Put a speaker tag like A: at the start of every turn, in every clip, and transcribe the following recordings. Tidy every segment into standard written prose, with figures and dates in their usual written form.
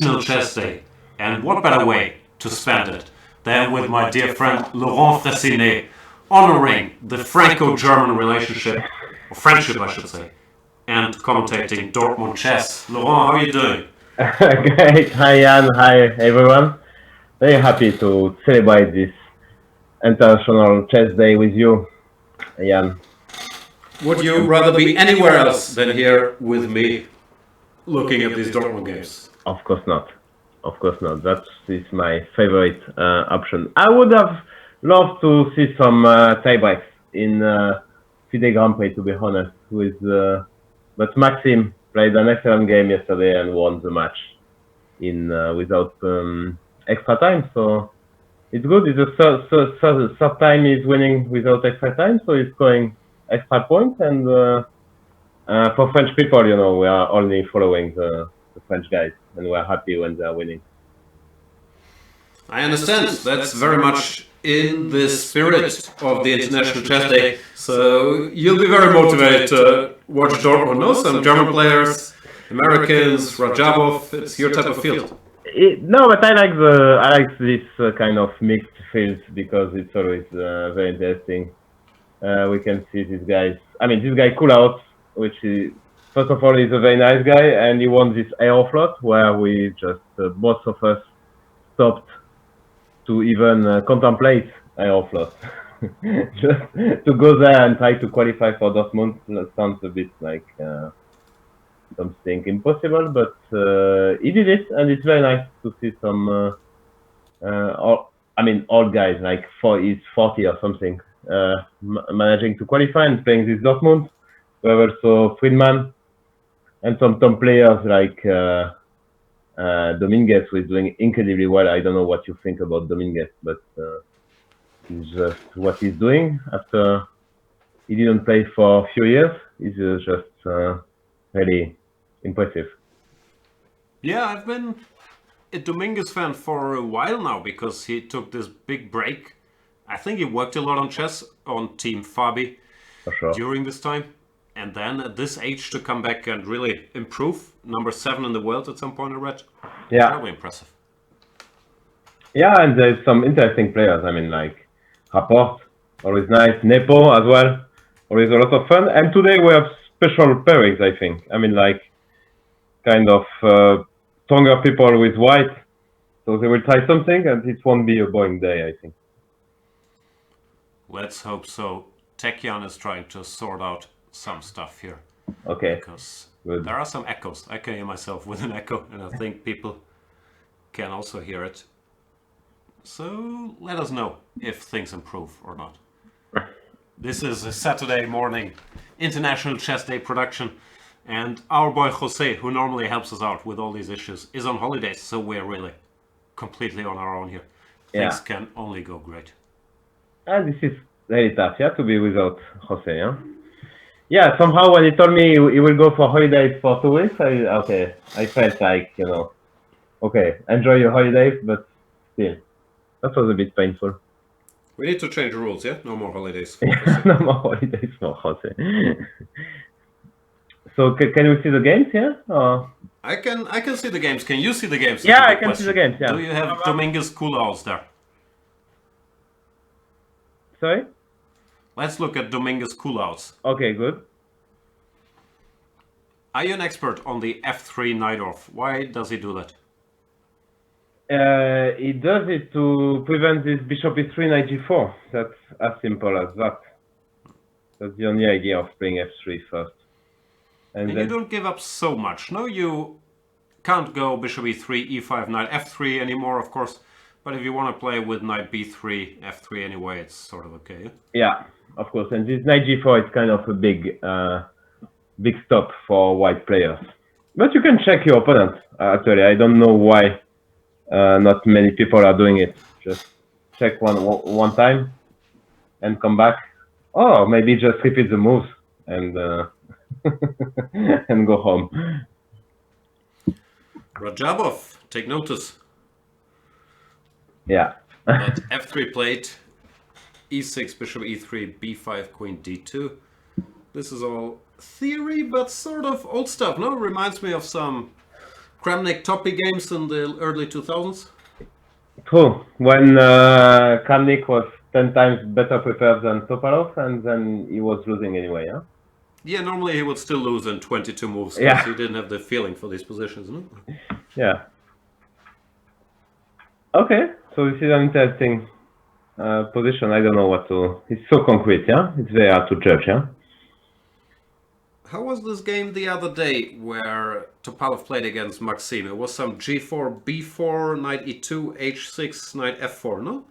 A: International Chess Day, and what better way to spend it than with my dear friend Laurent Fressinet, honoring the Franco-German relationship, or friendship I should say, and commentating Dortmund Chess. Laurent, how are you doing?
B: Great. Hi Jan, hi everyone. Very happy to celebrate this International Chess Day with you, Jan.
A: Would you rather be anywhere else than here with me looking at these Dortmund games?
B: Of course not. Of course not. That is my favorite option. I would have loved to see some tiebreaks in FIDE Grand Prix, to be honest. But Maxim played an excellent game yesterday and won the match in without extra time. So it's good. It's the third time he's winning without extra time, so he's scoring extra points. And for French people, you know, we are only following the French guys, and we're happy when they are winning.
A: I understand. That's very much in the spirit of the International Chess Day. So you'll be very motivated to watch Dortmund. No, some German players, Americans, Rajabov. It's your type of field.
B: No, but I like this kind of mixed fields because it's always very interesting. We can see these guys. I mean, this guy Coolout, which is, first of all, he's a very nice guy, and he won this Aeroflot where we just both of us stopped to even contemplate Aeroflot. Just to go there and try to qualify for Dortmund sounds a bit like something impossible, but he did it, and it's very nice to see some old guys like he's 40 or something managing to qualify and playing this Dortmund. We have also Friedman and some top players like Dominguez, who is doing incredibly well. I don't know what you think about Dominguez, but it's just what he's doing after he didn't play for a few years. It's just really impressive.
A: Yeah, I've been a Dominguez fan for a while now because he took this big break. I think he worked a lot on chess on Team Fabi during this time. And then at this age to come back and really improve, number 7 in the world at some point I read.
B: Yeah.
A: Very impressive.
B: Yeah, and there's some interesting players. I mean, like Rapport, always nice. Nepo as well, always a lot of fun. And today we have special pairings, I think. I mean, like kind of stronger people with white. So they will try something and it won't be a boring day, I think.
A: Let's hope so. Tekian is trying to sort out some stuff here.
B: Okay.
A: Because there are some echoes. I can hear myself with an echo, and I think people can also hear it. So let us know if things improve or not. This is a Saturday morning International Chess Day production, and our boy Jose, who normally helps us out with all these issues, is on holidays, so we're really completely on our own here. Things can only go great.
B: This is very tough, yeah, to be without Jose, yeah? Yeah, somehow when he told me he will go for holidays for 2 weeks, I felt like, you know, okay, enjoy your holidays, but still, that was a bit painful.
A: We need to change rules, yeah? No more holidays.
B: No more holidays for Jose. So can we see the games, yeah? Or?
A: I can see the games. Can you see the games?
B: Yeah, I can see the games, yeah.
A: Do you have Dominguez Coolout there?
B: Sorry?
A: Let's look at Dominguez Coolouts.
B: Okay, good.
A: Are you an expert on the F3 Najdorf? Why does he do that?
B: He does it to prevent this bishop e3 knight g4. That's as simple as that. That's the only idea of playing f3 first.
A: And you don't give up so much. No, you can't go bishop e3, e5, knight f3 anymore, of course. But if you want to play with knight b3, f3 anyway, it's sort of okay.
B: Yeah, of course. And this knight g4 is kind of a big stop for white players. But you can check your opponent. Actually, I don't know why not many people are doing it. Just check one time and come back. Or maybe just repeat the moves and and go home.
A: Rajabov, take notice.
B: Yeah.
A: But f3 played, e6, bishop e3, b5, queen d2. This is all theory, but sort of old stuff. No, reminds me of some Kramnik toppy games in the early 2000s?
B: True. When Kramnik was 10 times better prepared than Topalov, and then he was losing anyway, yeah?
A: Yeah, normally he would still lose in 22 moves because
B: Yeah.
A: he didn't have the feeling for these positions, no?
B: Yeah. Okay, so this is an interesting position. I don't know what to... It's so concrete, yeah? It's very hard to judge, yeah?
A: How was this game the other day where Topalov played against Maxim? It was some g4, b4, knight e2, h6, knight f4, no?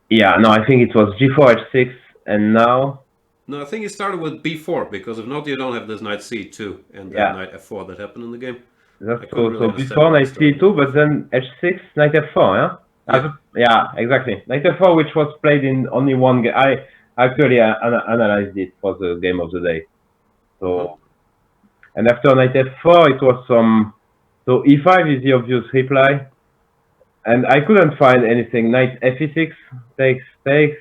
B: Yeah, no, I think it was g4, h6, and now...
A: No, I think he started with b4, because if not, you don't have this knight c2 and then
B: Yeah.
A: knight f4 that happened in the game.
B: That's
A: I
B: true.
A: couldn't really
B: So
A: understand
B: before
A: why he
B: knight
A: started.
B: c2, but then h6, knight f4, yeah? Yeah, exactly. Knight f4, which was played in only one game. I actually analyzed it for the game of the day. So, and after knight f4, it was some... So e5 is the obvious reply. And I couldn't find anything. Knight f6, takes.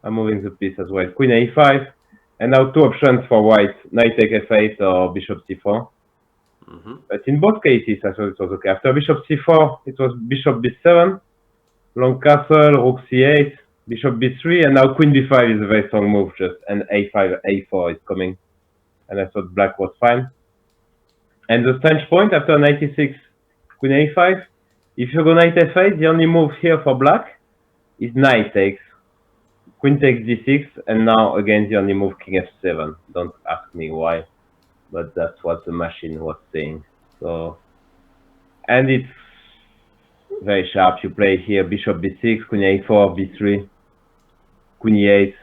B: I'm moving the piece as well. Queen a5. And now two options for white. Knight take f8 or bishop c4. But in both cases, I thought it was okay. After bishop c4, it was bishop b7, long castle, rook c8, bishop b3, and now queen b5 is a very strong move, just, and a5, a4 is coming. And I thought black was fine. And the strange point, after knight e6, queen a5, if you go knight f8, the only move here for black is knight takes, queen takes d6, and now again the only move king f7. Don't ask me why, but that's what the machine was saying. So, and it's very sharp. You play here bishop b6, queen a4, b3, queen e8.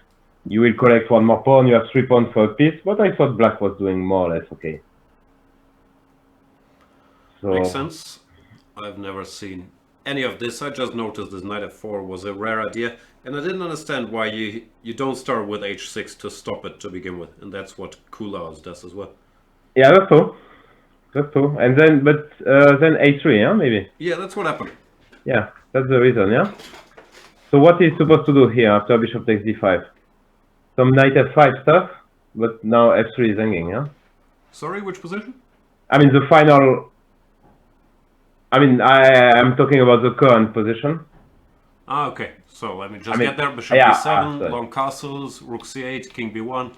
B: You will collect one more pawn. You have 3 pawns for a piece, but I thought black was doing more or less okay. So,
A: Makes sense. I've never seen any of this. I just noticed this knight f4 was a rare idea, and I didn't understand why you don't start with h6 to stop it to begin with, and that's what Kulas does as well.
B: yeah, that's true. That's true. And then, but then a3, yeah, maybe.
A: Yeah, that's what happened.
B: Yeah, that's the reason, yeah. So what is supposed to do here after bishop takes d5? Some knight f5 stuff, but now f3 is hanging, yeah.
A: Sorry, which position?
B: I mean the final. I mean I'm talking about the current position.
A: Ah, okay. So let me just get there. Bishop
B: yeah,
A: b7, long castles, rook c8, king b1,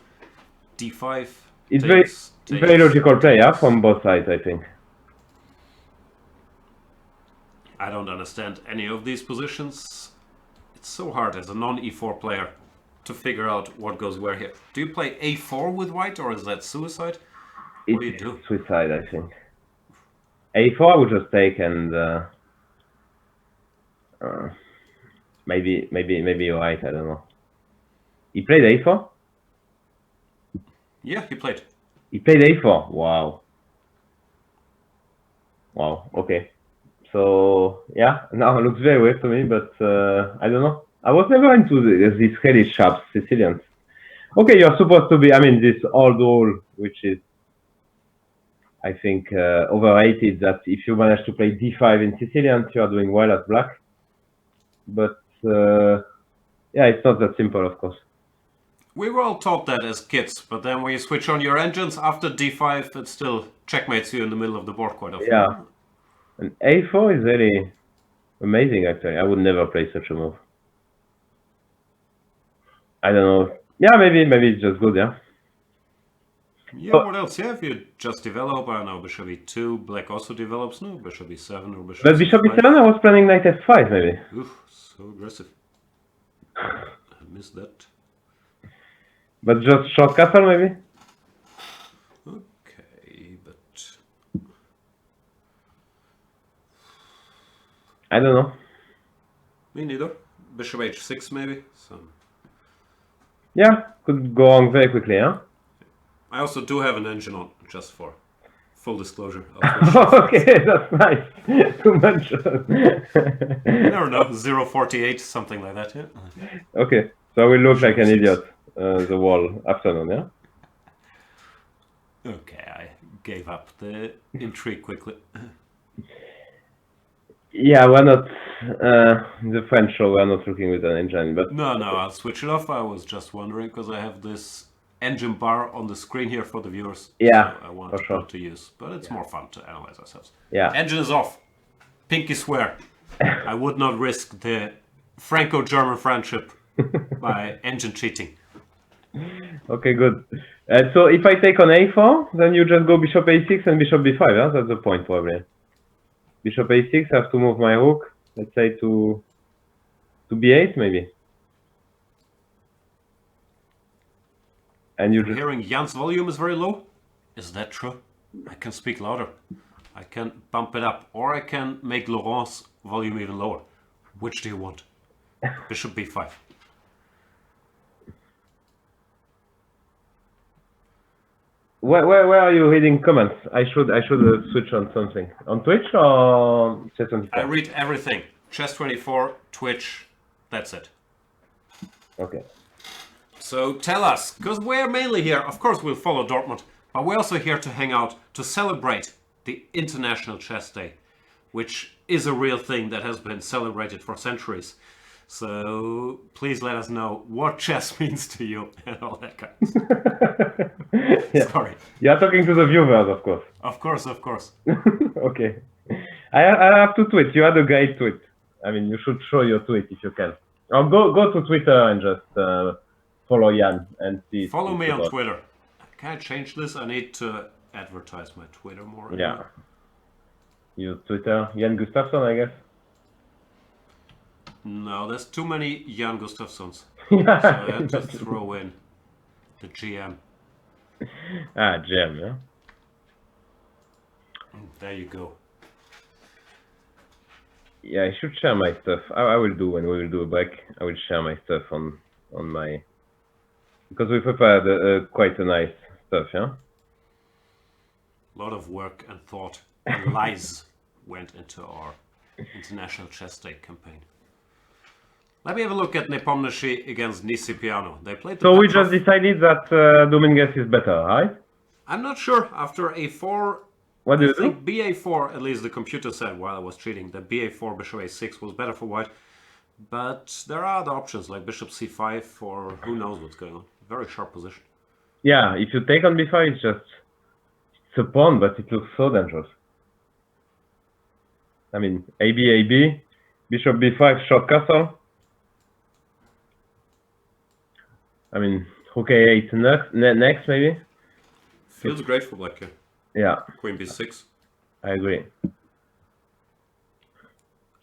A: d5.
B: It's
A: takes,
B: very logical play, yeah, from both sides, I think.
A: I don't understand any of these positions. It's so hard as a non-e4 player to figure out what goes where here. Do you play a4 with white, or is that suicide? What do you do?
B: Suicide, I think. a4 I would just take and maybe you're right, I don't know. He played a4?
A: Yeah, he played.
B: He played a4. Wow. Wow. Okay. So yeah, now it looks very weird to me, but I don't know. I was never into these really sharp Sicilians. Okay, you're supposed to be. I mean, this old rule, which is, I think, overrated. That if you manage to play d5 in Sicilians, you are doing well as black. But yeah, it's not that simple, of course.
A: We were all taught that as kids, but then when you switch on your engines after d5, it still checkmates you in the middle of the board quite often.
B: Yeah, and a4 is really amazing, actually. I would never play such a move. I don't know. Yeah, maybe it's just good, yeah.
A: Yeah, what else? Yeah, if you just develop, I don't know, bishop e2, black also develops, no? Bishop e7 or bishop
B: But bishop
A: c5.
B: e7, I was planning knight f5, maybe.
A: Oof, so aggressive. I missed that.
B: But just short castle, maybe?
A: Okay, but...
B: I don't know.
A: Me neither. Bishop h6 maybe?
B: Yeah, could go on very quickly, huh?
A: I also do have an engine on, just for full disclosure.
B: Okay, that's nice to mention.
A: You never know, 048, something like that, yeah?
B: Okay, so I will look like an idiot the whole afternoon, yeah?
A: Okay, I gave up the intrigue quickly.
B: Yeah, we're not, the French show, we're not looking with an engine, but...
A: No, I'll switch it off. I was just wondering, because I have this engine bar on the screen here for the viewers.
B: Yeah,
A: so I want
B: for
A: to
B: sure.
A: put to use, but it's more fun to analyze ourselves.
B: Yeah.
A: Engine is off. Pinky swear. I would not risk the Franco-German friendship by engine cheating.
B: Okay, good. So if I take on a4, then you just go bishop a6 and bishop b5. Yeah? That's the point, probably. Bishop a6, I have to move my rook, let's say to b8, maybe. And you
A: I'm
B: just...
A: hearing Jan's volume is very low. Is that true? I can speak louder. I can bump it up, or I can make Laurent's volume even lower. Which do you want? Bishop b5.
B: Where are you reading comments? I should switch on something. On Twitch or Chess24?
A: I read everything. Chess24, Twitch, that's it.
B: Okay.
A: So tell us, because we're mainly here, of course we'll follow Dortmund, but we're also here to hang out, to celebrate the International Chess Day, which is a real thing that has been celebrated for centuries. So please let us know what chess means to you and all that kind of stuff.
B: Yeah.
A: Sorry.
B: You're talking to the viewers, of course.
A: Of course, of course.
B: Okay. I have to tweet. You had a great tweet. I mean, you should show your tweet if you can. Or go to Twitter and just follow Jan and see.
A: Follow me on Twitter. Can I change this? I need to advertise my Twitter more.
B: Yeah. Use Twitter. Jan Gustafsson, I guess.
A: No, there's too many Jan Gustafssons.
B: Yeah.
A: So I had to throw in the GM.
B: Ah, GM, yeah.
A: There you go.
B: Yeah, I should share my stuff. I will do when we will do a break. I will share my stuff on my, because we prepared quite a nice stuff, yeah.
A: A lot of work and thought and lies went into our International Chess Day campaign. Let me have a look at Nepomniachtchi against Nisipiano. They played the
B: So we
A: Petrov.
B: just decided that Dominguez is better, right?
A: I'm not sure. After a4,
B: What do
A: I
B: you
A: think
B: do?
A: ba4, at least the computer said while I was cheating, that ba4, bishop a6 was better for white. But there are other options like bishop c5 or who knows what's going on. Very sharp position.
B: Yeah, if you take on b5, it's a pawn, but it looks so dangerous. I mean, AB, bishop b5, short castle. I mean, rook a8 next maybe.
A: Feels great for black here.
B: Yeah,
A: Queen b6.
B: I agree.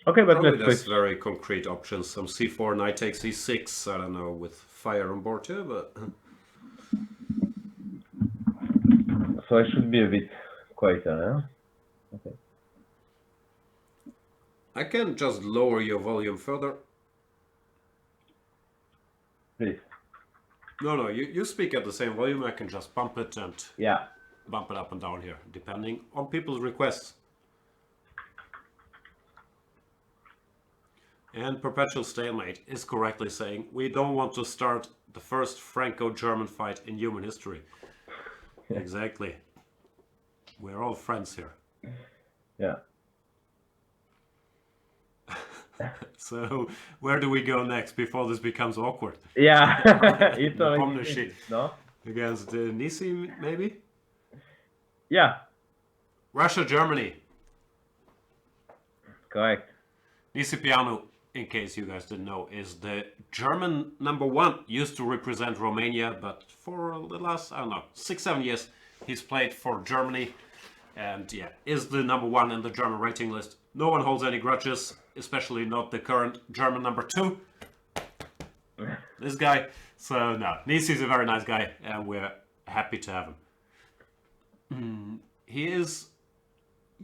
B: Okay, but
A: Probably
B: let's
A: that's
B: switch.
A: very concrete options. Some c4, knight takes e6. I don't know, with fire on board too, but
B: So I should be a bit quieter, yeah? Okay.
A: I can just lower your volume further.
B: Please.
A: No, you speak at the same volume. I can just bump it and
B: Yeah.
A: bump it up and down here, depending on people's requests. And Perpetual Stalemate is correctly saying we don't want to start the first Franco-German fight in human history. Exactly. We're all friends here.
B: Yeah.
A: So where do we go next before this becomes awkward?
B: Yeah. It's
A: Nepomniachtchi
B: no?
A: against Nisi, maybe?
B: Yeah.
A: Russia, Germany.
B: Correct.
A: Nisipianu, in case you guys didn't know, is the German #1. Used to represent Romania, but for the last, I don't know, 6-7 years, he's played for Germany. And yeah, is the #1 in the German rating list. No one holds any grudges, especially not the current German #2. This guy. So no, Nisi's a very nice guy, and we're happy to have him. He is,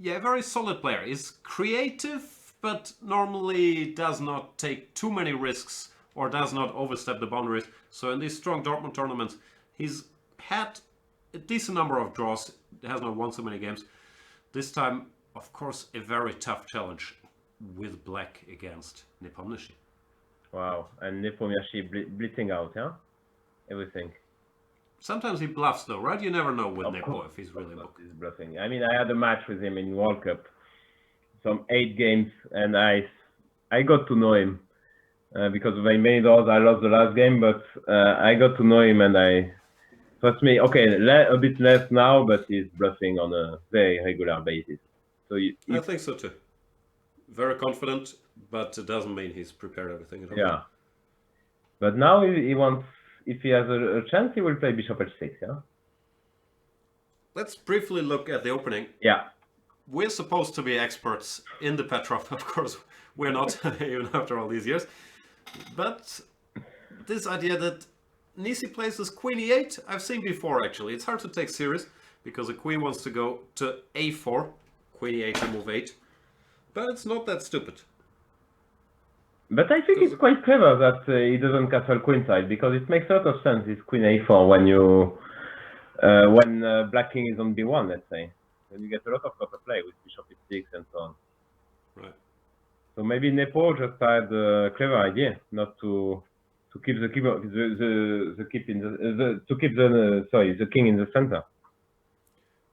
A: yeah, a very solid player. He's creative, but normally does not take too many risks or does not overstep the boundaries. So in these strong Dortmund tournaments, he's had a decent number of draws. He has not won so many games. This time, of course, a very tough challenge with black against Nepomniachtchi.
B: Wow. And Nepomniachtchi blitzing out, yeah? Everything.
A: Sometimes he bluffs though, right? You never know with Nepo if he's really booked.
B: He's bluffing. I mean, I had a match with him in World Cup. Some 8 games, and I got to know him. Because of my many draws, I lost the last game, but I got to know him, and Trust me. Okay, a bit less now, but he's bluffing on a very regular basis. So
A: I think so too. Very confident, but it doesn't mean he's prepared everything at all.
B: yeah. But now he wants. If he has a chance, he will play bishop h6. Yeah.
A: Let's briefly look at the opening.
B: Yeah.
A: We're supposed to be experts in the Petrov. Of course, we're not, even after all these years. But this idea that Nisi plays this queen e8, I've seen before actually. It's hard to take serious because the queen wants to go to a4, queen e8 to move 8. But it's not that stupid.
B: But I think it's quite clever that he doesn't castle queenside because it makes a lot of sense. This queen a4 when you when black king is on b1, let's say, then you get a lot of counterplay with bishop h6 and so on.
A: Right.
B: So maybe Nepo just had a clever idea not to keep the king in the center.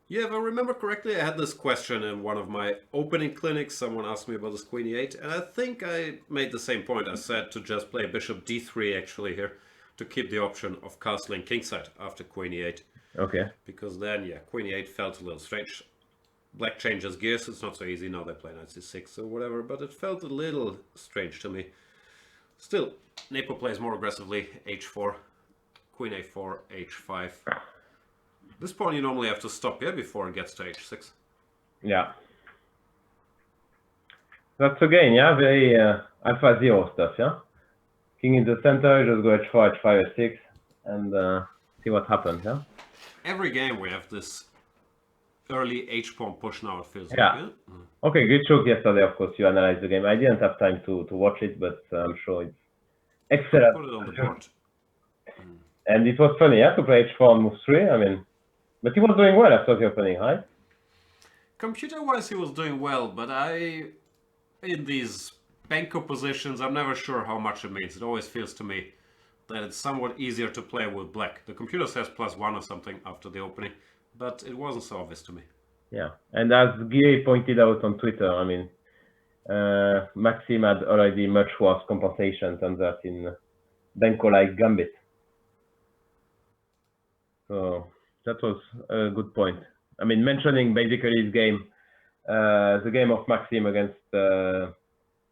A: Yeah, if I remember correctly, I had this question in one of my opening clinics. Someone asked me about this queen e8, and I think I made the same point. I said to just play bishop d3 actually here to keep the option of castling kingside after queen e8.
B: Okay.
A: Because then, yeah, queen e8 felt a little strange. Black changes gears, it's not so easy. Now they play knight c6 or whatever, but it felt a little strange to me. Still, Nepo plays more aggressively, h4, queen a4, h5. This pawn you normally have to stop here before it gets to h6.
B: Yeah. That's again, yeah, very alpha 0 stuff, yeah? King in the center, you just go h4, h5, h6, and see what happens, yeah?
A: Every game we have this early h-pawn push now, it feels
B: yeah.
A: like. Yeah?
B: Okay, good joke yesterday, of course, you analyzed the game. I didn't have time to watch it, but I'm sure it's excellent.
A: Put it on the board.
B: And it was funny, yeah, to play h4 on move 3, I mean, but he was doing well after the opening, right?
A: Computer-wise, he was doing well, but in these Benko positions, I'm never sure how much it means. It always feels to me that it's somewhat easier to play with black. The computer says +1 or something after the opening, but it wasn't so obvious to me.
B: Yeah, and as Guy pointed out on Twitter, I mean, Maxim had already much worse compensation than that in Benko-like Gambit. So that was a good point. I mean, mentioning basically his game, the game of Maxim against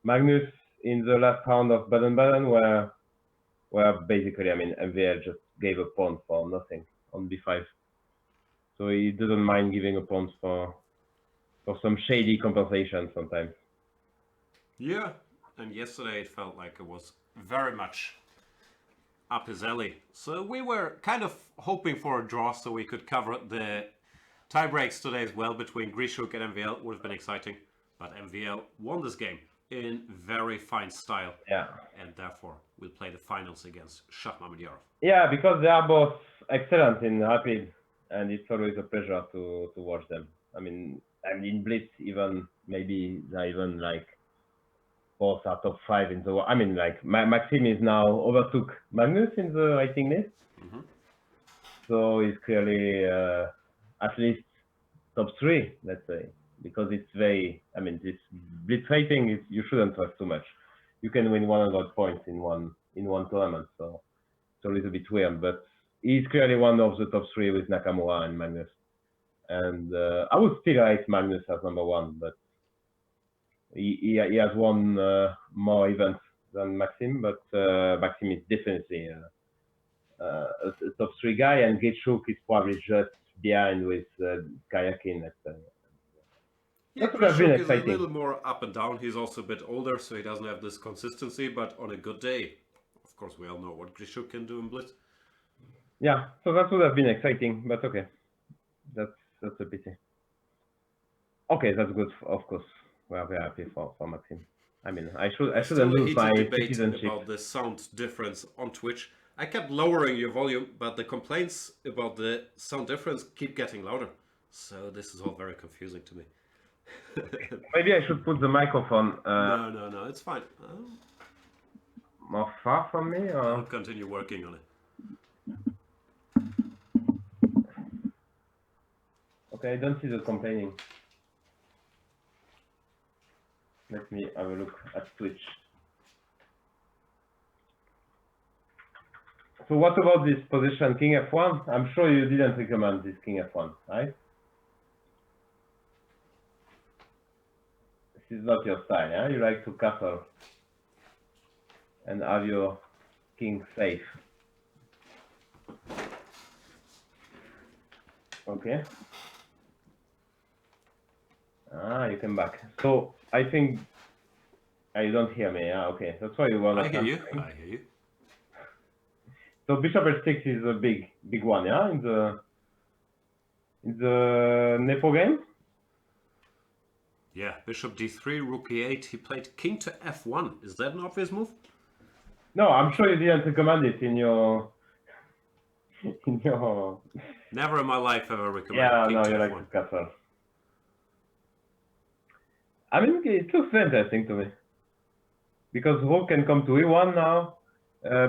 B: Magnus in the last round of Baden-Baden, where basically, I mean, MVL just gave a pawn for nothing on b5. So he doesn't mind giving a pawn for some shady compensation sometimes.
A: Yeah, and yesterday it felt like it was very much up his alley. So we were kind of hoping for a draw so we could cover the tie breaks today as well between Grishuk and MVL. Would have been exciting, but MVL won this game in very fine style.
B: Yeah.
A: And therefore we'll play the finals against Shakhmammediyarov.
B: Yeah, because they are both excellent in rapid, and it's always a pleasure to watch them. I mean, in Blitz, even maybe they're even like both are top 5 in the world. I mean, like Maxim is now overtook Magnus in the rating list, so he's clearly at least top 3, let's say, because it's very. I mean, this Blitz rating is you shouldn't trust too much. You can win 100 points in one tournament, so it's a little bit weird. But he's clearly one of the top 3 with Nakamura and Magnus. And I would still rate Magnus as number 1, but he has won more events than Maxim, but Maxim is definitely a top 3 guy, and Gitschuk is probably just behind with Kayakin.
A: Yeah,
B: that would have been
A: Grishuk is a
B: exciting.
A: little more up and down. He's also a bit older, so he doesn't have this consistency, but on a good day, of course, we all know what Grishuk can do in Blitz.
B: Yeah, so that would have been exciting, but okay. That's a pity. Okay, that's good, of course. We are very happy for Maxim. I mean, I shouldn't lose my citizenship.
A: About the sound difference on Twitch. I kept lowering your volume, but the complaints about the sound difference keep getting louder. So this is all very confusing to me.
B: Maybe I should put the microphone
A: No, it's fine.
B: More far from me, or
A: I'll continue working on it.
B: okay, I don't see the complaining. Let me have a look at Twitch. So what about this position, king f1? I'm sure you didn't recommend this king f1, right? This is not your style, yeah? You like to castle and have your king safe. Okay. Ah, you came back. So I think you don't hear me. Yeah, okay. That's why you were not
A: I hear you.
B: answering.
A: I hear you.
B: So bishop h6 is a big one, yeah, in the Nepo game.
A: Yeah, bishop d3, rook e8. He played king to f1. Is that an obvious move?
B: No, I'm sure you didn't recommend it in your
A: Never in my life have I recommended
B: Yeah,
A: king
B: no,
A: to
B: you
A: f1.
B: like to castle. I mean, it looks interesting to me because rook can come to e1 now.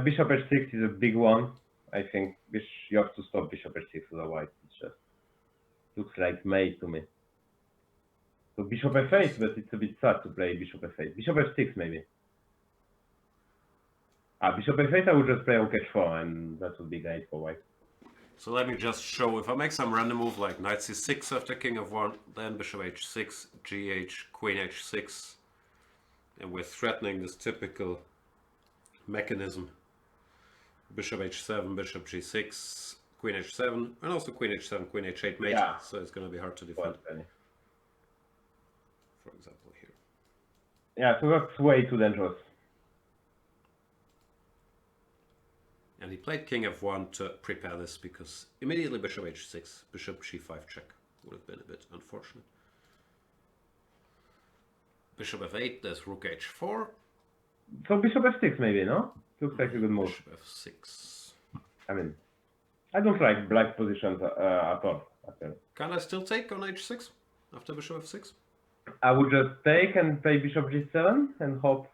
B: Bishop h6 is a big one. I think you have to stop bishop h6, otherwise it just looks like mate to me. So bishop f8, but it's a bit sad to play bishop f8. Bishop f6 maybe. Bishop f8 I would just play rook h4 and that would be great for white.
A: So let me just show, if I make some random move like knight c6 after king f1, then bishop h6, gh, queen h6, and we're threatening this typical mechanism. Bishop h7, bishop g6, queen h7, and also queen h7, queen h8 mate,
B: Yeah.
A: so it's going to be hard to defend. For example here.
B: Yeah, so that's way too dangerous.
A: And he played king f1 to prepare this because immediately bishop h6, bishop g5 check would have been a bit unfortunate. Bishop f8, there's rook h4.
B: So bishop f6 maybe, no? Looks like a good move.
A: Bishop f6.
B: I mean, I don't like black positions at all, actually.
A: Can I still take on h6 after bishop f6?
B: I would just take and play bishop g7 and hope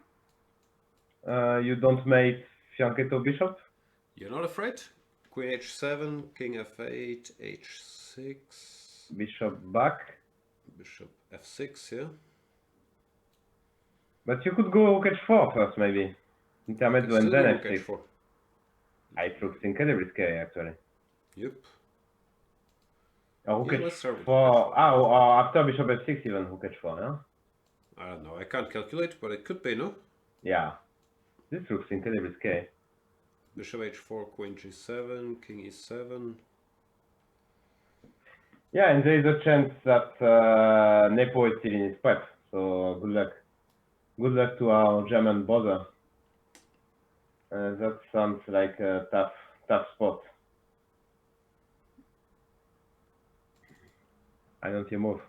B: you don't mate fianchetto bishop.
A: You're not afraid? Queen h7, king f8, h6.
B: Bishop back.
A: Bishop f6, yeah.
B: But you could go rook h4 first, maybe. Intermezzo and then
A: rook
B: f6.
A: h4.
B: It looks incredibly scary, actually.
A: Yep.
B: Rook
A: Yeah, let's start
B: h4.
A: with rook h4.
B: After bishop f6 even rook h4, yeah?
A: I don't know, I can't calculate, but it could be, no?
B: Yeah. This looks incredibly scary.
A: Bishop h4, queen g7, king e7.
B: Yeah, and there is a chance that Nepo is still in his prep, so good luck. Good luck to our German brother. That sounds like a tough spot. I don't hear move.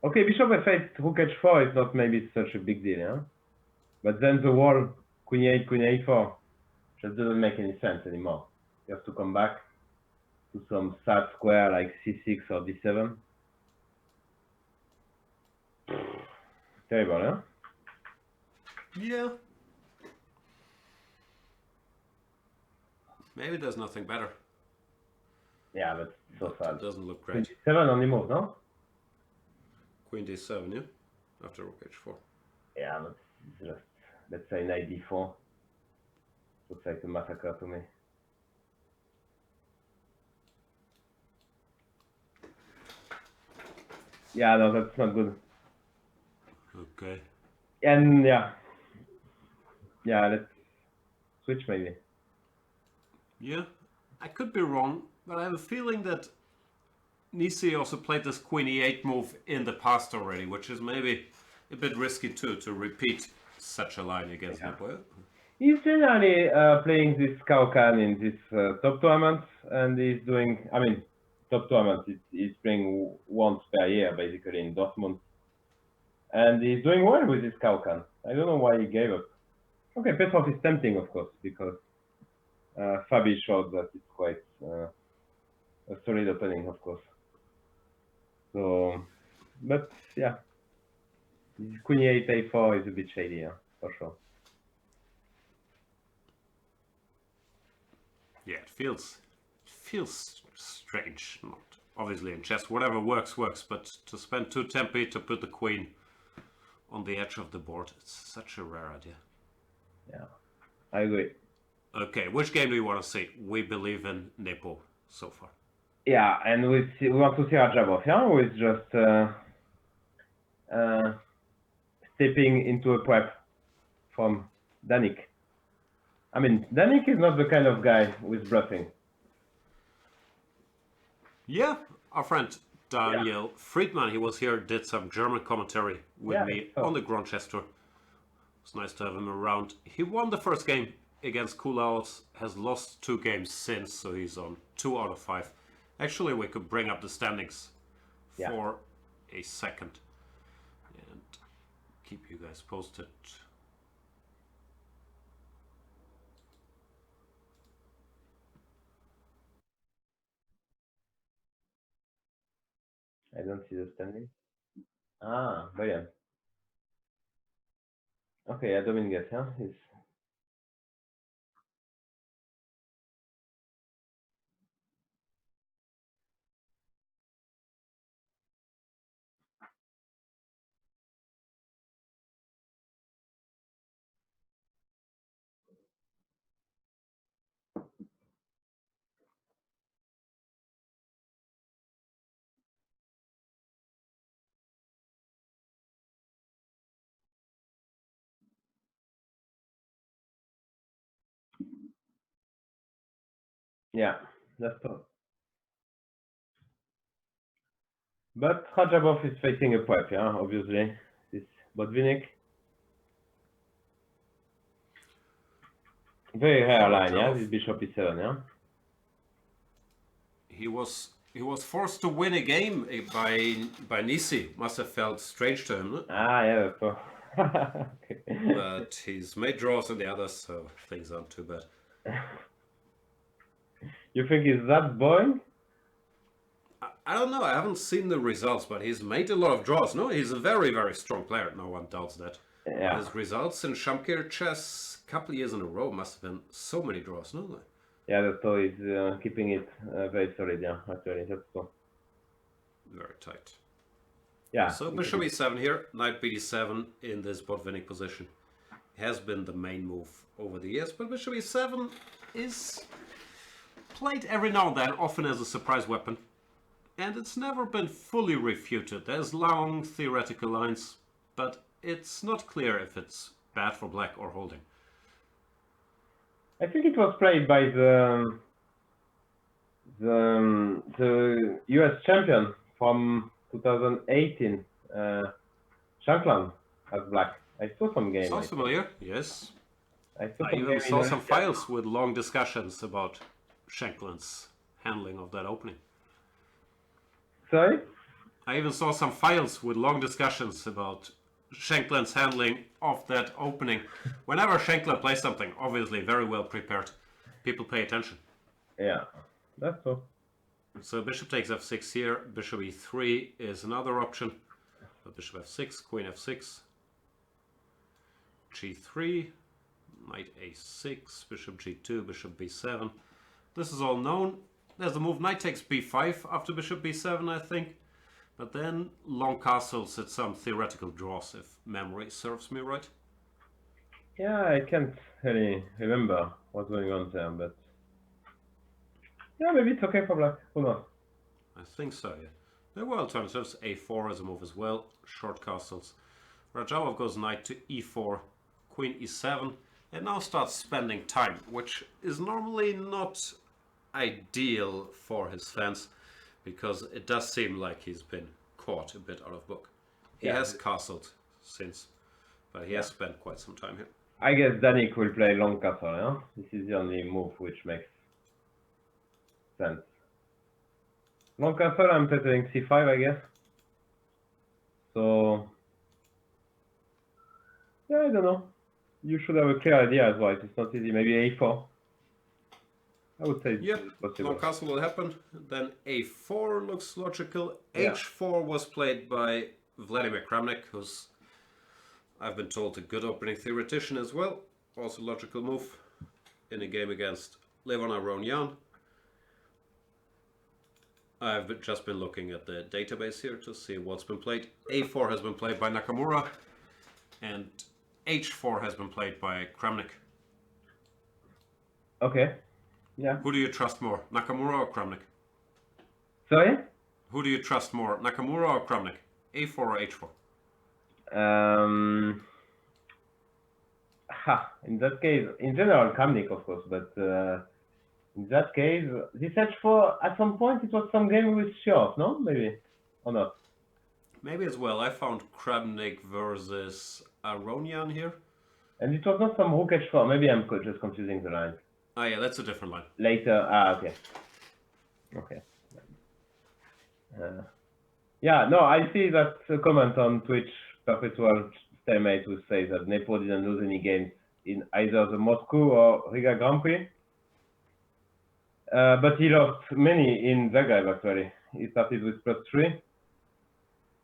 B: Okay, bishop f8, rook h4 is not maybe such a big deal, yeah? But then the wall, queen e8, queen a4, just doesn't make any sense anymore. You have to come back to some sad square like c6 or d7. Terrible, huh?
A: Yeah. Maybe there's nothing better.
B: Yeah, but so sad.
A: It doesn't look
B: Queen
A: great.
B: d7 on the move, no?
A: Queen d7, yeah? After rook h4.
B: Yeah, but just, let's say knight d4. Looks like a massacre to me. Yeah, no, that's not good.
A: Okay.
B: And yeah, let's switch maybe.
A: Yeah, I could be wrong, but I have a feeling that Nisi also played this queen e8 move in the past already, which is maybe a bit risky too, to repeat such a line against Nepo.
B: He's generally playing this Kaukan in this top tournaments, and he's doing, I mean, top tournaments, he's playing once per year basically in Dortmund. And he's doing well with this Kaukan. I don't know why he gave up. Okay, Petrov is tempting, of course, because Fabi showed that it's quite a solid opening, of course. So, but yeah, Queen e8, a4 is a bit shady, yeah, for sure.
A: Yeah, it feels strange. Not obviously in chess, whatever works, but to spend 2 tempi to put the queen on the edge of the board, it's such a rare idea.
B: Yeah, I agree.
A: Okay, which game do you want to see? We believe in Nepo so far.
B: Yeah, and we want to see Rajabov, yeah, who is just stepping into a prep from Danik. I mean, Danik is not the kind of guy who is bluffing.
A: Yeah, our friend Daniel Friedman, he was here, did some German commentary with me on the Grand Chess Tour. It's nice to have him around. He won the first game against Kulaus, has lost 2 games since, so he's on 2 out of 5. Actually, we could bring up the standings for a second and keep you guys posted.
B: I don't see the standing. Ah, brilliant. Okay, yeah, Dominguez, yeah, he's... Yeah, that's true. But Rajabov is facing a prep, yeah, obviously. This Botvinnik. Very rare line, yeah, this Bishop E7, yeah.
A: He was forced to win a game by Nisi. Must have felt strange to him, no?
B: Ah, yeah, that's
A: okay. But he's made draws in the others, so things aren't too bad.
B: You think he's that boring?
A: I don't know. I haven't seen the results, but he's made a lot of draws. No, he's a very, very strong player. No one doubts that.
B: Yeah.
A: His results in Shamkir chess a couple of years in a row must have been so many draws, no?
B: Yeah, that's so he's keeping it very solid, yeah, actually. That's so.
A: Very tight.
B: Yeah.
A: So Bishop E7 here, Knight BD7 in this Botvinnik position. Has been the main move over the years, but Bishop E7 is played every now and then, often as a surprise weapon. And it's never been fully refuted. There's long theoretical lines, but it's not clear if it's bad for black or holding.
B: I think it was played by the US champion from 2018, Shankland as black. I saw some games.
A: Sounds familiar, yes.
B: I
A: even saw some files with long discussions about Shankland's handling of that opening.
B: Sorry?
A: I even saw some files with long discussions about Shankland's handling of that opening. Whenever Shankland plays something, obviously very well prepared, people pay attention.
B: Yeah, that's so.
A: So bishop takes f6 here, bishop e3 is another option. Bishop f6, queen f6, g3, knight a6, bishop g2, bishop b7. This is all known. There's the move knight takes b5 after bishop b7, I think. But then long castles at some theoretical draws, if memory serves me right.
B: Yeah, I can't really remember what's going on there, but yeah, maybe it's okay for black. Who knows?
A: I think so, yeah. There were alternatives. a4 as a move as well. Short castles. Rajabov goes knight to e4, queen e7, and now starts spending time, which is normally not ideal for his fans, because it does seem like he's been caught a bit out of book. He has castled since, but he has spent quite some time here.
B: I guess Danik will play long castle, yeah? This is the only move which makes sense. Long castle, I'm playing c5, I guess. So, yeah, I don't know. You should have a clear idea as well. It's not easy. Maybe a4. I would say
A: yep, long castle will happen. Then a4 looks logical. Yeah. h4 was played by Vladimir Kramnik, who's, I've been told, a good opening theoretician as well. Also logical move in a game against Jan and Laurent. I've just been looking at the database here to see what's been played. a4 has been played by Nakamura, and h4 has been played by Kramnik.
B: Okay. Yeah.
A: Who do you trust more, Nakamura or Kramnik?
B: Sorry?
A: Who do you trust more, Nakamura or Kramnik? A4 or H4?
B: In that case, in general, Kramnik, of course, but in that case, this H4, at some point, it was some game with short, no? Maybe. Or not?
A: Maybe as well. I found Kramnik versus Aronian here.
B: And it was not some rook H4. Maybe I'm just confusing the lines.
A: Oh yeah, that's a different line.
B: Later, okay. Okay. Yeah, no, I see that comment on Twitch, Perpetual Stalemate, who says that Nepo didn't lose any games in either the Moscow or Riga Grand Prix. But he lost many in Zagreb, actually. He started with +3,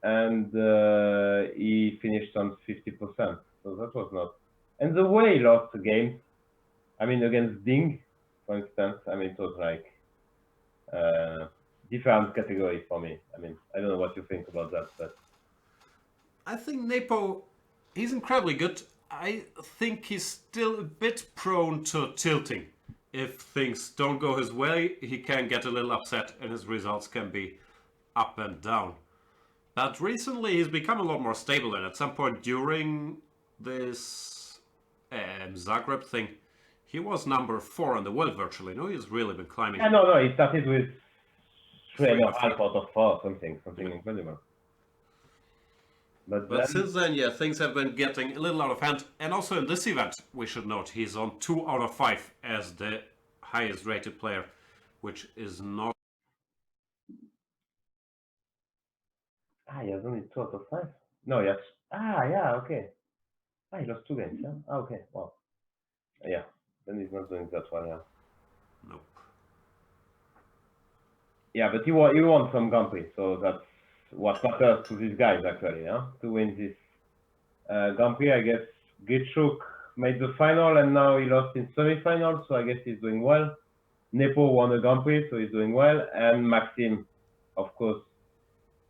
B: and he finished on 50%. So that was not. And the way he lost the game, I mean, against Ding, for instance, I mean, it was like different category for me. I mean, I don't know what you think about that, but
A: I think Nepo, he's incredibly good. I think he's still a bit prone to tilting. If things don't go his way, he can get a little upset and his results can be up and down. But recently he's become a lot more stable, and at some point during this Zagreb thing, he was number 4 in the world virtually. No, he's really been climbing.
B: yeah, no, he started with 3.5 out of 4, something incredible.
A: But since then, yeah, things have been getting a little out of hand. And also in this event, we should note, he's on 2 out of 5 as the highest rated player, which is not...
B: He has only 2 out of 5? No, yes. Yeah, okay. He lost 2 games, yeah? Okay, wow. Yeah, then he's not doing that well, yeah.
A: Nope.
B: Yeah, but he won some Grand Prix, so that's what matters to these guys, actually, yeah? To win this Grand Prix, I guess Gitschuk made the final, and now he lost in semi-final, so I guess he's doing well. Nepo won a Grand Prix, so he's doing well, and Maxime, of course,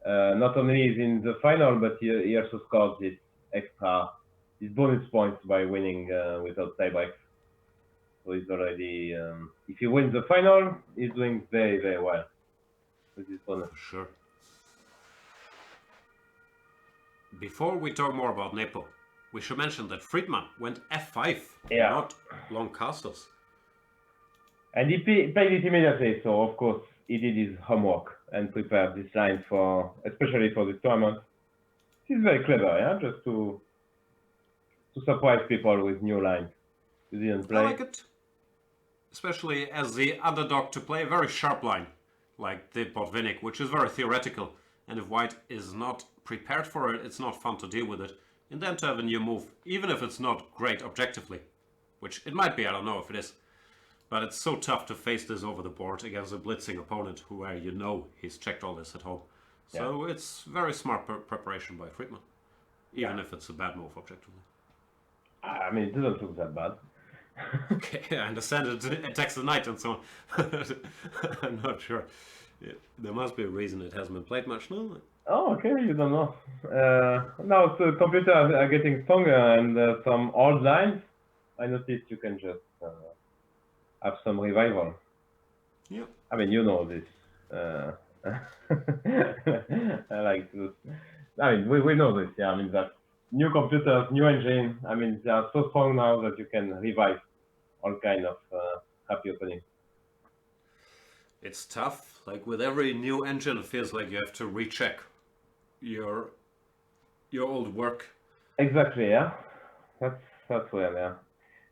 B: not only is in the final, but he also scored these bonus points by winning without tiebreaks. So he's already, if he wins the final, he's doing very, very well with this bonus.
A: For sure. Before we talk more about Nepo, we should mention that Friedman went f5, not long castles.
B: And he played it immediately, so of course he did his homework and prepared this line for, especially for this tournament. He's very clever, yeah, just to surprise people with new lines you didn't play.
A: I like it, especially as the underdog to play a very sharp line, like did Botvinnik, which is very theoretical. And if White is not prepared for it, it's not fun to deal with it. And then to have a new move, even if it's not great objectively, which it might be, I don't know if it is. But it's so tough to face this over the board against a blitzing opponent where you know he's checked all this at home. So it's very smart preparation by Friedman, even if it's a bad move objectively.
B: I mean, it doesn't look that bad.
A: Okay, I understand it attacks the knight and so on. I'm not sure. There must be a reason it hasn't been played much, no?
B: Oh, okay, you don't know. Now the computers are getting stronger, and some old lines, I noticed you can just have some revival.
A: Yeah.
B: I mean, you know this. I like this. I mean, we know this, yeah. I mean, that new computers, new engine, I mean, they are so strong now that you can revive all kind of happy openings.
A: It's tough. Like with every new engine, it feels like you have to recheck your old work.
B: Exactly, yeah. That's well, yeah.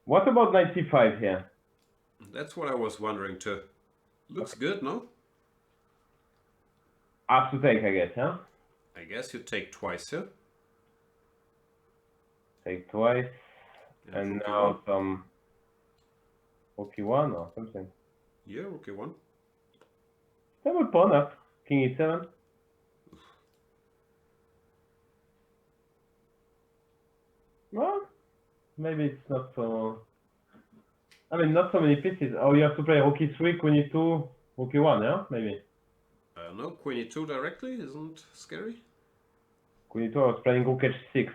B: What about 95 here?
A: That's what I was wondering too. Looks good, no?
B: Have to take, I guess, yeah?
A: I guess you take twice, yeah?
B: Take twice. And now some Rookie 1 or something.
A: Yeah, Rookie 1.
B: Double pawn up. King E7. Well, maybe it's not so... I mean, not so many pieces. Oh, you have to play Rookie 3, Queen E2, Rookie 1, yeah? Maybe.
A: No, Queen E2 directly isn't scary.
B: Queen E2, I was playing Rook H6.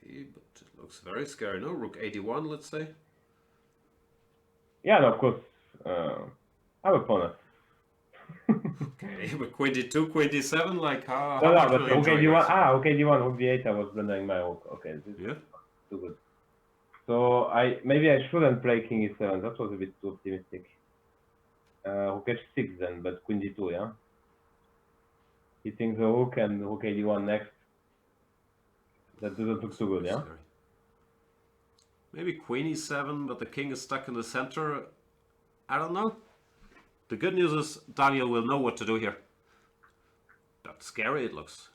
A: Okay, but it looks very scary, no? Rook 81, let's say.
B: Yeah, no, of course. I'm a pawn.
A: Okay, but queen d2, queen d7, like how
B: No,
A: much
B: but
A: will you
B: okay,
A: enjoy
B: d1.
A: yourself?
B: Okay, d1, rook d8. I was blundering my rook. Okay, this is
A: Yeah.
B: too good. So maybe I shouldn't play king e7. That was a bit too optimistic. Rook h6 then, but queen d2, yeah. Hitting the rook and rook d1 next. That doesn't look too good, yeah.
A: Scary. Maybe queen e7, but the king is stuck in the center. I don't know. The good news is Daniel will know what to do here. That's scary, it looks.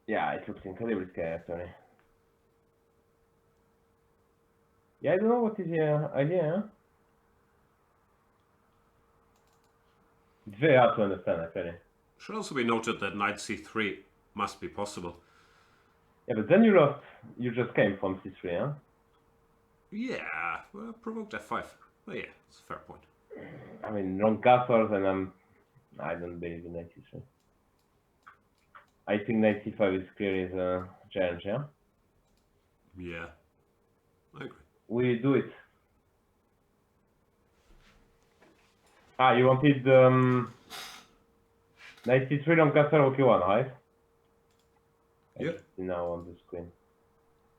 B: Yeah, it looks incredibly scary actually. Yeah, I don't know what is the idea, huh? It's very hard to understand actually.
A: Should also be noted that knight c3 must be possible.
B: Yeah, but then you lost. You just came from c3, huh?
A: Yeah, well, provoked f5. Well, yeah, it's a fair point.
B: I mean, long castles, and I don't believe in knight c3. I think knight c5 is clearly the challenge, yeah?
A: Yeah, I agree.
B: We do it. Ah, you wanted knight c3, long castle, rook e1, right?
A: Yeah.
B: Now on the screen.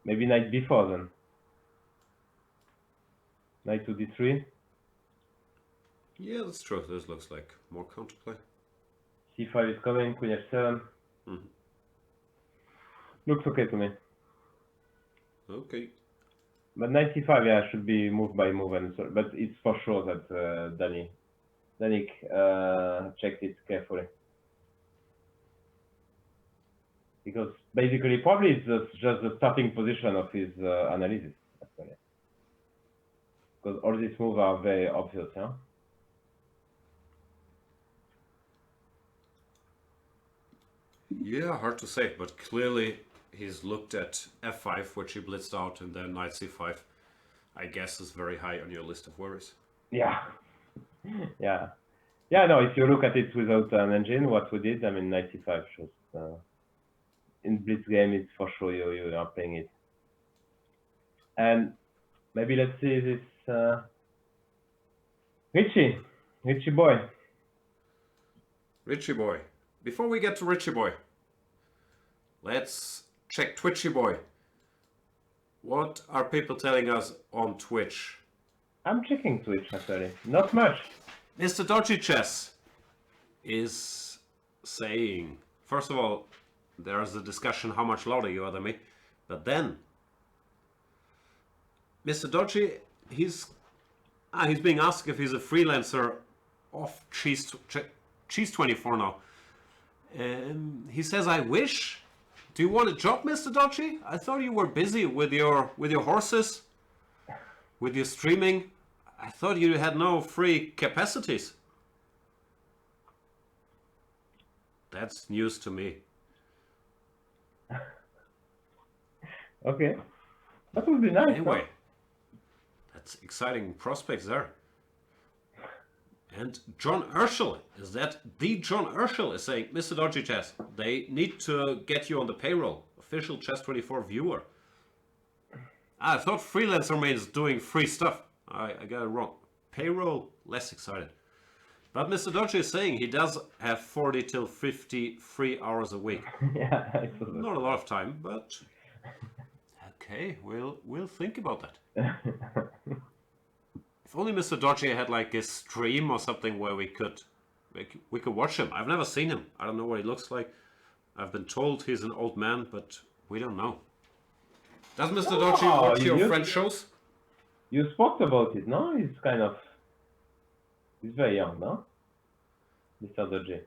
B: Maybe knight b4 then. Knight to d3.
A: Yeah, that's true. This looks like more counterplay.
B: c5 is coming, queen f7. Looks okay to me.
A: Okay.
B: But knight c5, yeah, should be move by move, and so, but it's for sure that Danik checked it carefully. Because basically, probably it's just the starting position of his analysis, actually. Because all these moves are very obvious, yeah?
A: Yeah, hard to say, but clearly he's looked at f5, which he blitzed out, and then knight c5. I guess is very high on your list of worries.
B: Yeah. Yeah. Yeah, no, if you look at it without an engine, what we did, I mean, knight c5 just... in blitz game, it's for sure you are playing it. And maybe let's see this... Richie boy.
A: Richie boy. Before we get to Richie boy, let's check Twitchy boy. What are people telling us on Twitch?
B: I'm checking Twitch actually. Not much.
A: Mr. Dodgy Chess is saying, first of all, there's a discussion how much louder you are than me, but then Mr. Dodgy, he's being asked if he's a freelancer off Cheese 24 now. He says, I wish. Do you want a job, Mr. Dodgy? I thought you were busy with your horses, with your streaming. I thought you had no free capacities. That's news to me.
B: Okay. That would be nice.
A: Anyway,
B: huh?
A: that's exciting prospects there. And John Urschel, is that the John Urschel is saying, Mr. Dodgy Chess, they need to get you on the payroll. Official Chess24 viewer. I thought freelancer means doing free stuff. I got it wrong. Payroll, less excited. But Mr. Dodgy is saying he does have 40 till 50 free hours a week.
B: Yeah, I saw that.
A: Not a lot of time, but okay, we'll think about that. If only Mr. Dodgy had like a stream or something where we could watch him. I've never seen him. I don't know what he looks like. I've been told he's an old man, but we don't know. Does Mr. Dodgy watch your French shows?
B: You spoke about it, no? He's kind of... He's very young, no? Mr. Dodgy.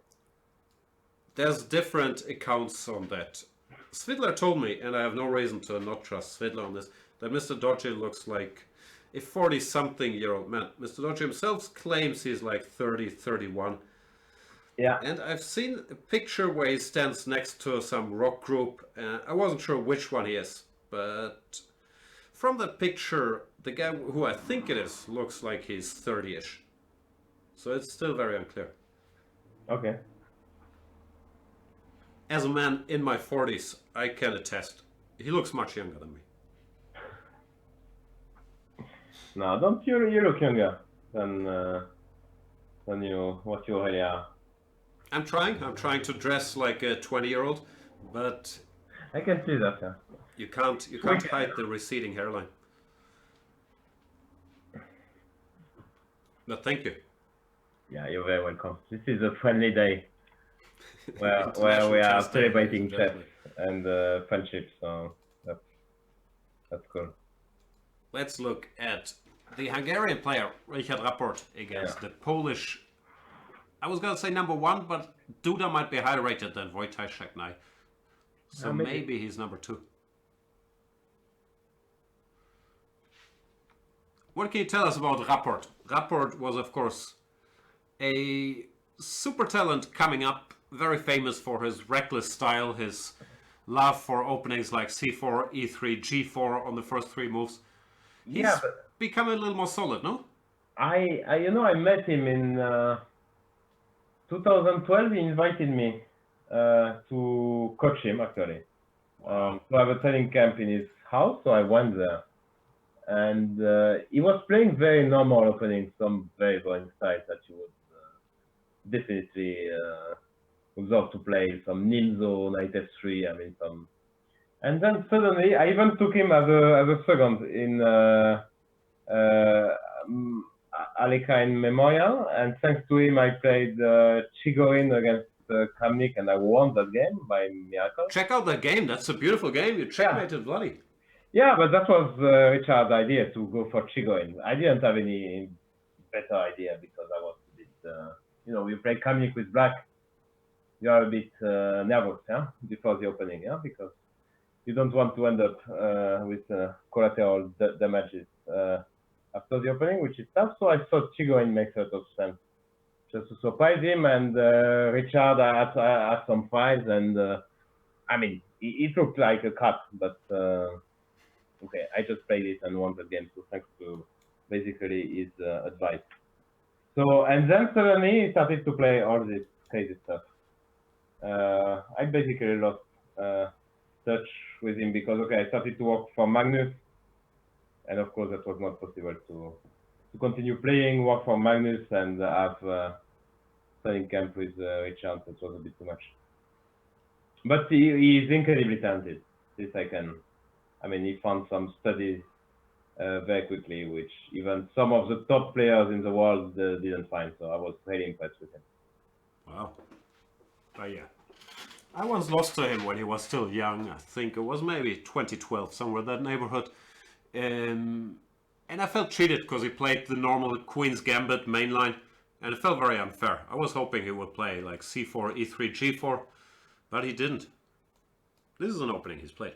A: There's different accounts on that. Svidler told me, and I have no reason to not trust Svidler on this, that Mr. Dodgy looks like a 40-something-year-old man. Mr. Dodgy himself claims he's like 30, 31.
B: Yeah.
A: And I've seen a picture where he stands next to some rock group. I wasn't sure which one he is, but from that picture, the guy who I think it is looks like he's 30-ish. So it's still very unclear.
B: Okay.
A: As a man in my 40s, I can attest. He looks much younger than me.
B: No, don't you look younger. than what you really are.
A: I'm trying to dress like a 20-year-old, but
B: I can see that. Yeah.
A: you can't hide the receding hairline. But thank you.
B: Yeah, you're very welcome. This is a friendly day where
A: International
B: we are
A: Chess Day, ladies
B: celebrating
A: and
B: chess
A: gentlemen.
B: and friendship. So that's cool.
A: Let's look at the Hungarian player Richard Rapport against the Polish. I was gonna say number one, but Duda might be higher rated than Wojciech now. So maybe he's number two. What can you tell us about Rapport? Rapport was, of course, a super talent coming up, very famous for his reckless style, his love for openings like c4, e3, g4 on the first three moves. He's become a little more solid, no?
B: I met him in 2012. He invited me to coach him actually.
A: Wow.
B: To have a training camp in his house, so I went there. And he was playing very normal openings, some very boring styles that you would definitely observe to play, some Nimzo, Knight F3, I mean some. And then suddenly, I even took him as a second in Aleka in Memorial, and thanks to him, I played Chigorin against Kramnik, and I won that game by miracle.
A: Check out that game. That's a beautiful game. You checkmated Vladdy.
B: Yeah, but that was Richard's idea to go for Chigorin. I didn't have any better idea because I was a bit, you play Kramnik with black, you are a bit nervous, yeah, before the opening, yeah, because you don't want to end up with collateral damages after the opening, which is tough. So I thought Chigorin makes a lot of sense, just to surprise him. And Richard had some files, and I mean, it looked like a cut, but okay, I just played it and won the game. So thanks to basically his advice. So, and then suddenly he started to play all this crazy stuff. I basically lost touch with him because, okay, I started to work for Magnus, and of course that was not possible to continue playing, work for Magnus, and have training camp with Richard. It was a bit too much. But he is incredibly talented. This I mean, he found some studies very quickly, which even some of the top players in the world didn't find. So I was really impressed with him.
A: Wow. Oh, yeah. I once lost to him when he was still young. I think it was maybe 2012, somewhere in that neighborhood. And I felt cheated because he played the normal Queen's Gambit mainline, and it felt very unfair. I was hoping he would play like c4, e3, g4, but he didn't. This is an opening he's played.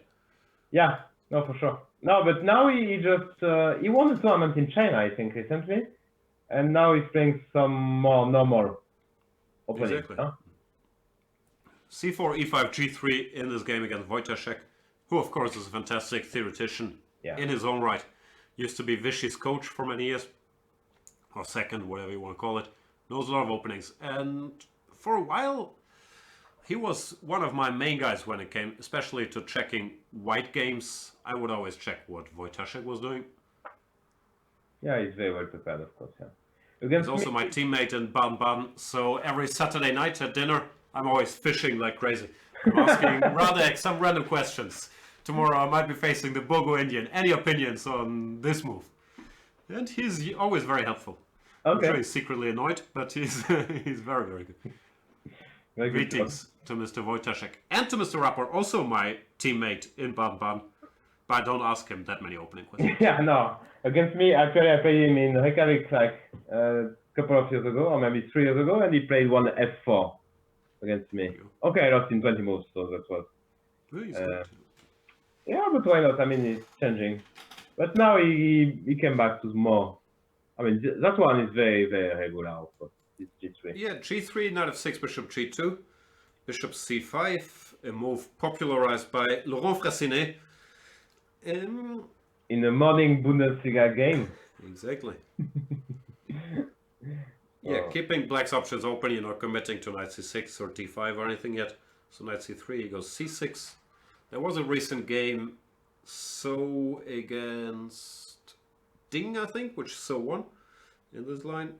B: Yeah, no, for sure. No, but now he just he won a tournament in China, I think, recently, and now he's playing some more normal openings.
A: Exactly.
B: Huh?
A: c4, e5, g3 in this game against Wojciech, who of course is a fantastic theoretician in his own right. Used to be Vichy's coach for many years, or second, whatever you want to call it. Knows a lot of openings, and for a while he was one of my main guys when it came, especially to checking white games. I would always check what Wojciech was doing.
B: Yeah, he's very well prepared, of course. Yeah.
A: He's also my teammate in Baden-Baden, so every Saturday night at dinner, I'm always fishing like crazy. I'm asking some random questions. Tomorrow I might be facing the Bogo Indian. Any opinions on this move? And he's always very helpful. Okay. I'm sure he's secretly annoyed, but he's very, very good. Very good. Greetings to Mr. Wojciech and to Mr. Rapport, also my teammate in Baden-Baden. But I don't ask him that many opening questions.
B: Yeah, no. Against me, actually, I played him in Reykjavik like a couple of years ago, or maybe 3 years ago, and he played one f4 against me. Okay, I lost in 20 moves, so that was... yeah, but why not? I mean, it's changing. But now he came back to more... I mean, that one is very, very regular, of course. It's G3.
A: Yeah, G3, Knight f6, Bishop G2, Bishop C5, a move popularized by Laurent Fressinet.
B: In a morning Bundesliga game.
A: Exactly. Yeah, keeping black's options open, you're not committing to Knight C6 or D5 or anything yet. So Knight C3, he goes C6. There was a recent game, So against Ding, I think, which So won. in this line.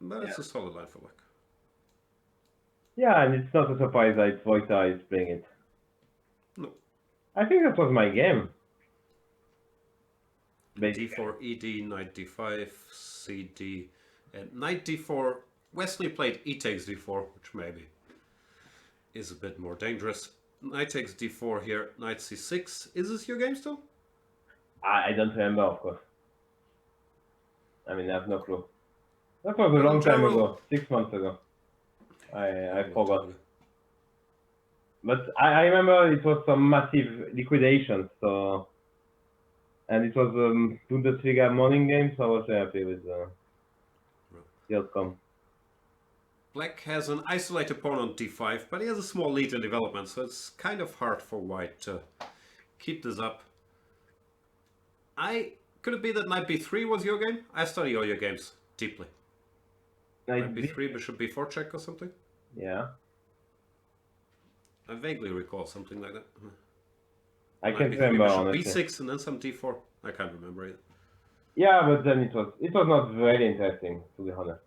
A: But it's a solid line for black.
B: Yeah, and it's not a surprise that Vojta is playing it.
A: No.
B: I think that was my game.
A: D4, ED, knight D5, CD, and knight D4. Wesley played E takes D4, which maybe is a bit more dangerous. Knight takes D4 here, knight C6. Is this your game still?
B: I don't remember, of course. I mean, I have no clue. That was a long time ago, 6 months ago. I forgot. But I remember it was some massive liquidation, so... And it was Bundesliga morning game, so I was very happy with the outcome.
A: Black has an isolated pawn on D5, but he has a small lead in development, so it's kind of hard for white to keep this up. Could it be that knight B3 was your game? I study all your games deeply. Knight B3, bishop B4 check or something?
B: Yeah.
A: I vaguely recall something like that.
B: I can't remember, honestly.
A: B6 and then some D4. I can't remember it.
B: Yeah, but then it was not very interesting, to be honest.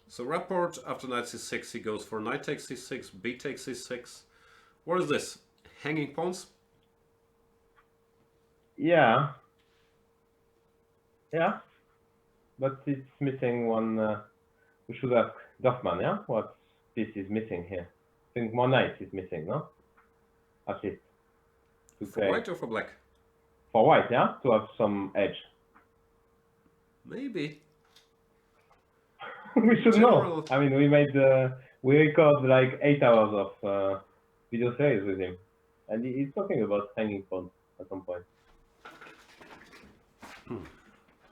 A: So rapport after knight C6, he goes for knight takes C6, B takes C6. What is this? Hanging pawns?
B: Yeah. Yeah. But it's missing one. We should ask Dortmund, yeah? What piece is missing here? I think more knight is missing, no? At least.
A: For white or for black?
B: For white, yeah? To have some edge.
A: Maybe.
B: We should know. I mean, we record like 8 hours of video series with him. And he's talking about hanging pawns at some point.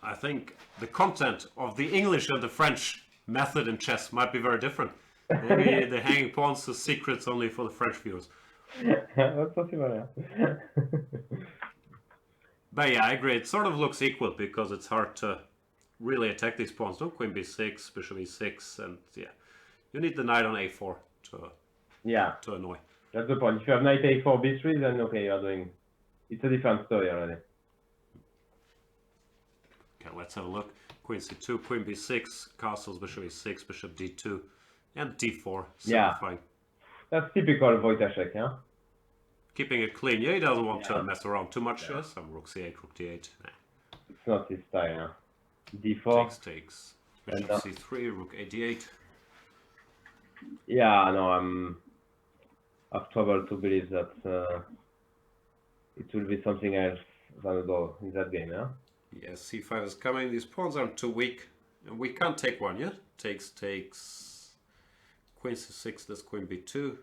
A: I think the content of the English and the French method in chess might be very different. Maybe the hanging pawns are secrets only for the French viewers.
B: That's possible, yeah.
A: But yeah, I agree. It sort of looks equal because it's hard to really attack these pawns. No, queen b6, bishop e6, and yeah, you need the knight on a4 to annoy.
B: That's the point. If you have knight a4, b3, then okay, you're doing. It's a different story already.
A: Okay, let's have a look. Queen c2, queen b6, castles, bishop e6, bishop d2, and d4. Simplifying.
B: That's typical Wojciech, yeah?
A: Keeping it clean. Yeah, he doesn't want to mess around too much. Yeah. Some rook c8, rook d8. Nah.
B: It's not his style, yeah. d4.
A: Takes. Bishop c3, rook a d8.
B: Yeah, no, I've trouble to believe that it will be something else than a draw in that game, yeah?
A: Yes, c5 is coming. These pawns aren't too weak. And we can't take one, yeah? Takes. Queen c6, that's queen b2.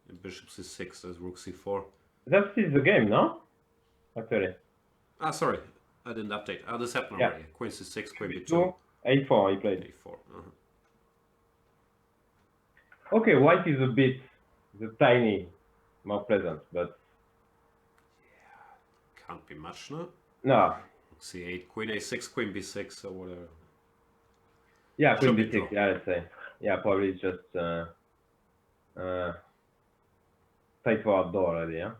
A: And bishop c6, that's rook c4.
B: That is the game, no? Actually.
A: Ah, sorry. I didn't update. Oh, this happened already. Queen c6, queen b2.
B: a4, he played.
A: a4.
B: Okay, white is a bit tiny, more pleasant, but...
A: Yeah, can't be much, no?
B: No.
A: c8, queen a6, queen b6, or whatever.
B: Yeah, queen b6, yeah, let's say. Yeah, probably just tight for door already, yeah?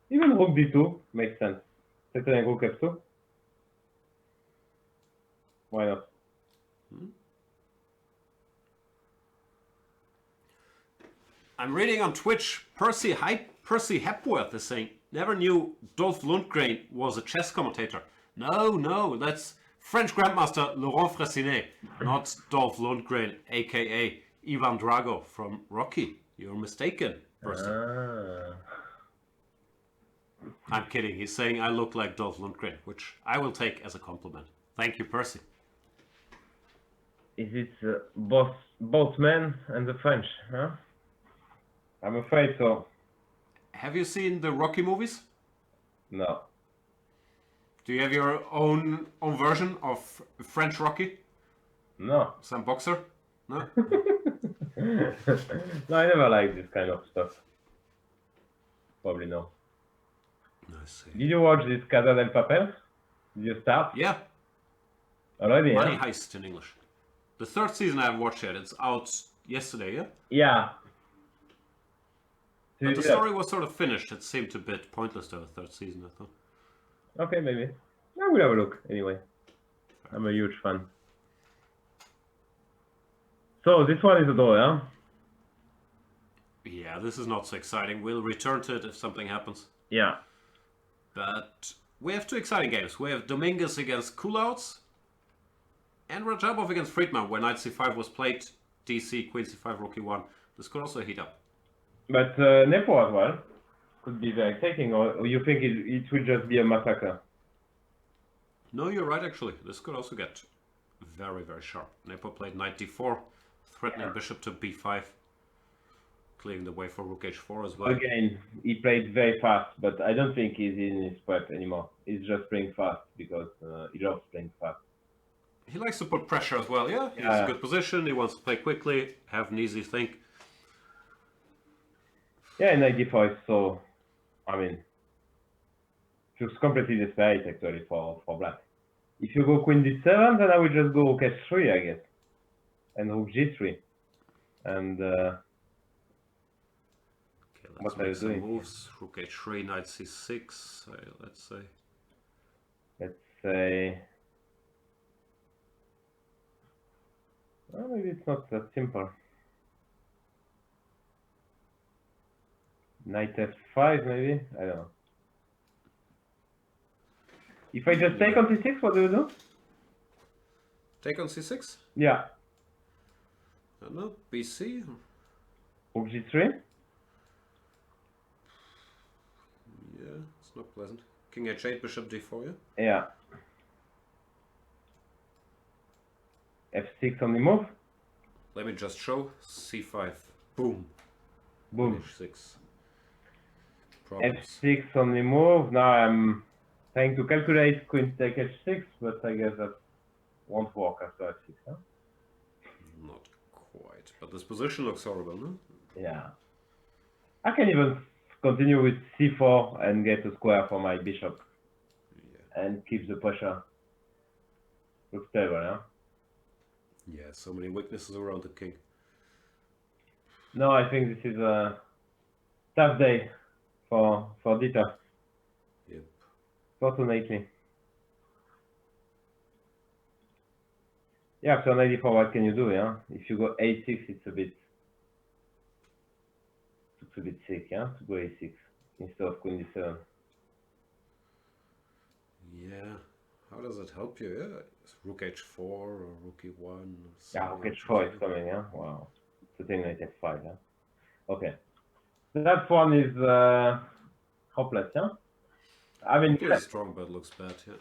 B: Even rook d2 makes sense. Settling rook f2. Why not?
A: I'm reading on Twitch, Percy Hepworth is saying, never knew Dolph Lundgren was a chess commentator. No, that's French Grandmaster Laurent Fressinet, not Dolph Lundgren, aka Ivan Drago from Rocky. You're mistaken, Percy. I'm kidding. He's saying I look like Dolph Lundgren, which I will take as a compliment. Thank you, Percy.
B: Is it both men and the French, huh? I'm afraid so.
A: Have you seen the Rocky movies?
B: No.
A: Do you have your own version of French Rocky?
B: No.
A: Some boxer? No?
B: No, I never liked this kind of stuff. Probably no.
A: I see.
B: Did you watch this Casa del Papel? Did you start?
A: Yeah.
B: Already,
A: Money
B: yeah?
A: Heist in English. The third season I haven't watched yet. It's out yesterday, yeah?
B: Yeah.
A: But the story was sort of finished. It seemed a bit pointless to have a third season, I thought.
B: Okay, maybe. I will have a look anyway. I'm a huge fan. So this one is a draw, yeah?
A: Yeah, this is not so exciting. We'll return to it if something happens.
B: Yeah.
A: But we have 2 exciting games. We have Dominguez against Kulouts and Rajabov against Friedman, where knight c5 was played, dc, queen c5, rook e1. This could also heat up.
B: But Nepo as well could be very exciting, or you think it will just be a massacre?
A: No, you're right, actually. This could also get very, very sharp. Nepo played knight d4, threatening bishop to b5, clearing the way for rook h4 as well.
B: Again, he played very fast, but I don't think he's in his prep anymore. He's just playing fast because he loves playing fast.
A: He likes to put pressure as well, yeah? He's in a good position, he wants to play quickly, have an easy think.
B: Yeah, knight d4 is so, I mean, just completely desperate actually for black. If you go queen d7, then I will just go rook h3, I guess, and rook g3. And
A: okay, let's
B: what are you
A: make some
B: doing?
A: moves. Rook h3, knight c6, let's say.
B: Let's say, well, maybe it's not that simple. Knight f5, maybe? I don't know. If I just take on c6, what do you do?
A: Take on c6?
B: Yeah.
A: I don't know, bc?
B: Rook g3?
A: Yeah, it's not pleasant. King h8, bishop d4, yeah?
B: Yeah. f6 on the move?
A: Let me just show. c5. Boom.
B: Boom.
A: h6. Problems.
B: f6 on the move. Now I'm trying to calculate queen take h6, but I guess that won't work after f6, huh?
A: Not quite. But this position looks horrible, no?
B: Yeah. I can even continue with c4 and get a square for my bishop.
A: Yeah.
B: And keep the pressure. Looks terrible, huh?
A: Yeah, so many weaknesses around the king.
B: No, I think this is a tough day for Dieter.
A: Yep.
B: Fortunately. Yeah, after 94, what can you do, yeah? If you go a6, it's a bit sick, yeah? To go a6 instead of queen d7.
A: Yeah. How does it help you? Yeah, it's rook h4 or rook e1.
B: Yeah, rook h4 is coming, yeah? Wow. Sitting knight f5, yeah? Okay. That one is hopeless, yeah? I mean,
A: It is strong, but looks bad, yeah.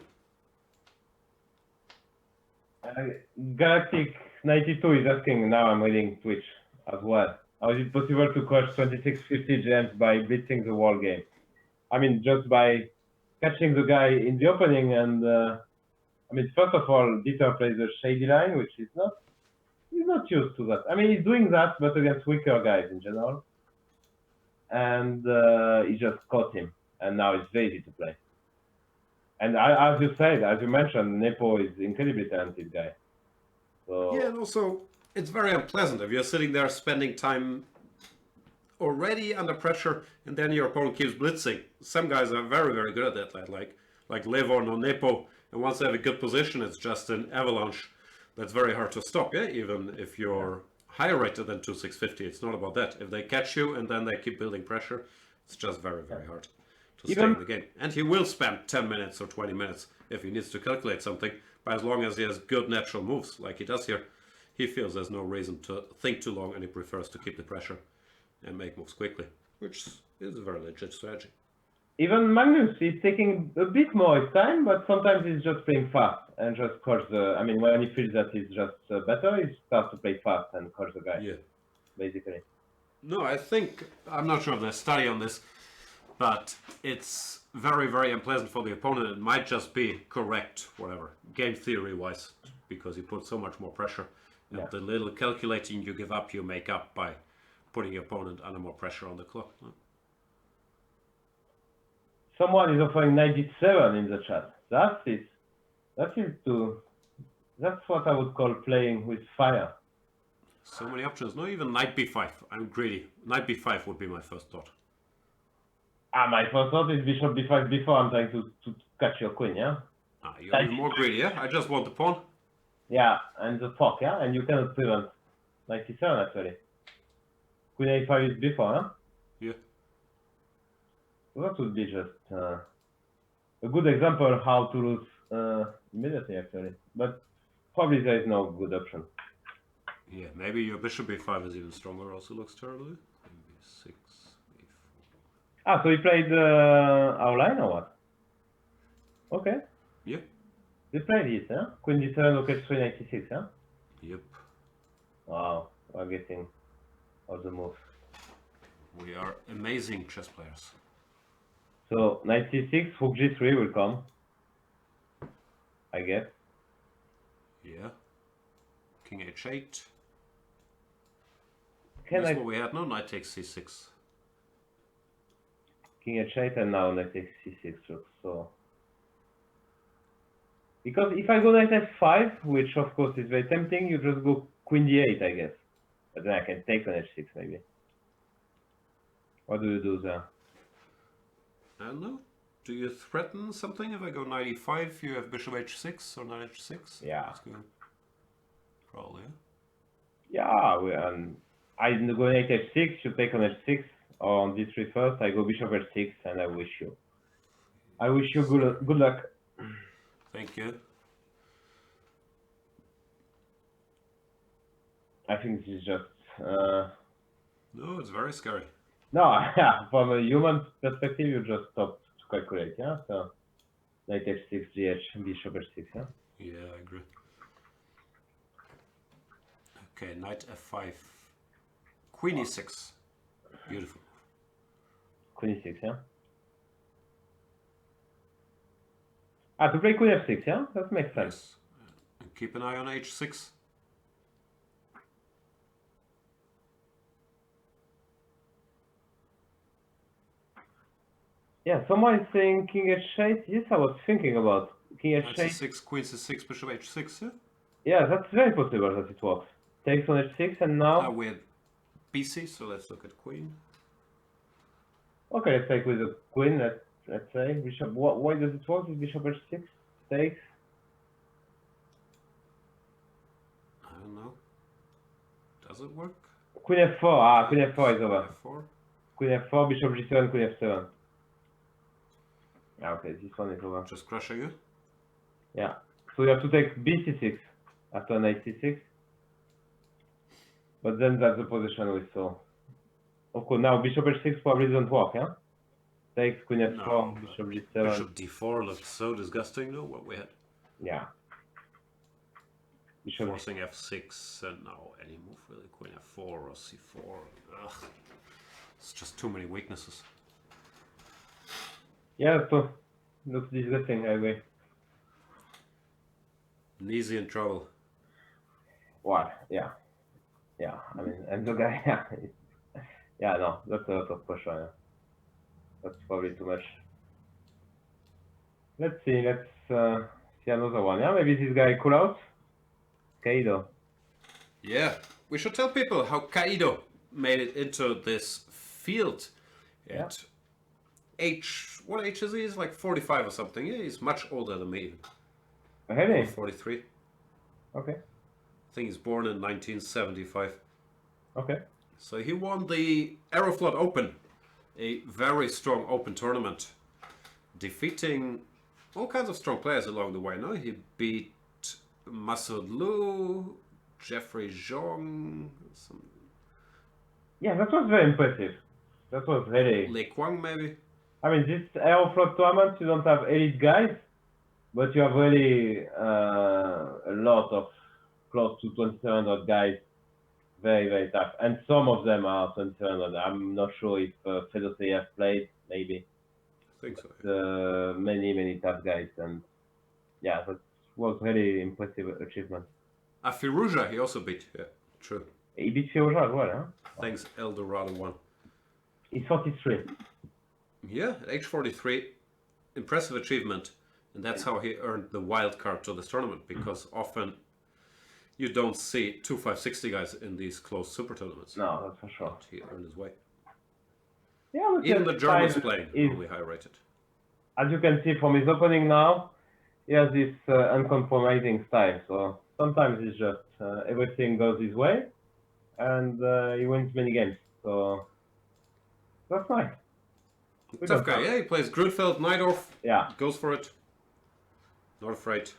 B: Galactic 92 is asking, now I'm reading Twitch as well. How is it possible to crush 2650 gems by blitzing the wall game? I mean, just by catching the guy in the opening and, I mean, first of all, Dieter plays a shady line, which is not, he's not used to that. I mean, he's doing that, but against weaker guys in general. And he just caught him, and now it's very easy to play. And as you said, as you mentioned, Nepo is incredibly talented guy. So
A: yeah, and also it's very unpleasant if you're sitting there spending time already under pressure, and then your opponent keeps blitzing. Some guys are very, very good at that, like Levon or Nepo, and once they have a good position, it's just an avalanche that's very hard to stop. Yeah, even if you're higher rated than 2650, it's not about that. If they catch you and then they keep building pressure, it's just very, very hard to stay in the game. And he will spend 10 minutes or 20 minutes if he needs to calculate something, but as long as he has good natural moves, like he does here, he feels there's no reason to think too long, and he prefers to keep the pressure and make moves quickly, which is a very legit strategy.
B: Even Magnus is taking a bit more his time, but sometimes he's just playing fast and just calls the, I mean, when he feels that he's just better, he starts to play fast and calls the guy, basically.
A: No, I think, I'm not sure of the study on this, but it's very, very unpleasant for the opponent. It might just be correct, whatever, game theory-wise, because you put so much more pressure. And the little calculating you give up, you make up by putting your opponent under more pressure on the clock.
B: Someone is offering 97 in the chat. That's what I would call playing with fire.
A: So many options. No, even knight b5. I'm greedy. Knight b5 would be my first thought.
B: My first thought is bishop b5 before I'm trying to catch your queen, yeah?
A: You're even more greedy, yeah? I just want the pawn.
B: Yeah, and the fork, yeah? And you cannot prevent 97 actually. Queen a5 is before, huh?
A: Yeah.
B: So that would be just a good example how to lose immediately actually. But probably there is no good option.
A: Yeah, maybe your bishop a5 is even stronger, also looks terribly. Maybe 6, a4.
B: So he played our line or what? Okay.
A: Yeah.
B: They played this, huh? Queen d7, rook h3, 96, huh?
A: Yep.
B: Wow, we're getting all the moves.
A: We are amazing chess players.
B: So 96, rook g3 will come, I guess.
A: Yeah. King h8.
B: Can
A: What we had? No, knight takes c6.
B: King h8 and now knight takes c6 looks so. Because if I go knight f5, which of course is very tempting, you just go queen d8, I guess. But then I can take on h6 maybe. What do you do there?
A: I don't know. Do you threaten something if I go knight e5? You have bishop h6 or knight h6?
B: Yeah.
A: That's good. Probably.
B: Yeah, I go knight f6, you take on h6, or on d3 first, I go bishop h6, and I wish you good luck.
A: Thank you.
B: I think this is just
A: No, it's very scary.
B: no, yeah. From a human perspective, you just stop to calculate, yeah. So knight h6, gh, bishop h6, yeah.
A: Yeah, I agree. Okay, knight f5. Queen e6. Beautiful.
B: Queen e6, yeah. To play queen f6, yeah? That makes sense.
A: Yes. And keep an eye on h6.
B: Yeah, someone is saying king h8. Yes, I was thinking about king
A: Knight
B: h8.
A: c6, queen c6, bishop h6, yeah?
B: Yeah, that's very possible that it works. Takes on h6 and now...
A: With bc, so let's look at queen.
B: Okay, let's take with the queen, let's say. Bishop, why does it work with bishop h6? Takes...
A: I don't know. Does it work?
B: Queen f4, queen f4 is over.
A: f4?
B: Queen f4, bishop g7, queen f7. Okay, this one is over.
A: Just crushing it?
B: Yeah. So you have to take bc6 after knight c6. But then that's the position we saw. Of course, now bishop h6 probably doesn't work, yeah? Takes queen f4,
A: No,
B: bishop g7.
A: Bishop d4 looks so disgusting, though, what we had.
B: Yeah. Bishop
A: Forcing f6, and now any move really. Queen f4 or c4. Ugh. It's just too many weaknesses.
B: Yeah, so looks disgusting, I agree.
A: Easy in trouble.
B: What? Yeah. Yeah, I mean, and the guy, yeah, no, that's a lot of pressure, yeah. That's probably too much. Let's see another one, yeah? Maybe this guy cool out? Kaido.
A: Yeah, we should tell people how Kaido made it into this field at what age is he? He's like 45 or something. Yeah, he's much older than me.
B: Really?
A: 43.
B: Okay.
A: I think he's born in 1975.
B: Okay.
A: So he won the Aeroflot Open, a very strong open tournament, defeating all kinds of strong players along the way. No, he beat Masood Liu, Jeffrey Zhong,
B: Yeah, that was very impressive. That was really...
A: Lei Kwang maybe.
B: I mean, this Aeroflot tournament, you don't have elite guys, but you have really a lot of close to 2,700 guys. Very, very tough. And some of them are 2,700. I'm not sure if Fedoseyev played, maybe.
A: I think so.
B: Yeah. Many, many tough guys. And yeah, that was really impressive achievement.
A: Firouzja he also beat, yeah, true.
B: He beat Firouzja as well, huh?
A: Thanks, Eldorado won.
B: He's 43.
A: Yeah, at age 43, impressive achievement. And that's how he earned the wild card to this tournament, because often you don't see 2-5-60 guys in these close super tournaments.
B: No, that's for sure.
A: But he earned his way.
B: Yeah,
A: even the Germans playing only high rated.
B: As you can see from his opening now, he has this uncompromising style. So sometimes it's just everything goes his way, and he wins many games. So that's nice. We
A: Tough
B: don't
A: guy,
B: know.
A: yeah. He plays Grunfeld, Najdorf,
B: Yeah.
A: goes for it. Not afraid.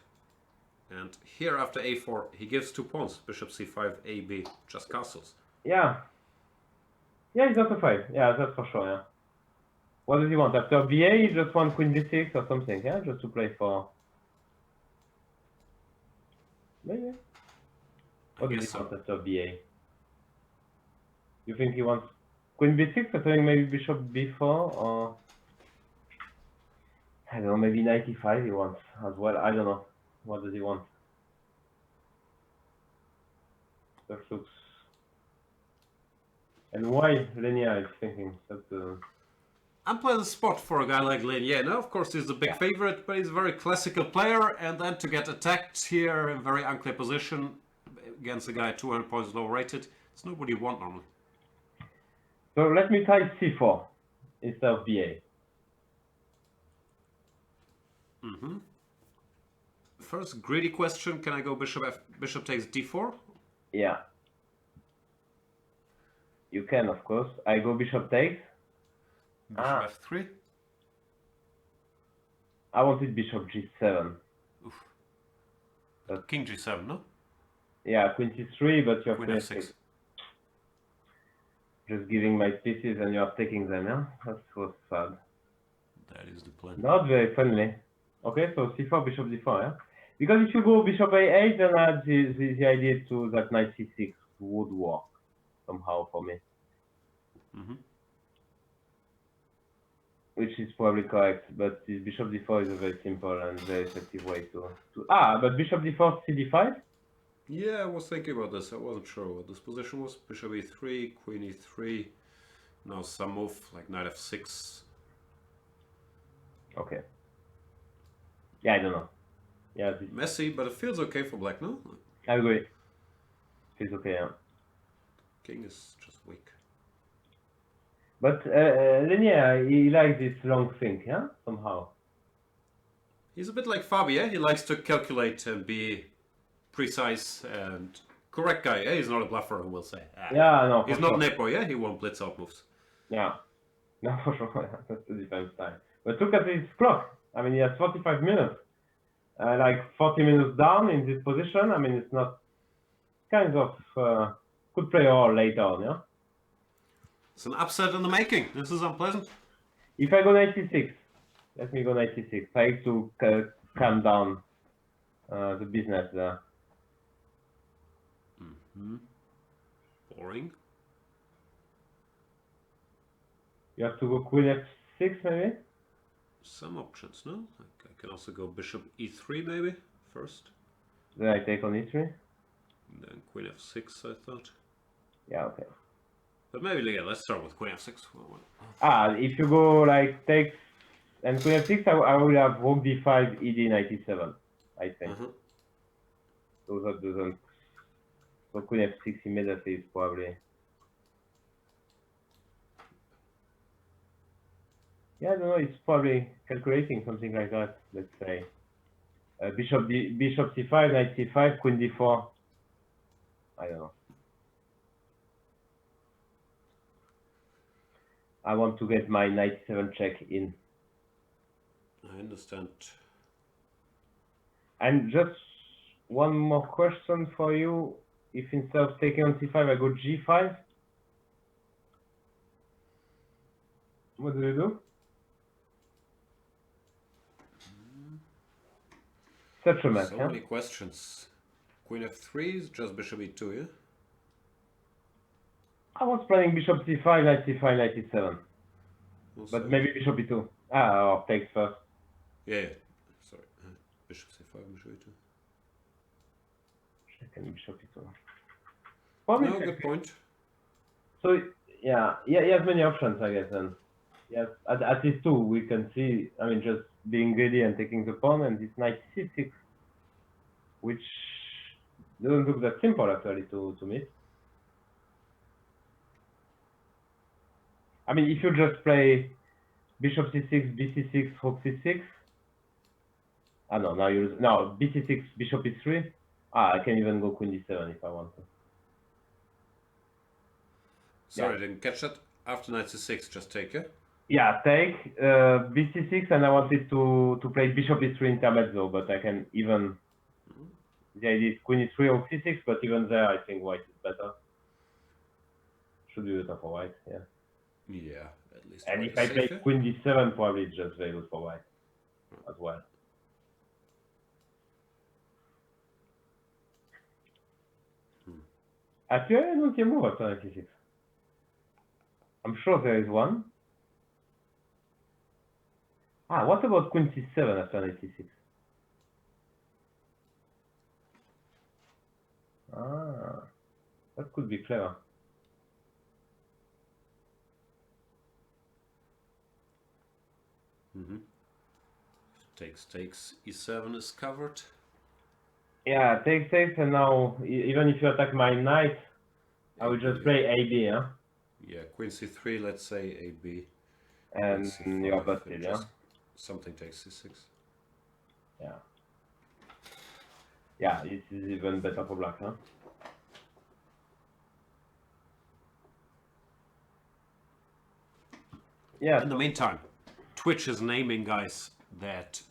A: And here after a4, he gives 2 pawns. Bishop c5, ab, just castles.
B: Yeah. Yeah, he's not afraid. Yeah, that's for sure. Yeah. What does he want after BA? He just want Queen B6 or something. Yeah, just to play for. Maybe. What
A: I
B: does
A: guess
B: he want
A: so.
B: after BA? You think he wants Queen B6 or something? Maybe Bishop B4 or I don't know. Maybe 95 he wants as well. I don't know. What does he want? That looks. And why Lenia is thinking that?
A: Unpleasant spot for a guy like Lin. Yeah, no, of course he's the big
B: Yeah.
A: favorite, but he's a very classical player. And then to get attacked here in a very unclear position against a guy 200 points lower rated, it's not what you want normally.
B: So let me try C4 instead of BA.
A: First, greedy question: can I go bishop takes d4?
B: Yeah. You can, of course. I go Bishop takes.
A: Bishop f3.
B: I wanted Bishop G7.
A: Oof.
B: But
A: King g7, no?
B: yeah, Queen C3, but you have
A: Queen f6.
B: Just giving my pieces and you are taking them, yeah? That was sad.
A: That is the plan.
B: Not very friendly. Okay, so C4, Bishop D4, yeah? Because if you go Bishop A8, then the idea to that Knight C6 would work somehow for me. Which is probably correct, but this Bishop D4 is a very simple and very effective way to... But Bishop D4, CD5?
A: Yeah, I was thinking about this. I wasn't sure what this position was. Bishop e3, Queen e3. Now some move like Knight f6.
B: Okay. Yeah, I don't know. Yeah,
A: Messy, but it feels okay for black, no?
B: I agree. Feels okay, yeah.
A: King is just weak.
B: But Linear, he likes this long thing, yeah? Somehow.
A: He's a bit like Fabi, yeah? He likes to calculate and be precise and correct guy. Yeah? He's not a bluffer, I will say.
B: Yeah, no, for
A: He's
B: sure.
A: not Nepo, yeah? He won't blitz out moves.
B: Yeah. No, for sure. That's a different style. But look at his clock. I mean, he has 45 minutes. Like 40 minutes down in this position. I mean, it's not kind of could play all later on, yeah?
A: It's an upset in the making. This is unpleasant.
B: If I go 96, let me go 96. Try to calm down the business there.
A: Boring.
B: You have to go Queen F6 maybe?
A: Some options, no? Like I can also go Bishop e3 maybe first.
B: Then I take on E3?
A: And then Queen f6, I thought.
B: Yeah, okay.
A: But maybe, yeah, let's start with Queen f6.
B: If you go like takes and Queen F6, I will have Rook D5, ED 97, I think. So that doesn't. So Queen F6 immediately is probably. Yeah, I don't know. It's probably calculating something like that. Let's say Bishop C5, Knight C5, Queen D4. I don't know. I want to get my Knight 7 check in.
A: I understand.
B: And just one more question for you. If instead of taking on C5, I go G5, what do you do? Such a mess,
A: So
B: yeah?
A: many questions. Queen f3 is just Bishop e2, yeah?
B: I was planning Bishop C5, Knight C5, Knight E7.
A: Also,
B: But maybe Bishop E2. Or takes first.
A: yeah. Sorry. Bishop c5, Bishop e2.
B: Second Bishop E2.
A: No, good point.
B: So, yeah, he has many options, I guess, then. Yes, at least two we can see. I mean, just being greedy and taking the pawn, and this Knight C6, which doesn't look that simple, actually, to miss. I mean, if you just play Bishop C6, BC6, Rook C6, Ah no, now you no bc6, bishop e3. Ah, I can even go queen d7 if I want to.
A: Sorry, I didn't catch that. After knight c6, just take it.
B: Yeah, take bc6, and I wanted to play bishop e3 intermezzo, but I can even. The idea is queen e3 or c6, but even there, I think white is better. Should be better for white, yeah.
A: Yeah, at least
B: And
A: white
B: if
A: is
B: I play
A: safer.
B: queen d7, probably it's just very good for white as well. Actually, I don't see a move after knight c6. I'm sure there is one. Ah, what about queen c7 after knight c6? Ah, that could be clever.
A: Takes, e7 is covered.
B: Yeah, takes, and now even if you attack my knight, I will just play AB, yeah?
A: Yeah, queen c3, let's say AB.
B: And
A: Queen
B: you're
A: c5,
B: busted,
A: and
B: yeah?
A: just something takes c6.
B: Yeah. Yeah, this is even better for black, huh? Yeah.
A: In the meantime, Twitch is naming guys that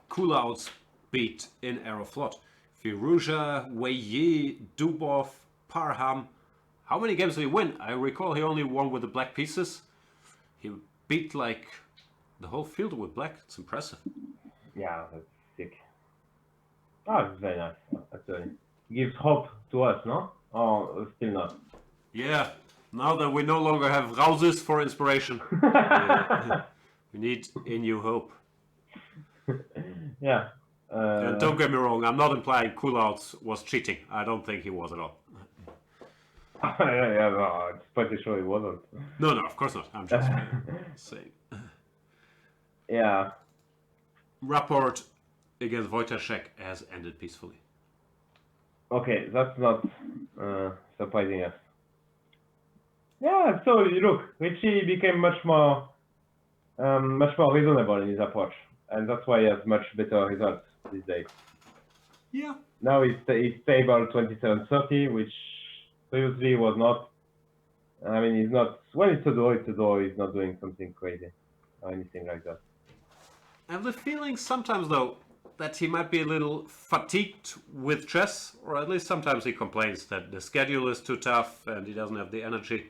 A: Kulouts beat in Aeroflot. Firouzja, Weyi, Dubov, Parham. How many games did he win? I recall he only won with the black pieces. He beat like the whole field with black. It's impressive.
B: Yeah, that's sick. Oh, it's very nice, actually. Gives hope to us, no? Oh, still not.
A: Yeah, now that we no longer have Rauses for inspiration, we need a new hope.
B: Yeah.
A: And don't get me wrong, I'm not implying Kulouts was cheating. I don't think he was at all.
B: Yeah, no, it's pretty sure it wasn't.
A: No, of course not. I'm just saying.
B: Yeah.
A: Rapport against Wojciech has ended peacefully.
B: Okay, that's not surprising us. Yeah, so look, Richie became much more reasonable in his approach, and that's why he has much better results these days.
A: Yeah.
B: Now he's stable 27-30, which previously was not. I mean, he's not. When it's a draw, he's not doing something crazy or anything like that.
A: I have the feeling sometimes, though, that he might be a little fatigued with chess, or at least sometimes he complains that the schedule is too tough and he doesn't have the energy.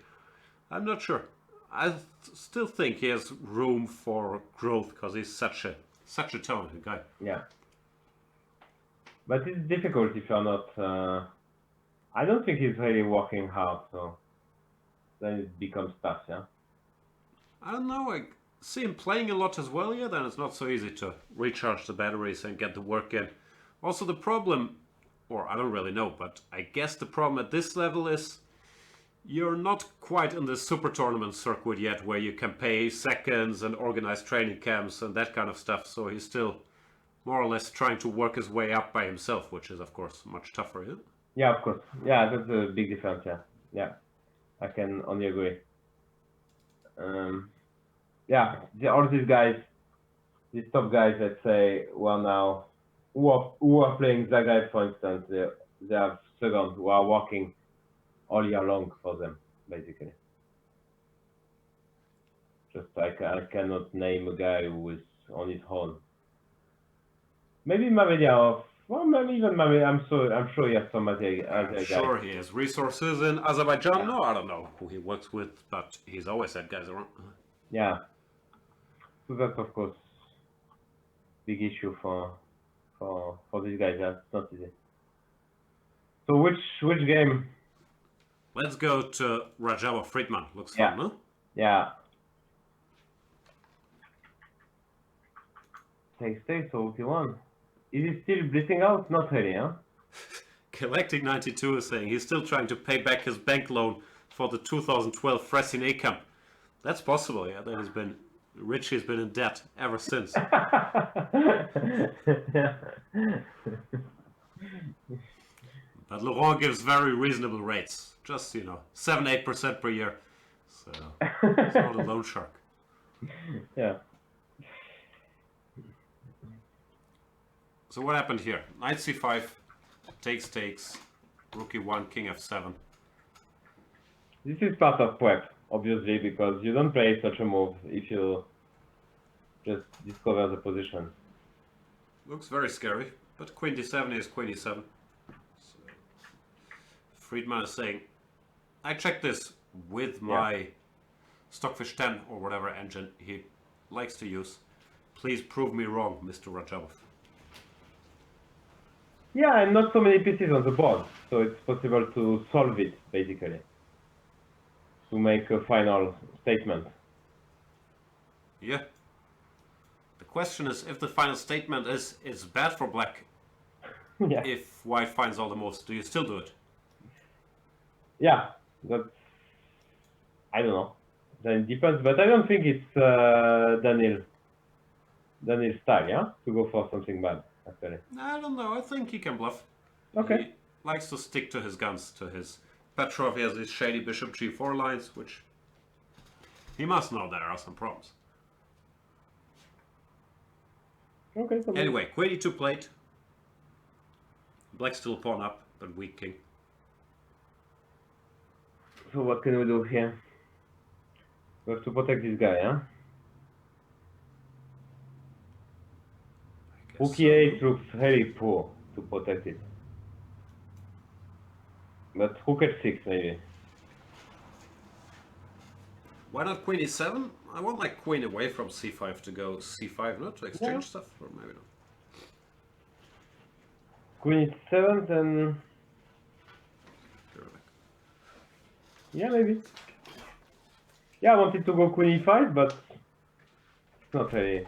A: I'm not sure. I still think he has room for growth because he's such a talented guy.
B: Yeah, but it's difficult if you're not. I don't think he's really working hard, so then it becomes tough, yeah.
A: I don't know. I see him playing a lot as well. Yeah, then it's not so easy to recharge the batteries and get the work in. Also, the problem, or I don't really know, but I guess the problem at this level is you're not quite in the super tournament circuit yet where you can pay seconds and organize training camps and that kind of stuff. So he's still more or less trying to work his way up by himself, which is, of course, much tougher. Isn't it?
B: Yeah, of course. Yeah, that's a big difference, yeah. Yeah, I can only agree. Yeah, all these guys, these top guys, let's say, well now, who are playing Zagreb, for instance, they have seconds who are working all year long for them, basically. Just like I cannot name a guy who is on his own. Maybe Mamedov. Well, maybe even Mamedov. I'm sure he has some other guys.
A: Sure, he has resources in Azerbaijan.
B: Yeah.
A: No, I don't know who he works with, but he's always had guys around.
B: Yeah. So that's of course big issue for these guys. That's not easy. So which game?
A: Let's go to Rajava Friedman. Looks fun, huh?
B: Yeah. Takes so OK1. Is he still blitzing out? Not really, huh?
A: Collecting 92 is saying he's still trying to pay back his bank loan for the 2012 Fressinet camp. That's possible, yeah. That has been Richie's been in debt ever since. But Laurent gives very reasonable rates, just 7-8% per year. So he's not a loan shark.
B: Yeah.
A: So what happened here? Knight c5, takes, rook e1, king f7.
B: This is part of prep, obviously, because you don't play such a move if you just discover the position.
A: Looks very scary, but queen d7 is queen e7. So Friedman is saying, I checked this with my Stockfish 10 or whatever engine he likes to use. Please prove me wrong, Mr. Rajabov.
B: Yeah, and not so many pieces on the board, so it's possible to solve it, basically. To make a final statement.
A: Yeah. The question is, if the final statement is it's bad for black,
B: Yeah.
A: if white finds all the moves, do you still do it?
B: Yeah, that's... I don't know. Then it depends, but I don't think it's Daniel's style, yeah? To go for something bad, actually.
A: I don't know. I think he can bluff.
B: Okay.
A: He likes to stick to his guns, to his Petrov. He has these shady bishop g4 lines, which he must know there are some problems.
B: Okay, so
A: Anyway, queen e2 plate. Black still pawn up, but weak king.
B: So what can we do here? We have to protect this guy, yeah? Rook e8 looks very poor to protect it. But rook h6 maybe.
A: Why not queen e7? I want my queen away from c5 to go c5, not to exchange stuff, or maybe not.
B: Queen e7, then... Yeah, maybe. Yeah, I wanted to go queen e5, but it's not really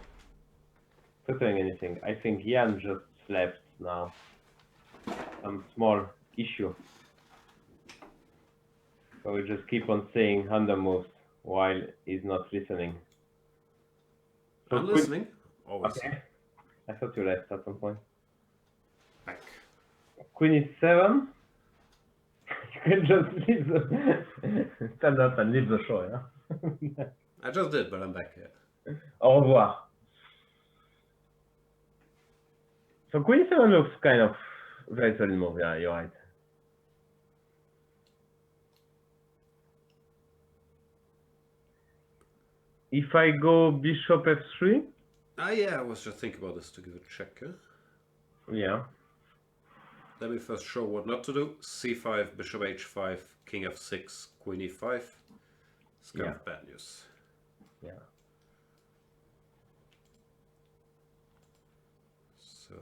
B: preparing anything. I think Jan just left now. Some small issue. So we just keep on saying under moves while he's not listening. So
A: I'm listening. Always.
B: Okay. I thought you left at some point.
A: Back.
B: Queen e7. You can just leave the... stand up and leave the show, yeah?
A: I just did, but I'm back here.
B: Au revoir. So queen e7 looks kind of very solid move, yeah, you're right. If I go bishop f3?
A: Yeah, I was just thinking about this to give it a check. Huh?
B: Yeah.
A: Let me first show what not to do. c5, bishop h5, king f6, queen e5. It's kind of bad news.
B: Yeah.
A: So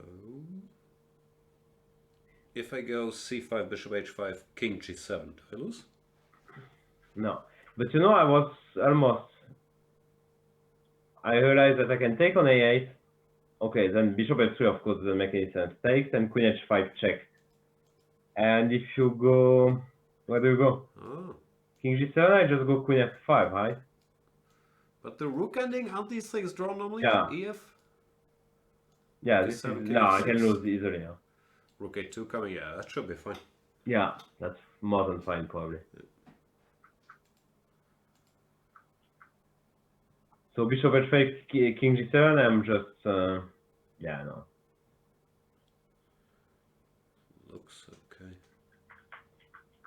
A: if I go c5, bishop h5, king g7, do I lose?
B: No. But you know, I was almost... I realized that I can take on a8. Okay, then bishop f3 of course doesn't make any sense. Takes and queen h5 check. And if you go... Where do you go?
A: Oh.
B: King g7, I just go queen f5, right?
A: But the rook ending, aren't these things drawn normally?
B: Yeah.
A: EF?
B: Yeah, this is...
A: King
B: No, I
A: f6.
B: can lose easily, yeah.
A: Rook a2 coming, yeah, that should be fine.
B: Yeah, that's more than fine, probably.
A: Yeah.
B: So bishop h5, king g7, I'm just... yeah, no.
A: Looks okay.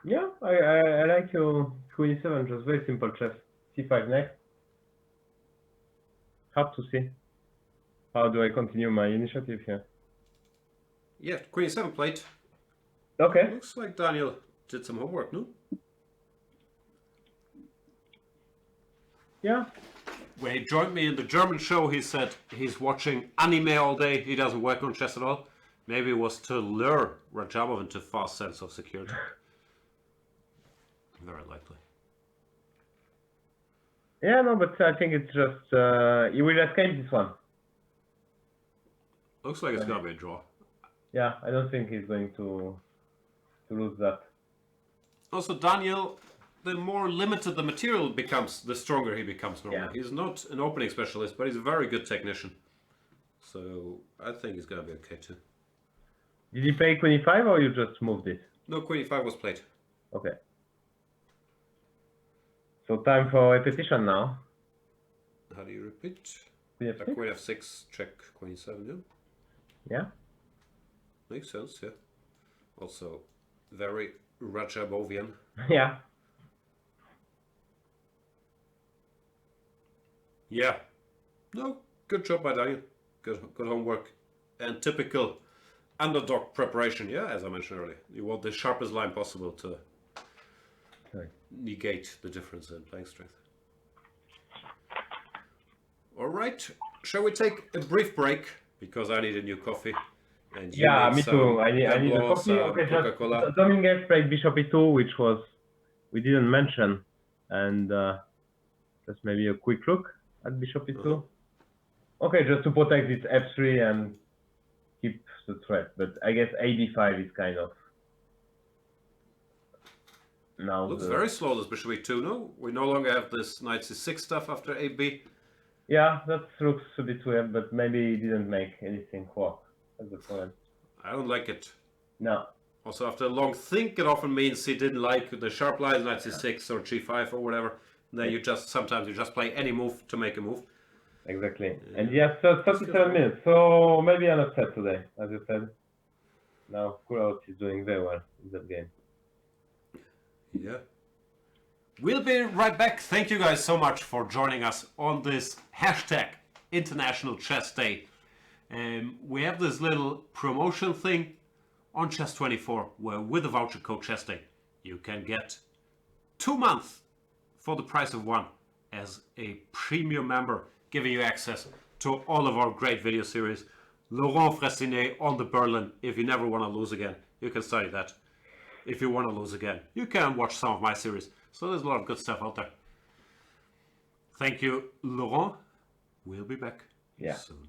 B: Yeah, I like your queen e7, just very simple chess. c5 next. Hard to see. How do I continue my initiative here?
A: Yeah, queen e7 plate.
B: Okay.
A: Looks like Daniel did some homework, no?
B: Yeah.
A: When he joined me in the German show, he said he's watching anime all day. He doesn't work on chess at all. Maybe it was to lure Rajabov into a fast sense of security. Very likely.
B: Yeah, no, but I think it's just... he will escape this one.
A: Looks like it's going to be a draw.
B: Yeah, I don't think he's going to lose that.
A: Also, Daniel, the more limited the material becomes, the stronger he becomes normally.
B: Yeah.
A: He's not an opening specialist, but he's a very good technician. So I think he's going to be okay too.
B: Did he play queen e5 or you just moved it?
A: No, queen e5 was played.
B: Okay. So time for repetition now.
A: How do you repeat?
B: Queen f6?
A: Queen f6, check queen e7, yeah?
B: Yeah.
A: makes sense, yeah. Also, very Rajabovian.
B: Yeah.
A: Yeah. No, good job by Daniel. Good homework. And typical underdog preparation, yeah, as I mentioned earlier. You want the sharpest line possible to
B: Sorry.
A: negate the difference in playing strength. All right, shall we take a brief break? Because I need a new coffee. And you
B: Yeah,
A: need
B: me too.
A: some
B: I
A: Pain
B: need a
A: Blanc,
B: coffee.
A: some
B: Okay, just
A: Coca-Cola.
B: Dominguez played Bishop E2, which was we didn't mention, and just maybe a quick look at Bishop E2. Okay, just to protect its F3 and keep the threat, but I guess AD5 is kind of now
A: Looks
B: the
A: very slow, this Bishop E2, no? We no longer have this Knight C6 stuff after AB.
B: yeah, that looks a bit weird, but maybe he didn't make anything work. That's the point.
A: I don't like it.
B: No.
A: Also, after a long think, it often means he didn't like the sharp lines, Knight C6 or G5 or whatever. And then sometimes you just play any move to make a move.
B: Exactly. And yes, so 37 minutes. So maybe an upset today, as you said. Now Kurout is doing very well in that game.
A: Yeah. We'll be right back. Thank you guys so much for joining us on this hashtag International Chess Day. We have this little promotion thing on Chess24 where with the voucher code Chess Day you can get 2 months for the price of one as a premium member, giving you access to all of our great video series. Laurent Fressinet on the Berlin. If you never want to lose again, you can study that. If you want to lose again, you can watch some of my series. So there's a lot of good stuff out there. Thank you, Laurent. We'll be back soon.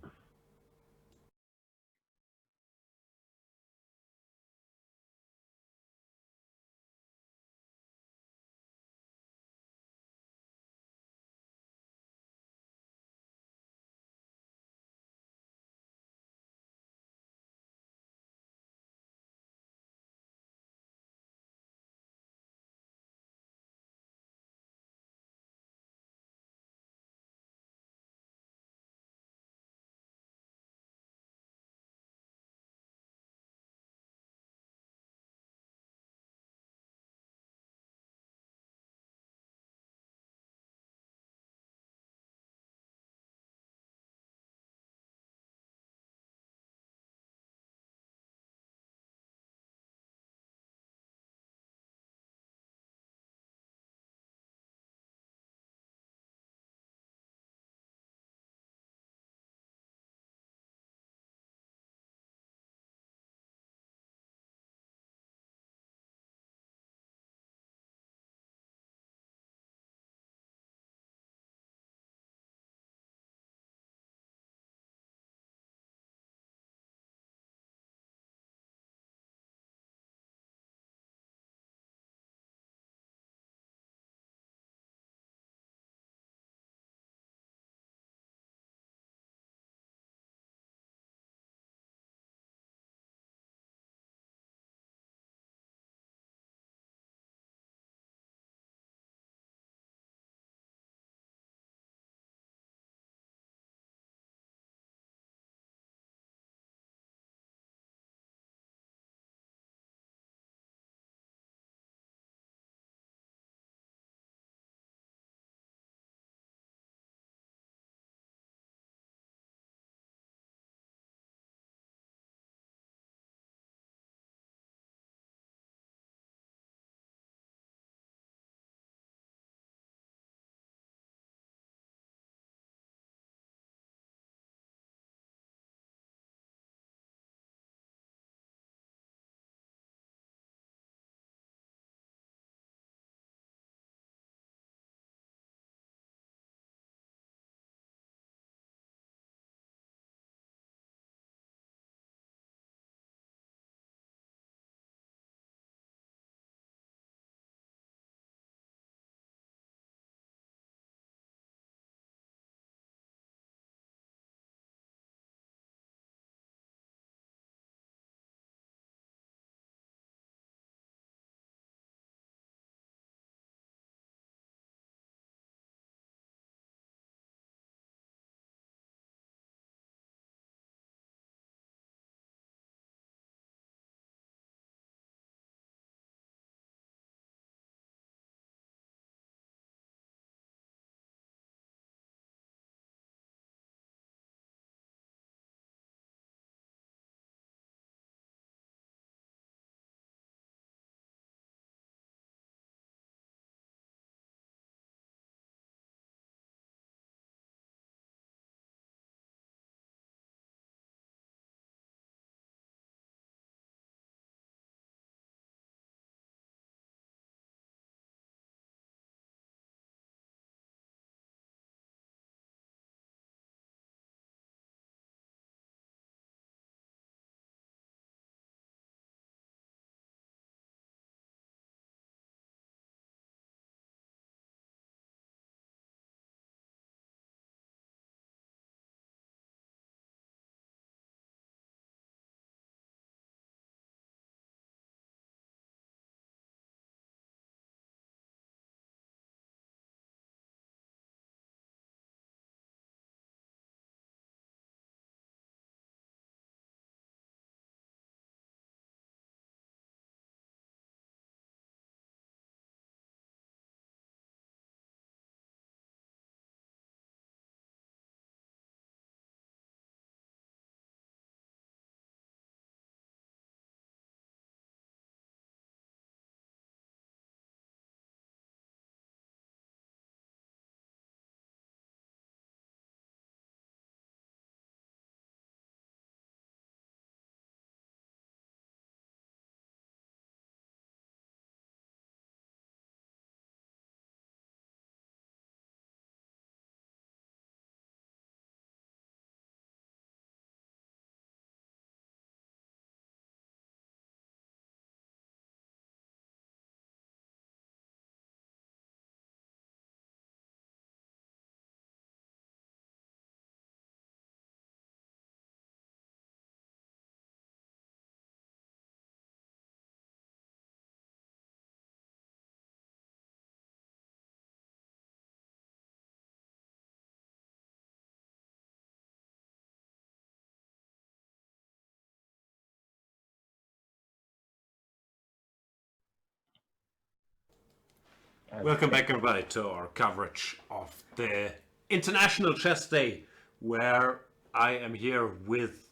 A: Welcome back, everybody, to our coverage of the International Chess Day, where I am here with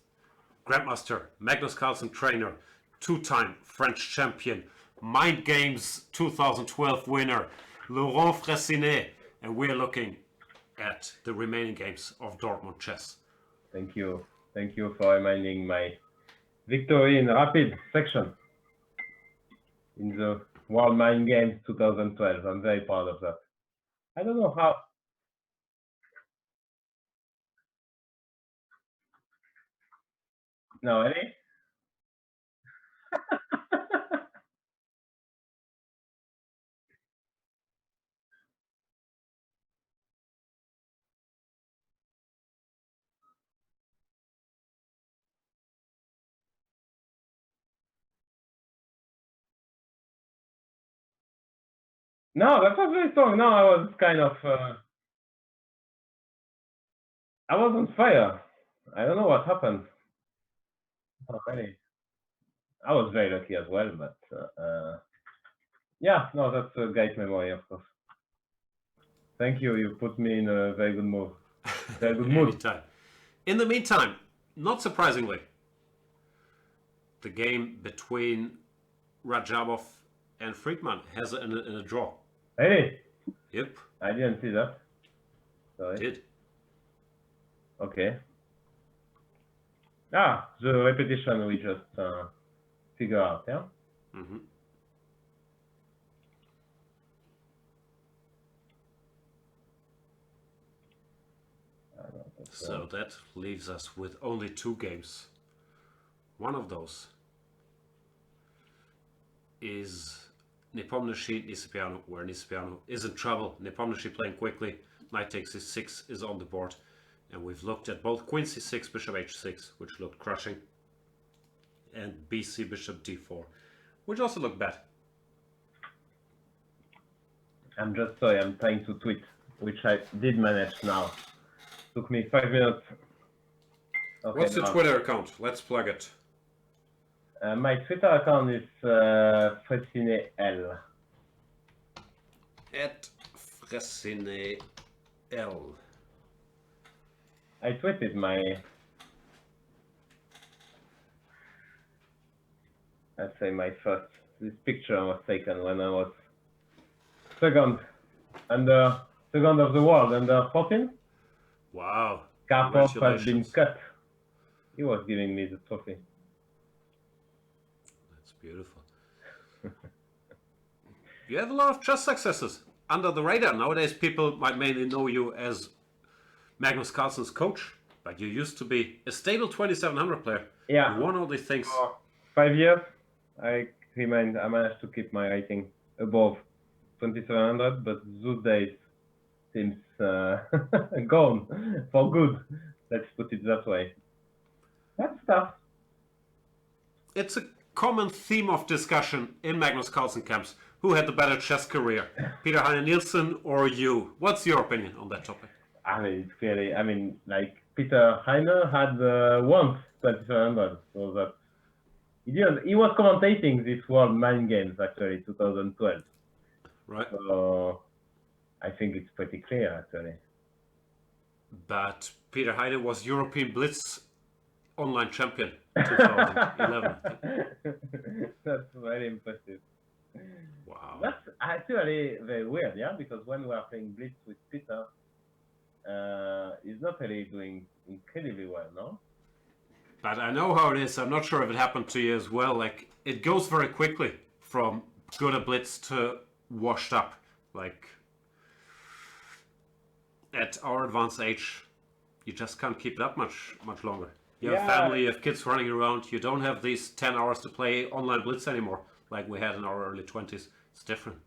A: Grandmaster, Magnus Carlsen trainer, two-time French champion, Mind Games 2012 winner, Laurent Fressinet, and we're looking at the remaining games of Dortmund Chess.
B: Thank you. Thank you for reminding my victory in rapid section in the World Mind Games 2012. I'm very proud of that. I don't know how. No, really? No, that was very strong. No, I was kind of. I was on fire. I don't know what happened. Oh, really? I was very lucky as well, but yeah, no, that's a great memory, of course. Thank you. You put me in a very good mood. Very good mood.
A: Anytime. In the meantime, not surprisingly, the game between Rajabov and Friedman has a draw.
B: Hey,
A: Yep.
B: I didn't see that. Sorry.
A: Did.
B: Okay. Ah, the repetition we just figure out, yeah?
A: Mm-hmm. So that leaves us with only two games. One of those is Nepomniachtchi Nisipiano, where Nisipiano is in trouble. Nepomniachtchi playing quickly, knight takes c6 is on the board. And we've looked at both queen c6, bishop h6, which looked crushing, and bc, bishop d4, which also looked bad.
B: I'm just sorry, I'm trying to tweet, which I did manage now. Took me 5 minutes. Okay,
A: What's your Twitter account? Let's plug it.
B: My Twitter account is Fressinet L.
A: At Fressinet L.
B: I tweeted my, let's say my first, this picture was taken when I was second of the world under 14.
A: Wow.
B: Karpov has been cut. He was giving me the trophy.
A: That's beautiful. You have a lot of chess successes under the radar. Nowadays, people might mainly know you as Magnus Carlsen's coach, but you used to be a stable 2700 player.
B: Yeah.
A: You won all these things.
B: For 5 years, I managed to keep my rating above 2700, but those days seems gone for good. Let's put it that way. That's tough.
A: It's a common theme of discussion in Magnus Carlsen camps. Who had the better chess career, Peter Heine Nielsen or you? What's your opinion on that topic?
B: I mean, it's clearly, like Peter Heine had once 2700, so that he was commentating this World Mind Games actually 2012.
A: Right.
B: So I think it's pretty clear actually.
A: But Peter Heine was European Blitz online champion 2011.
B: That's very impressive.
A: Wow.
B: That's actually very weird, yeah, because when we are playing Blitz with Peter, he's not really doing incredibly well, no?
A: But I know how it is. I'm not sure if it happened to you as well. Like, it goes very quickly from good at Blitz to washed up. Like, at our advanced age, you just can't keep it up much longer. You have family, you have kids running around. You don't have these 10 hours to play online Blitz anymore, like we had in our early 20s. It's different.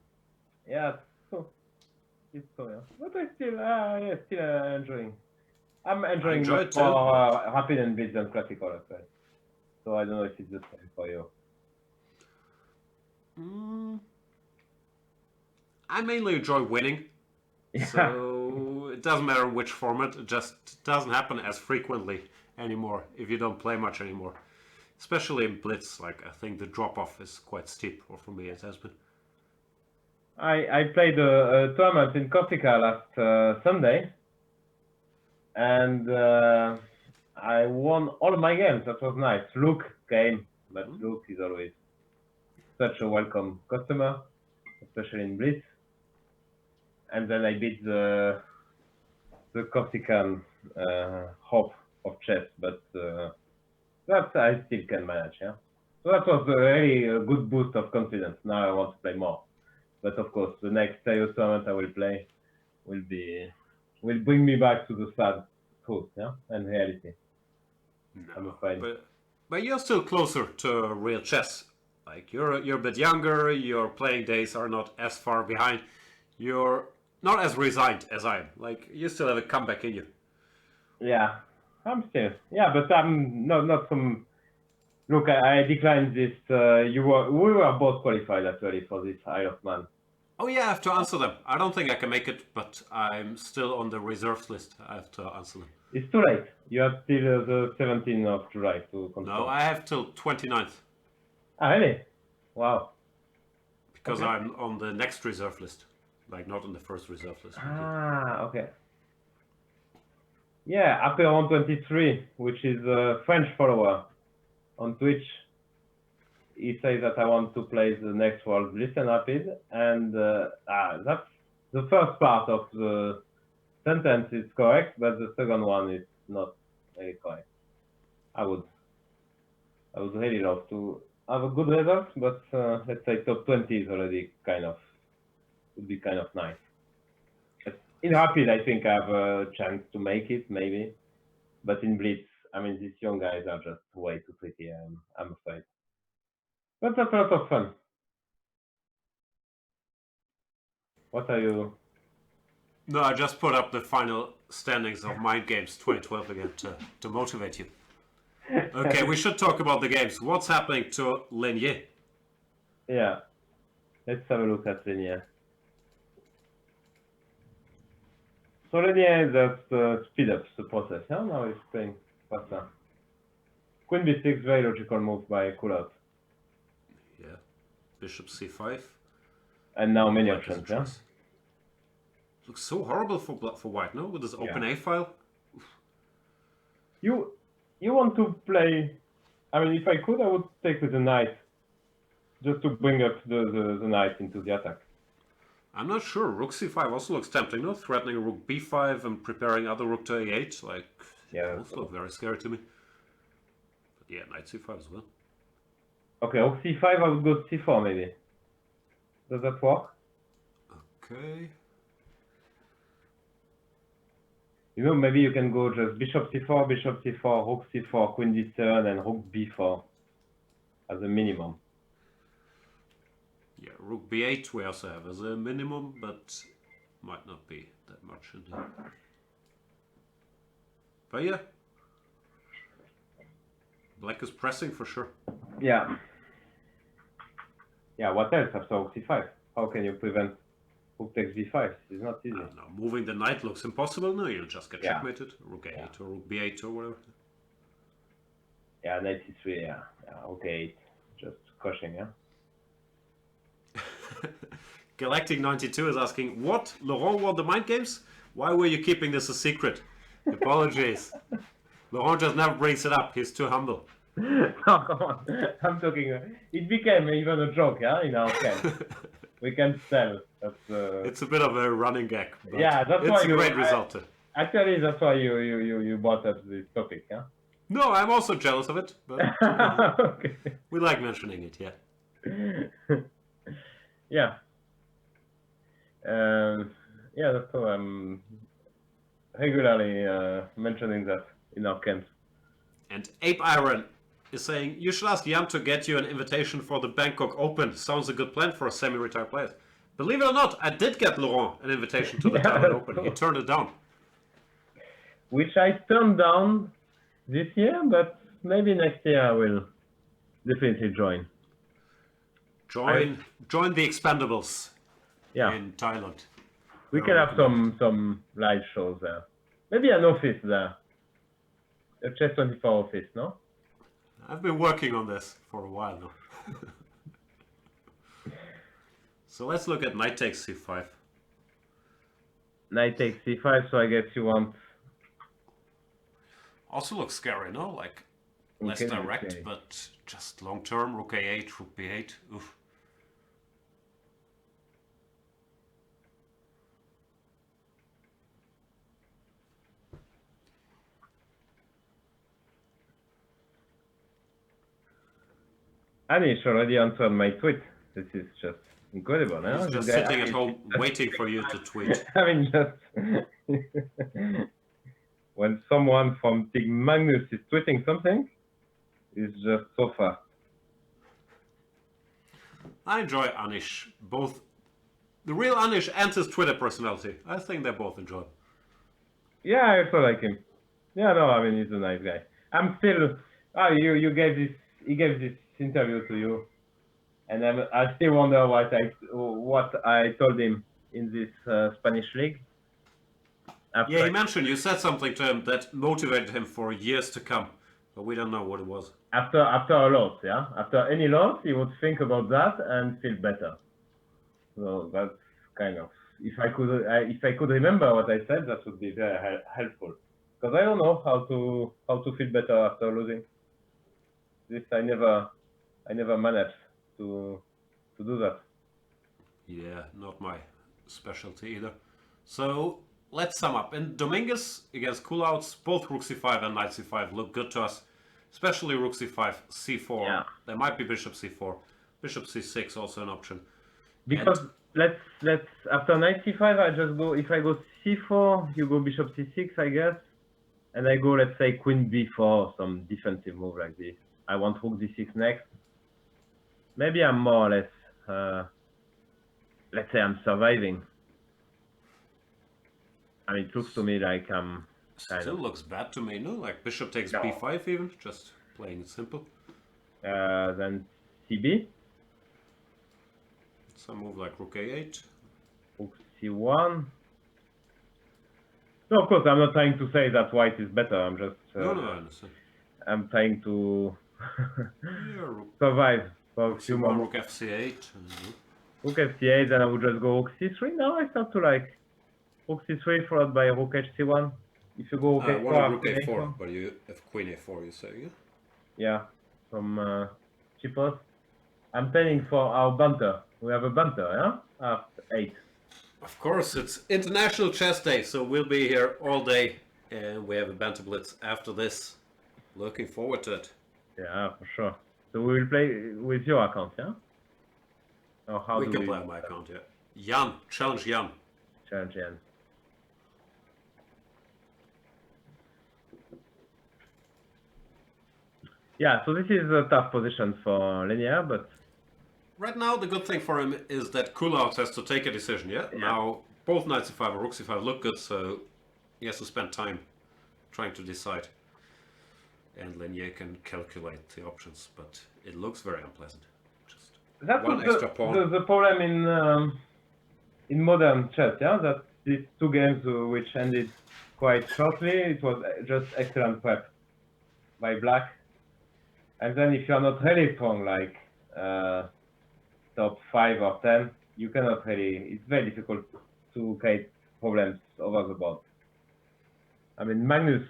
B: Yeah, it's cool. It's cool, yeah. But I still enjoying. I'm enjoying much more rapid and Blitz than classical, actually. So I don't know if it's the same for you.
A: I mainly enjoy winning. Yeah. So it doesn't matter which format. It just doesn't happen as frequently anymore if you don't play much anymore. Especially in Blitz, like I think the drop-off is quite steep, or for me it has been.
B: I played a tournament in Corsica last Sunday, and I won all my games. That was nice. Luke came, but Luke is always such a welcome customer, especially in Blitz. And then I beat the Corsican hope of chess, but that I still can manage. Yeah. So that was a really good boost of confidence. Now I want to play more. But of course, the next serious tournament I will play will bring me back to the sad truth, yeah, and reality.
A: No,
B: I'm afraid.
A: but you're still closer to real chess. Like you're a bit younger. Your playing days are not as far behind. You're not as resigned as I am. Like you still have a comeback in you.
B: Yeah, I'm still. Yeah, but I'm not some. Look, I declined this. We were both qualified actually for this Isle of Man.
A: Oh yeah, I have to answer them. I don't think I can make it, but I'm still on the reserves list. I have to answer them.
B: It's too late. You have till the 17th of July to confirm.
A: No, I have till 29th.
B: Ah, really? Wow.
A: Because
B: Okay.
A: I'm on the next reserve list. Like not on the first reserve list.
B: Ah, okay. Yeah, Aperon23, which is a French follower on Twitch. He says that I want to play the next World Listen Rapid, and that's the first part of the sentence is correct, but the second one is not really correct. I would really love to have a good result, but let's say top 20 is already would be kind of nice. In Rapid, I think I have a chance to make it, maybe, but in Blitz, I mean, these young guys are just way too tricky. I'm afraid. But that's a lot of fun. What are you?
A: No, I just put up the final standings of Mind Games 2012 again to motivate you. Okay, we should talk about the games. What's happening to Lenier?
B: Yeah. Let's have a look at Lenier. So Lenier just speed up the process. Yeah? Now it's playing faster. Queen b6, very logical move by Coulot.
A: Yeah. Bishop c5.
B: And now many
A: Black has a
B: options, yeah?
A: choice. Looks so horrible for white, no? With this open
B: Yeah.
A: A file.
B: You want to play... I mean, if I could, I would take with the knight. Just to bring up the knight into the attack.
A: I'm not sure. Rook c5 also looks tempting, no? Threatening rook b5 and preparing other rook to a8. Like,
B: Yeah.
A: both look very scary to me. But yeah, knight c5 as well.
B: Okay, rook c5, I would go c4 maybe. Does that work?
A: Okay.
B: You know, maybe you can go just bishop c4, rook c4, queen d7, and rook b4 as a minimum.
A: Yeah, rook b8 we also have as a minimum, but might not be that much in here. But yeah. Black is pressing for sure.
B: Yeah. Yeah, what else after rook c5? How can you prevent rook takes b5? It's not easy.
A: No, moving the knight looks impossible. No, you'll just get
B: Yeah.
A: checkmated. Rook a8
B: Yeah.
A: or rook b8 or whatever.
B: Yeah, knight c3, yeah. Rook a8. Just crushing, yeah?
A: Galactic92 is asking, what? Laurent won the mind games? Why were you keeping this a secret? Apologies. Laurent just never brings it up. He's too humble.
B: Oh, come on. I'm talking... it became even a joke, yeah, in our camp. We can tell.
A: It's a bit of a running gag. But
B: yeah, that's
A: it's
B: why
A: a great result.
B: Actually, that's why you brought up this topic, yeah?
A: No, I'm also jealous of it, but
B: Okay.
A: we like mentioning it, yeah.
B: Yeah. Yeah, that's why I'm regularly mentioning that in our camps.
A: And Ape Iron is saying, you should ask Jan to get you an invitation for the Bangkok Open. Sounds a good plan for a semi-retired player. Believe it or not, I did get Laurent an invitation to the Thailand Open.
B: Cool.
A: He turned it down.
B: Which I turned down this year, but maybe next year I will definitely join.
A: Join the Expendables
B: Yeah.
A: in Thailand.
B: We can have some live shows there. Maybe an office there. A Chess24 office, no?
A: I've been working on this for a while now. So let's look at knight takes c5.
B: Knight takes c5, so I guess you want...
A: Also looks scary, no? Like, less
B: Okay,
A: direct,
B: okay.
A: but just long term. Rook a8, rook b8. Oof.
B: Anish already answered my tweet. This is just incredible.
A: He's
B: Huh?
A: just
B: This guy-
A: sitting at home waiting for you to tweet.
B: I mean, just when someone from Team Magnus is tweeting something, it's just so fast.
A: I enjoy Anish, both the real Anish and his Twitter personality. I think they both enjoy.
B: Yeah, I also like him. Yeah, no, I mean, he's a nice guy. I'm still... Oh, you gave this... He gave this interview to you. And I still wonder what I told him in this Spanish league.
A: Yeah, he mentioned you said something to him that motivated him for years to come, but we don't know what it was.
B: After a loss, yeah? After any loss, he would think about that and feel better. So that's kind of... If I could remember what I said, that would be very helpful. Because I don't know how to feel better after losing. This I never managed to do that.
A: Yeah, not my specialty either. So let's sum up. In Dominguez against Coulouts, both rook c5 and knight c5 look good to us, especially rook c5, c4.
B: Yeah.
A: There might be bishop c4, bishop c6 also an option.
B: Because let's after knight c5, I just go, if I go c4, you go bishop c6, I guess, and I go, let's say, queen b4, some defensive move like this. I want rook d6 next. Maybe I'm more or less, let's say I'm surviving. I mean, it looks to me like I'm
A: Still looks bad to me, no? Like bishop takes
B: No.
A: b5 even, just playing it simple.
B: Then cb,
A: Some move like rook a8.
B: rook c1. No, of course, I'm not trying to say that white is better. I'm just
A: No, I understand.
B: I'm trying to
A: Yeah, rook
B: survive for a
A: c1,
B: few more.
A: rook fc8.
B: Rook fc8, then I would just go rook c3. Now I start to like rook c3 followed by rook hc1. If you go rook
A: I
B: a4,
A: wanted rook
B: queen
A: a4, but you have queen a4, you say, yeah?
B: yeah, from cheapest. I'm planning for our banter. We have a banter, yeah? After 8.
A: Of course, it's International Chess Day, so we'll be here all day, and we have a banter blitz after this. Looking forward to it.
B: Yeah, for sure. So we will play with your account, yeah? Or how
A: We
B: do
A: can
B: we
A: play on my account, yeah. Jan, challenge Jan.
B: challenge Jan? Yeah, so this is a tough position for Linear, but
A: Right now, the good thing for him is that Coulouts has to take a decision, yeah? Now, both knight c5 and rook c5 look good, so he has to spend time trying to decide. And Lenier can calculate the options, but it looks very unpleasant. Just
B: that's
A: one extra pawn.
B: the problem in modern chess, yeah? That these two games which ended quite shortly, it was just excellent prep by Black. And then if you're not really strong, like top 5 or 10, you cannot really, it's very difficult to create problems over the board. I mean, Magnus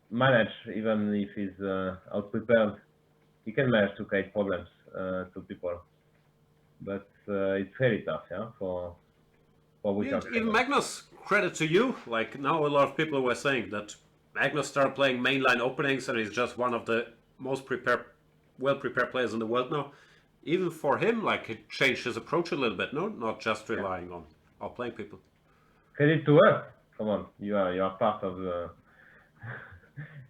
B: managed, even if he's out-prepared, he can manage to create problems to people. But it's really tough, yeah, for weaker players.
A: Even Magnus, credit to you. Like, now a lot of people were saying that Magnus started playing mainline openings and he's just one of the most well-prepared players in the world now. Even for him, like, it changed his approach a little bit, no? Not just relying on outplaying people.
B: Credit to us. Come on, you are part of the...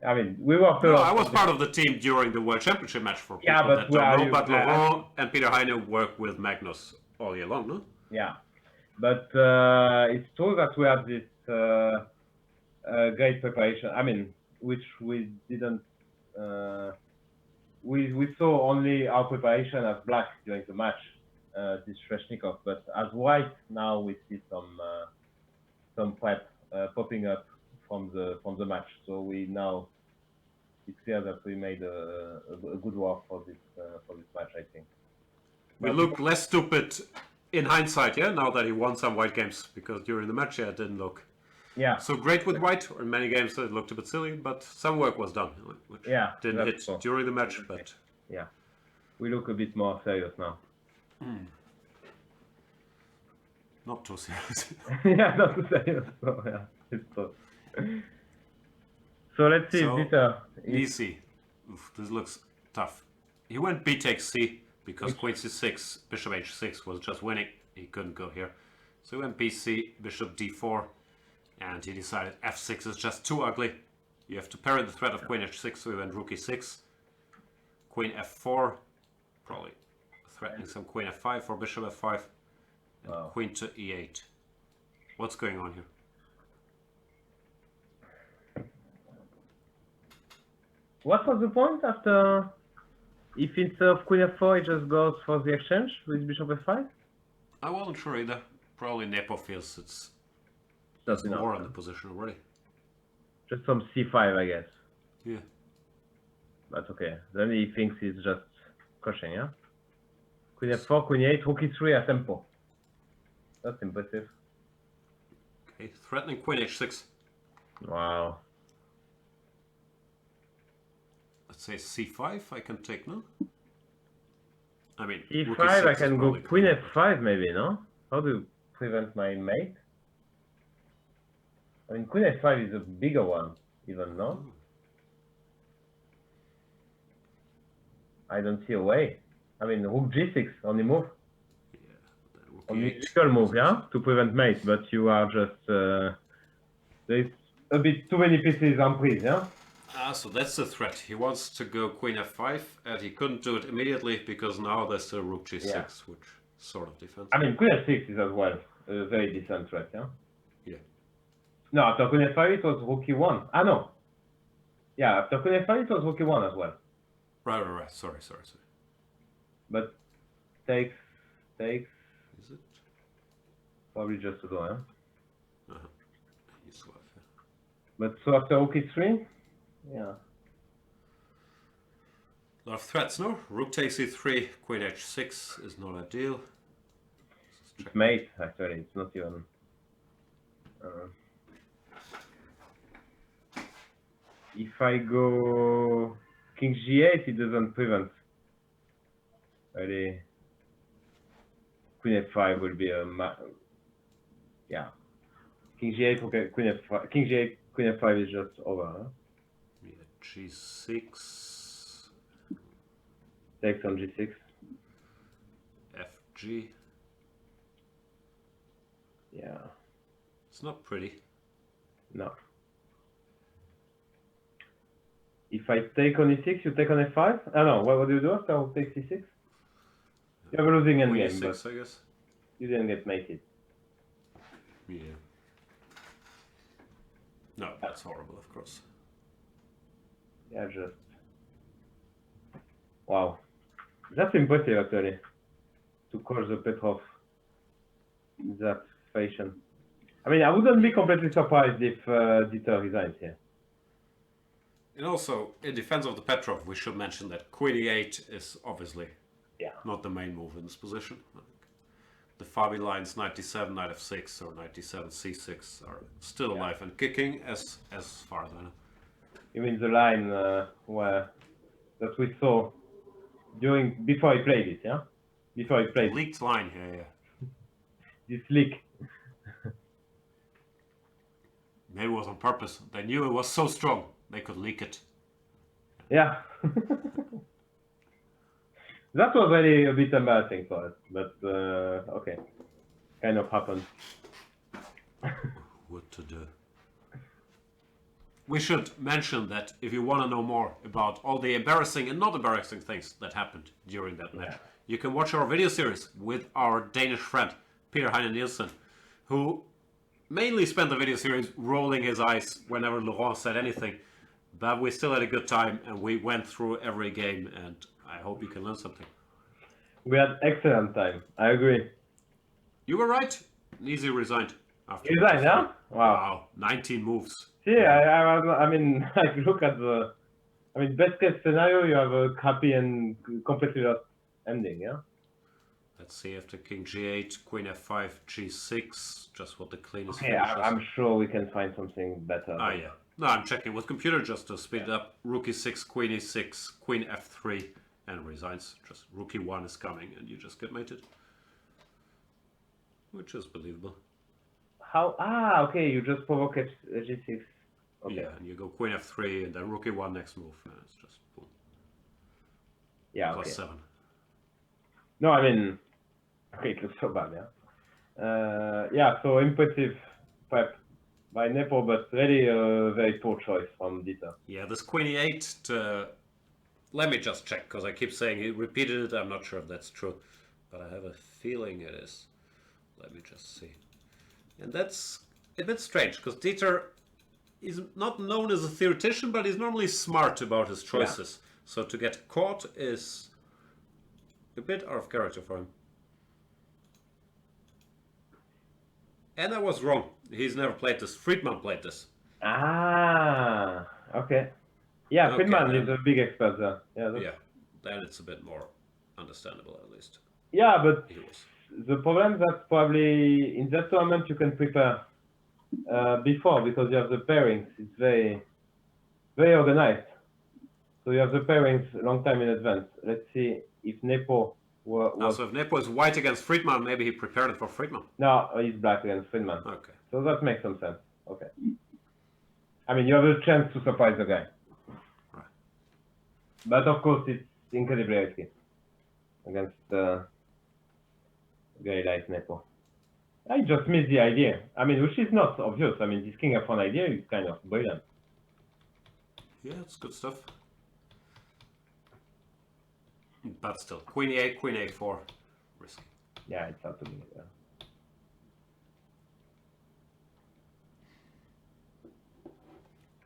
B: I mean, we were...
A: No, I was part of the team during the World Championship match for people that don't know, but Laurent and Peter Heine work with Magnus all year long, no?
B: Yeah, but it's true that we have this great preparation. I mean, which we didn't... we saw only our preparation as Black during the match, this Fressinet, but as White now we see some prep popping up from the match. So we now it's clear that we made a good work for this match, I think.
A: We look less stupid in hindsight, yeah, now that he won some white games, because during the match, yeah, it didn't look so great with white, or in many games it looked a bit silly, but some work was done, which didn't hit
B: cool.
A: during the match, but...
B: Yeah, we look a bit more serious now.
A: Not too serious.
B: Yeah, not too serious. So, yeah, it's true. So let's see, Dieter.
A: Easy. Oof, this looks tough. He went b takes c, because queen c6, bishop h6 was just winning. He couldn't go here. So he went bc, bishop d4, and he decided f6 is just too ugly. You have to parry the threat of queen h6, so he went rook e6. Queen f4, probably threatening some queen f5 for bishop f5. And queen to e8. What's going on here?
B: What was the point after, if instead of queen f4 it just goes for the exchange with bishop f5?
A: I wasn't sure either. Probably Nepo feels it's
B: That's
A: more on the position already.
B: Just some c5, I guess.
A: Yeah.
B: That's okay. Then he thinks he's just crushing, yeah? Queen f4, queen e8, rook e3 at tempo. That's impressive.
A: Okay, threatening queen h6.
B: Wow.
A: Let's say c5 I can take, no? I mean,
B: e5 I can go queen f5 maybe, no? How do you prevent my mate? I mean, queen f5 is a bigger one, even, no? I don't see a way. I mean, rook g6, only move.
A: Yeah, rook
B: Only
A: e8.
B: legal move, yeah? To prevent mate, but you are just... there's a bit too many pieces on please, yeah?
A: Ah, so that's the threat. He wants to go queen f5, and he couldn't do it immediately, because now there's still rook g6, which sort of defends.
B: I mean, queen f6 is as well a very decent threat, yeah?
A: Yeah.
B: No, after queen f5 it was rook e1. Ah, no. Yeah, after queen f5 it was rook e1 as well.
A: Right. Sorry.
B: But takes...
A: Is it?
B: Probably just to go, yeah?
A: Yeah.
B: But so after rook e3? Yeah.
A: A lot of threats, no? Rook takes e3, queen h6 is not ideal.
B: It's mate, actually. It's not even... if I go king g8, it doesn't prevent. Really, queen f5 will be a yeah. King g8, okay. Queen f5, king g8, queen f5 is just over. Huh?
A: Yeah, g6.
B: Takes on g6.
A: fg.
B: Yeah.
A: It's not pretty.
B: No. If I take on e6, you take on f5? Ah no, what do you do after I take c6? You have a losing endgame, but
A: I guess.
B: you didn't get mated.
A: Yeah. No, that's horrible, of course.
B: Yeah, just... Wow. That's impressive, actually. To call the Petrov in that fashion. I mean, I wouldn't be completely surprised if Dieter resigns here.
A: And also, in defense of the Petrov, we should mention that queen e8 is obviously not the main move in this position. The Fabi lines 97, knight f6, or 97, c6 are still alive and kicking, as far as I know.
B: You mean the line that we saw before he played it, yeah? Before he played
A: leaked line here,
B: this leak.
A: Maybe it was on purpose. They knew it was so strong they could leak it.
B: Yeah. That was really a bit embarrassing for us, but okay. Kind of happened.
A: What to do? We should mention that if you want to know more about all the embarrassing and not embarrassing things that happened during that match, you can watch our video series with our Danish friend, Peter Heine Nielsen, who mainly spent the video series rolling his eyes whenever Laurent said anything. But we still had a good time, and we went through every game, and I hope you can learn something.
B: We had excellent time. I agree.
A: You were right. Easy resigned.
B: After he resigned, yeah?
A: Wow. 19 moves.
B: See, I mean, like, look at the... I mean, best case scenario, you have a happy and completely lost ending, yeah?
A: Let's see after king g8, queen f5, g6, just what the cleanest
B: Okay,
A: finish is.
B: I'm sure we can find something better.
A: Ah, yeah. No, I'm checking with computer just to speed it up. Rook e6, queen e6, queen f3, and resigns. Just rook e1 is coming, and you just get mated. Which is believable.
B: How? Ah, okay, you just provoke g6. Okay.
A: Yeah, and you go queen f3, and then rook e1 next move. And it's just boom.
B: Yeah,
A: Plus
B: okay.
A: 7.
B: No, I mean, okay, it looks so bad, yeah. Yeah, so impressive prep by Nepo, but really a very poor choice from Dieter.
A: Yeah, this queen e8 to... Let me just check, because I keep saying he repeated it. I'm not sure if that's true, but I have a feeling it is. Let me just see. And that's a bit strange, because Dieter is not known as a theoretician, but he's normally smart about his choices. Yeah. So to get caught is a bit out of character for him. And I was wrong. He's never played this. Friedman played this.
B: Ah, okay. Yeah,
A: Okay,
B: Friedman
A: then,
B: is a big expert there.
A: Yeah, then it's a bit more understandable at least.
B: Yeah, but the problem is that probably in that tournament you can prepare before because you have the pairings. It's very, very organized. So you have the pairings a long time in advance. Let's see if Nepo was...
A: So if Nepo is white against Friedman, maybe he prepared it for Friedman.
B: No, he's black against Friedman.
A: Okay.
B: So that makes some sense. Okay. I mean, you have a chance to surprise the guy.
A: Right.
B: But of course, it's incredibly risky against a guy like Nepo. I just missed the idea. I mean, which is not obvious. I mean, this king f1 idea is kind of brilliant.
A: Yeah, it's good stuff. But still, queen e8, queen a4, risky.
B: Yeah, it's up to me. Yeah.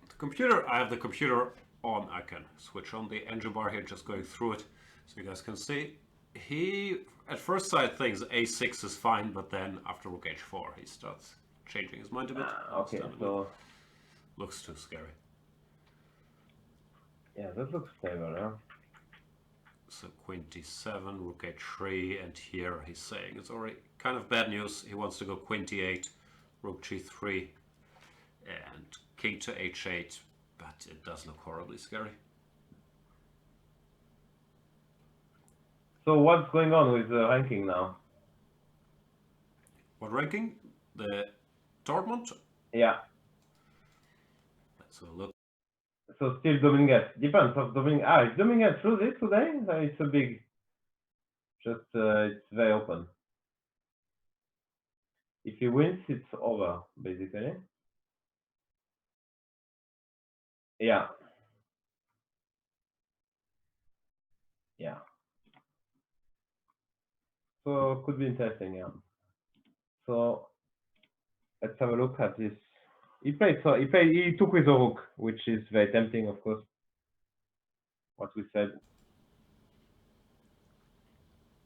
A: The computer, I have the computer on. I can switch on the engine bar here, just going through it, so you guys can see. He, at first sight, thinks a6 is fine, but then after rook h4, he starts changing his mind a bit.
B: Okay, so...
A: Looks too scary.
B: Yeah, that looks stable, huh?
A: So queen d7, rook h3, and here he's saying it's already kind of bad news. He wants to go queen d8, rook g3, and king to h8, but it does look horribly scary.
B: So what's going on with the ranking now?
A: What ranking? The Dortmund?
B: Yeah.
A: Let's have a look.
B: So still Dominguez. Depends of Dominguez. Ah, is Dominguez through this today? It's a big... Just, it's very open. If he wins, it's over, basically. Yeah. Yeah. So could be interesting, yeah. So let's have a look at this. He took with a rook, which is very tempting, of course. What we said.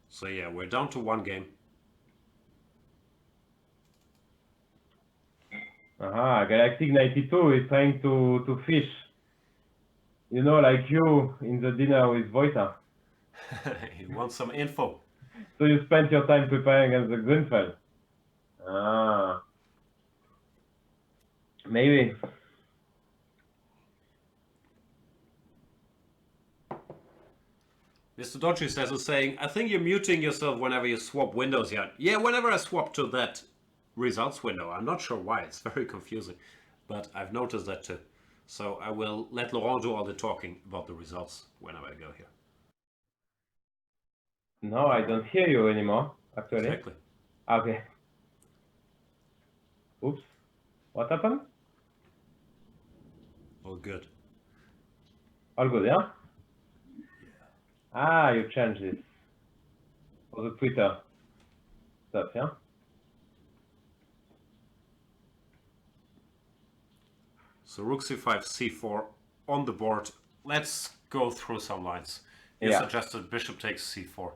A: So yeah, we're down to one game.
B: Aha, Galactic 92 is trying to fish. You know, like you in the dinner with Wojta.
A: He wants some info.
B: So you spent your time preparing as the Grünfeld. Ah. Maybe.
A: Mr. Dodgy says is saying, I think you're muting yourself whenever you swap windows, Jan. Yeah, whenever I swap to that results window. I'm not sure why. It's very confusing. But I've noticed that too. So I will let Laurent do all the talking about the results whenever I go here.
B: No, I don't hear you anymore, actually.
A: Exactly.
B: Okay. Oops. What happened?
A: All good.
B: All good, yeah? Ah, you changed this for the Twitter stuff, yeah?
A: So rook c5, c4 on the board. Let's go through some lines. You suggested bishop takes c4.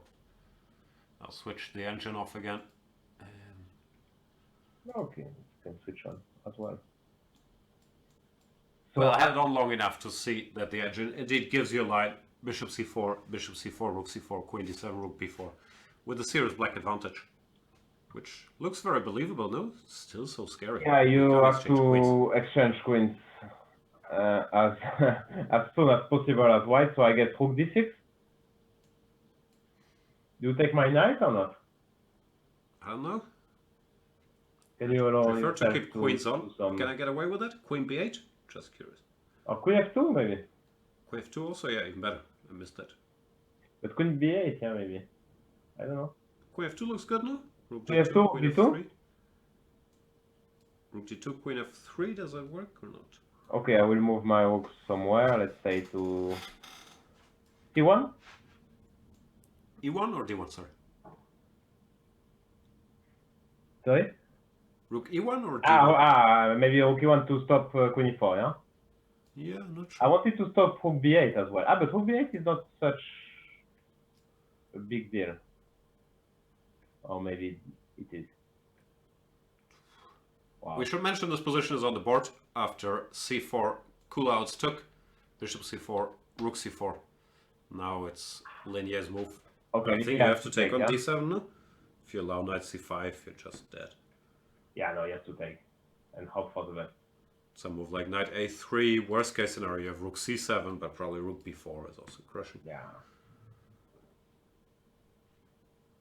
A: I'll switch the engine off again.
B: Okay, you can switch on as well. So
A: well, I had it on long enough to see that the engine indeed gives you a line. Bishop c4, rook c4, queen d7, rook b4, with a serious black advantage, which looks very believable. No, still so scary.
B: Yeah, you
A: can't
B: have
A: exchange
B: to exchange queens as as soon as possible as white. So I get rook d6. Do you take my knight or not?
A: I don't know.
B: Can you allow
A: Prefer to
B: yourself
A: keep queens
B: to
A: on.
B: some...
A: Can I get away with it? Queen b8? Just curious.
B: Or queen f2 maybe?
A: Queen f2 also? Yeah, even better. I missed that.
B: But queen b8, yeah, maybe. I don't know.
A: Queen f2 looks good, no? Rook
B: Queen
A: d2,
B: f2,
A: queen
B: d2?
A: f3. Rook d2, queen f3, does that work or not?
B: Okay, I will move my rook somewhere, let's say to c1?
A: e1 or d1, sorry?
B: Sorry?
A: Rook e1 or d1?
B: Maybe rook e1 to stop queen e4, yeah?
A: Yeah, I'm not
B: I
A: sure.
B: wanted to stop rook b8 as well. But rook b8 is not such a big deal. Or maybe it is. Wow.
A: We should mention this position is on the board after c4 Kulauts took, bishop c4, rook c4. Now it's Linier's move.
B: Okay,
A: I think you have to take on d7 now. If you allow knight c5, you're just dead.
B: Yeah, no, you have to take and hope for the best.
A: Some move like knight a3, worst case scenario, you have rook c7, but probably rook b4 is also crushing.
B: Yeah.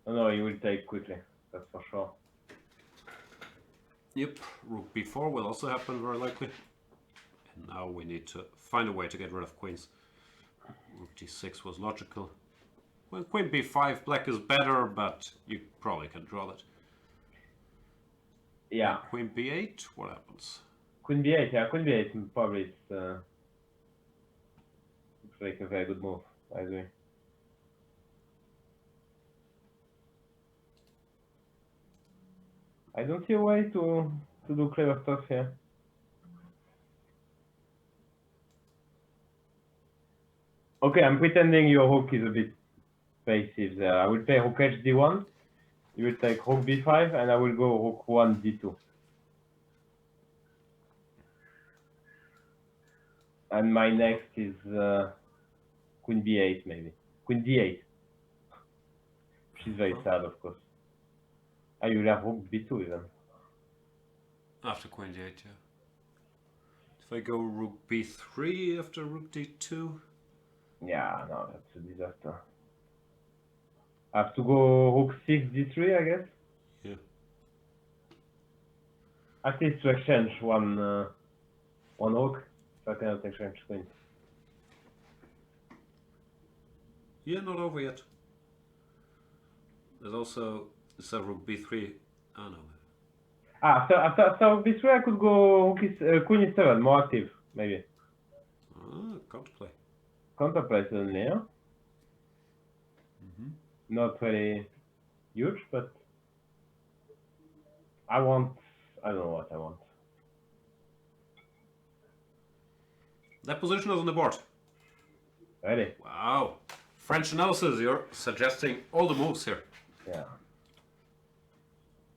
B: No, you will take quickly, that's for sure.
A: Yep, rook b4 will also happen very likely. And now we need to find a way to get rid of queens. Rook d6 was logical. Well, queen b5, black is better, but you probably can draw that.
B: Yeah.
A: And queen b8, what happens?
B: Queen b8, yeah, queen b8 probably is, looks like a very good move, I agree. I don't see a way to do clever stuff here. Okay, I'm pretending your rook is a bit passive there. I will play rook h d1, you will take rook b5, and I will go rook 1 d2. And my next is queen b8 maybe. Queen d8. She's very sad, of course. You will have rook b2 even.
A: After queen d8, yeah. If I go rook b3 after rook d2...
B: Yeah, no, that's a disaster. I have to go rook 6 d3, I guess?
A: Yeah.
B: At least to exchange one rook, so I cannot exchange queens.
A: Yeah, not over yet. There's also rook b3. Oh no.
B: After rook b3, I could go queen e7, more active, maybe.
A: Counterplay.
B: Counterplay suddenly, yeah? Not very huge, but I don't know what I want.
A: That position is on the board.
B: Ready?
A: Wow. French analysis, you're suggesting all the moves here.
B: Yeah.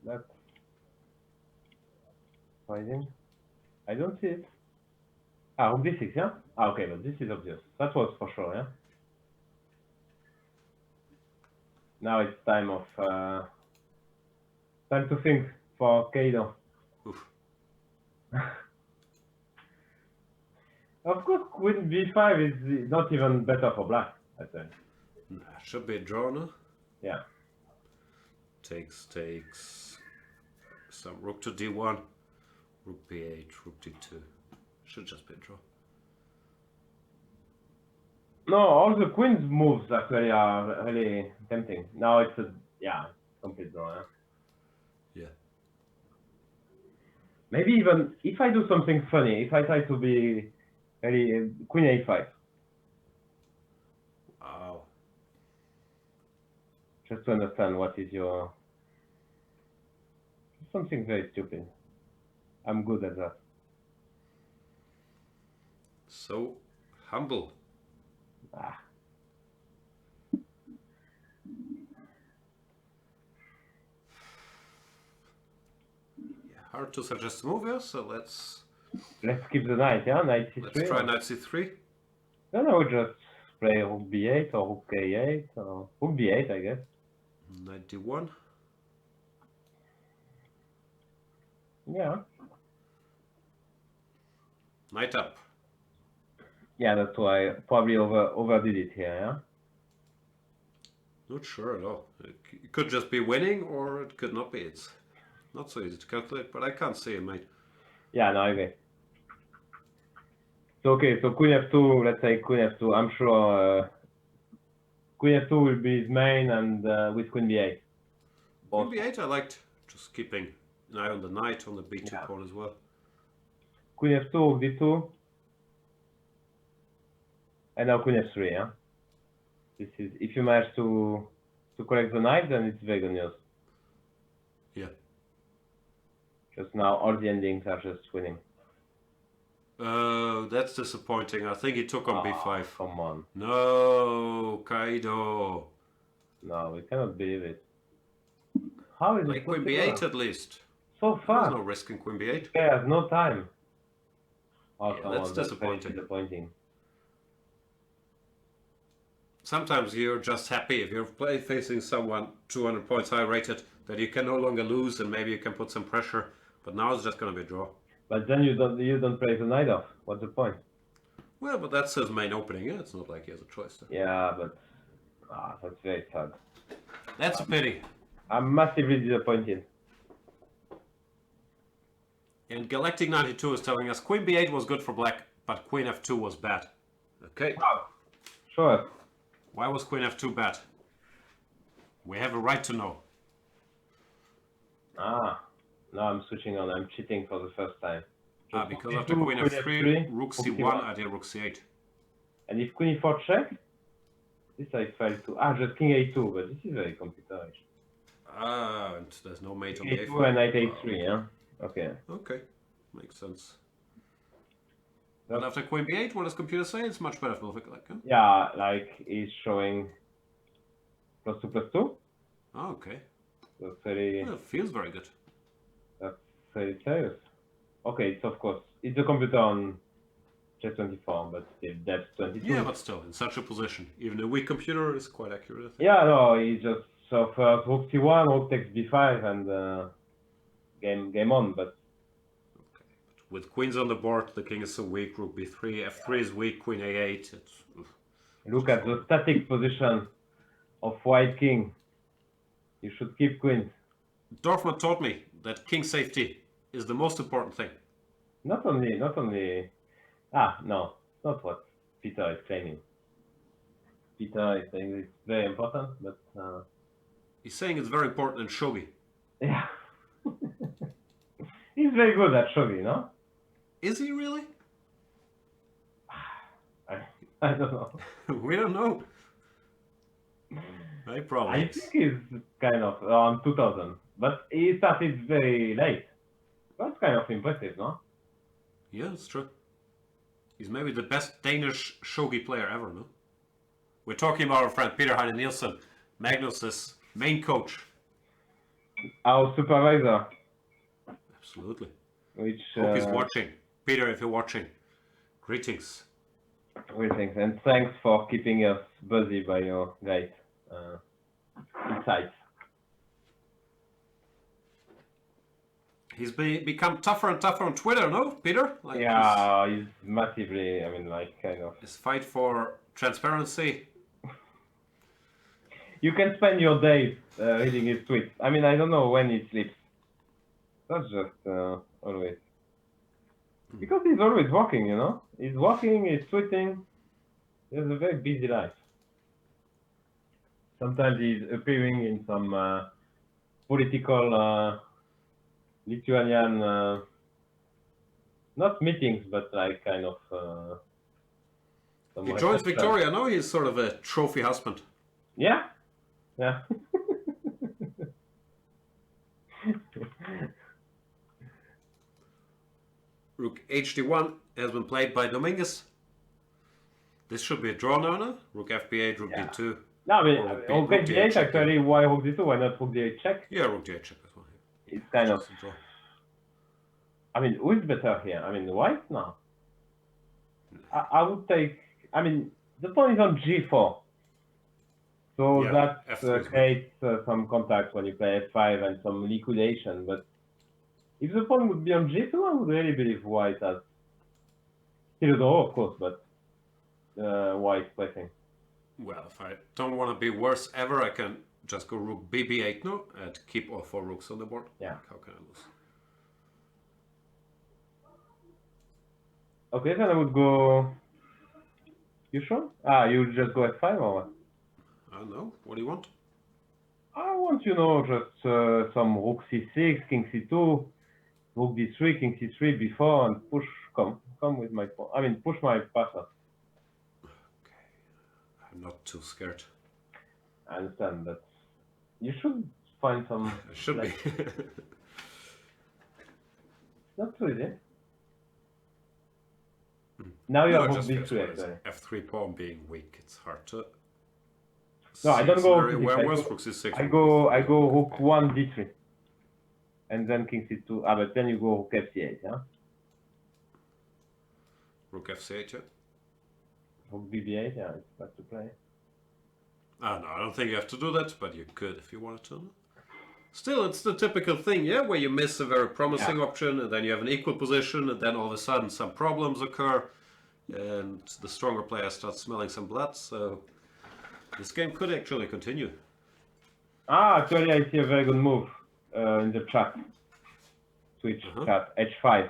B: That's surprising. I don't see it. Rook d6, yeah? Okay, but this is obvious. That was for sure, yeah? Now it's time to think for Kaido.
A: Oof.
B: Of course, queen b5 is not even better for black, I think.
A: Should be a draw now.
B: Yeah.
A: Takes some rook to d1, rook b8, rook d2. Should just be a draw.
B: No, all the queen's moves actually are really tempting. Now it's a complete draw.
A: Yeah.
B: Maybe even if I do something funny, if I try to be really queen a5.
A: Wow.
B: Just to understand what is your something very stupid. I'm good at that.
A: So humble. Hard to suggest a move here, so let's
B: keep the knight, yeah? Knight c3.
A: Let's try knight c3.
B: Then I would just play rook b8 or rook a8 or rook b8, I guess.
A: Knight d1.
B: Yeah.
A: Knight up.
B: Yeah, that's why I probably overdid it here, yeah?
A: Not sure at all. It could just be winning, or it could not be. It's not so easy to calculate, but I can't see it, mate.
B: Yeah, no, I agree. So, okay, so queen f2, let's say queen f2. I'm sure queen f2 will be his main, and with queen b8.
A: Queen b8 I liked. Just keeping an eye on the knight on the b2
B: Yeah.
A: pawn as well.
B: Queen f2, rook d2. And now queen f3, yeah? This is, if you manage to collect the knight, then it's very good news.
A: Yeah.
B: Because now all the endings are just winning.
A: Oh, that's disappointing. I think he took on b5.
B: Come on.
A: No, Kaido.
B: No, we cannot believe it. How is
A: Like
B: it
A: queen
B: possible?
A: b8 at least.
B: So
A: There's
B: fast.
A: no risk in queen b8.
B: He has no time. Oh,
A: Yeah,
B: come
A: that's
B: on, very
A: disappointing.
B: disappointing.
A: Sometimes you're just happy if you're facing someone 200 points high rated that you can no longer lose and maybe you can put some pressure. But now it's just going to be a draw.
B: But then you don't play the knight off. What's the point?
A: Well, but that's his main opening. Yeah, it's not like he has a choice there.
B: Yeah, but that's very sad.
A: That's a pity.
B: I'm massively disappointed.
A: And Galactic 92 is telling us queen b8 was good for black, but queen f2 was bad. Okay.
B: Wow. Sure.
A: Why was queen f2 bad? We have a right to know.
B: Now I'm switching on. I'm cheating for the first time.
A: Because after queen f3, rook c1, I did rook c8.
B: And if queen e4 check, this I failed to. Just king a2, but this is very computerized.
A: And there's no mate on
B: A2
A: a4.
B: and knight a3, yeah? Okay.
A: Okay, makes sense. But after queen b8, what does computer say? It's much better for like, huh?
B: Yeah, like he's showing +2/+2.
A: Oh, okay.
B: That's very,
A: Well, it feels very good.
B: that's very serious. Okay, it's of course, it's a computer on chess 24, but still depth 22.
A: Yeah, but still, in such a position, even a weak computer is quite accurate, I think.
B: Yeah, no, he just suffers rook c1, rook takes b5, and game on. But
A: Okay. But with queens on the board, the king is so weak, rook b3, f3 is weak, queen a8. It's,
B: look at the static position of white king. You should keep queens.
A: Dortmund taught me that king safety is the most important thing.
B: Not only. No, not what Peter is claiming. Peter is saying it's very important, but
A: He's saying it's very important in shogi.
B: yeah, he's very good at shogi, no?
A: Is he really?
B: I don't know.
A: We don't know. I probably.
B: I think he's kind of around 2000, but he started very late. That's kind of impressive, no?
A: Yeah, it's true. He's maybe the best Danish shogi player ever, no? We're talking about our friend Peter Heine Nielsen, Magnus's main coach.
B: Our supervisor,
A: Absolutely.
B: which
A: Hope he's watching. Peter, if you're watching, greetings.
B: greetings, and thanks for keeping us busy by your great insights.
A: He's become tougher and tougher on Twitter, no, Peter? Like
B: Yeah, he's massively, I mean, like, kind of.
A: his fight for transparency.
B: You can spend your days reading his tweets. I mean, I don't know when he sleeps. That's just always. Because he's always working, you know? He's working, he's tweeting. He has a very busy life. Sometimes he's appearing in some political Lithuanian, not meetings, but like kind of.
A: He joins Victoria, no? He's sort of a trophy husband.
B: Yeah, yeah.
A: Rook hd1 has been played by Dominguez. This should be a draw now, no? Rook fb8, rook
B: Yeah.
A: d2.
B: No, I mean,
A: Or rook
B: rook
A: d8
B: d8
A: check,
B: actually, why rook d2? Why not rook d8 check?
A: Yeah, rook d8 check as well. Yeah.
B: It's kind of.
A: Just a draw.
B: I mean, who is better here? I mean, white? No. I would take. I mean, the pawn is on g4. So
A: Yeah,
B: that
A: F3 is weak.
B: creates some contact when you play F5 and some liquidation. But if the pawn would be on G2, I would really believe white has still a draw, of course, but white pressing.
A: Well, if I don't want to be worse ever, I can just go rook BB8 now and keep all 4 rooks on the board.
B: Yeah.
A: How can I lose?
B: Okay, then I would go. You sure? You just go F5 or what?
A: I don't know. What do you want?
B: I want, just some rook C6, king C2, rook D3, king C3 before, and come with my pawn. I mean, push my partner.
A: Okay. I'm not too scared.
B: I understand that. You should find some.
A: I should be.
B: Not too easy. Now you
A: No,
B: have
A: just
B: rook
A: because
B: B3
A: F3
B: actually.
A: pawn being weak, it's hard to.
B: No, I don't
A: see
B: go
A: scenario.
B: rook
A: Where
B: D6.
A: was rook C6?
B: I go rook 1 D3. And then king C2. But then you go rook F8, yeah?
A: Rook F8, yeah?
B: Rook BB8, yeah, it's best to play.
A: No, I don't think you have to do that, but you could if you wanted to. Still, it's the typical thing, yeah, where you miss a very promising option, and then you have an equal position, and then all of a sudden some problems occur, and the stronger player starts smelling some blood, so this game could actually continue.
B: Actually, I see a very good move in the chat. Switch chat, H5.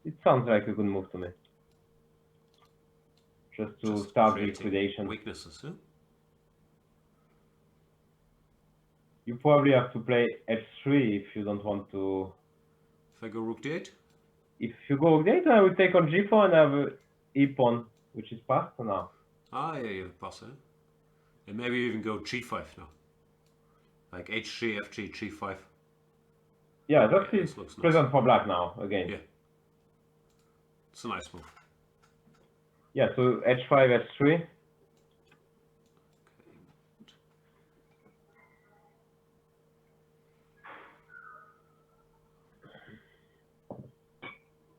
B: It sounds like a good move to me. Just to start the liquidation.
A: Weaknesses, yeah?
B: You probably have to play F3 if you don't want to.
A: If I go rook D8?
B: If you go rook D8, I would take on G4 and have a E pawn, which is passed now.
A: Yeah, you pass it. And maybe even go G5 now. Like HG, FG, G5.
B: Yeah, that is present
A: nice
B: for black now, again.
A: Yeah. It's a nice move.
B: Yeah, so H5, H3.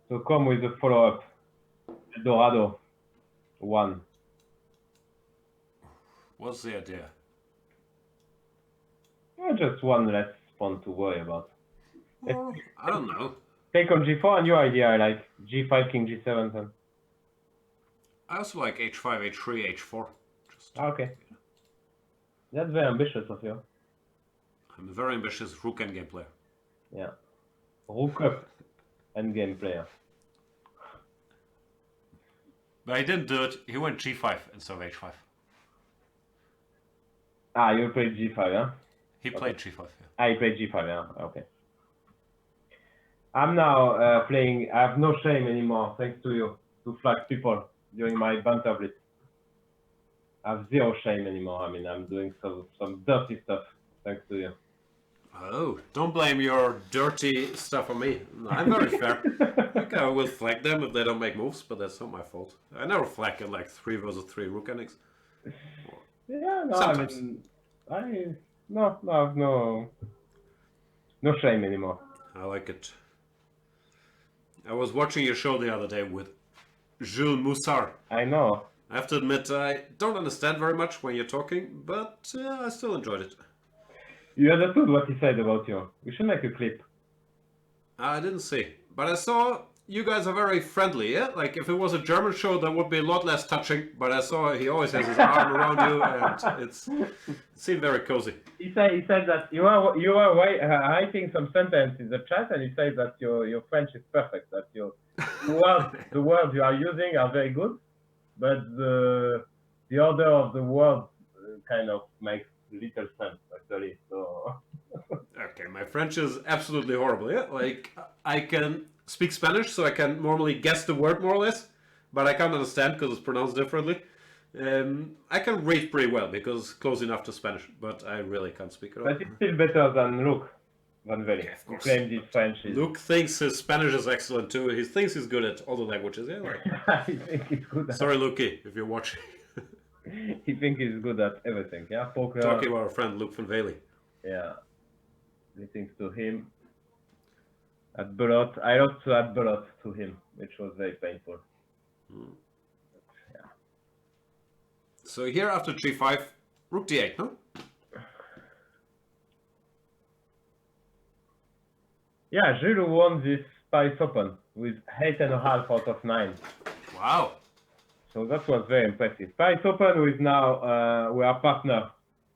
B: So come with the follow-up. Dorado. 1.
A: What's the idea?
B: Just one less pawn to worry about.
A: Well, I don't know.
B: Take on G4 and your idea, I like G5, King G7 then.
A: I also like H5, H3, H4.
B: Okay. That's very ambitious of you.
A: I'm a very ambitious rook endgame player.
B: Yeah. Rook up endgame player.
A: But he didn't do it. He went G5 instead of H5.
B: You played G5, yeah?
A: He played G5, yeah.
B: He played G5, yeah. Okay. I'm now playing. I have no shame anymore, thanks to you, to flag people during my banter blitz. I have zero shame anymore. I mean, I'm doing some dirty stuff, thanks to you.
A: Oh, don't blame your dirty stuff on me. I'm very fair. Okay, I will flag them if they don't make moves, but that's not my fault. I never flag in like 3 versus 3 rook endings.
B: Yeah, no,
A: Sometimes.
B: I mean, no shame anymore.
A: I like it. I was watching your show the other day with Jules Moussard.
B: I know.
A: I have to admit, I don't understand very much when you're talking, but I still enjoyed it.
B: You understood what he said about you. We should make a clip.
A: I didn't see, but I saw you guys are very friendly, yeah? Like, if it was a German show, that would be a lot less touching, but I saw he always has his arm around you, and it seemed very cozy.
B: He said that you are writing some sentence in the chat, and he said that your French is perfect, that the words you are using are very good, but the order of the words kind of makes little sense, actually, so...
A: Okay, my French is absolutely horrible, yeah? Like, I can speak Spanish, so I can normally guess the word more or less, but I can't understand because it's pronounced differently. I can read pretty well because it's close enough to Spanish, but I really can't speak at all.
B: But it's still better than Luke Van Veli.
A: Yeah, of course.
B: Claimed his French is...
A: Luke thinks his Spanish is excellent too. He thinks he's good at all the languages. Yeah, like...
B: I think he's good at...
A: Sorry, Lukey, if you're watching.
B: He thinks he's good at everything, yeah? Poker...
A: Talking about our friend Luke Van Veli.
B: Yeah. Listening to him. At Bullet, I lost at Bullet to him, which was very painful.
A: Mm.
B: Yeah.
A: So here after g5, rook d8, no?
B: Yeah, Jules won this Paris Open with 8.5 out of 9.
A: Wow.
B: So that was very impressive. Paris Open is now, we are partner.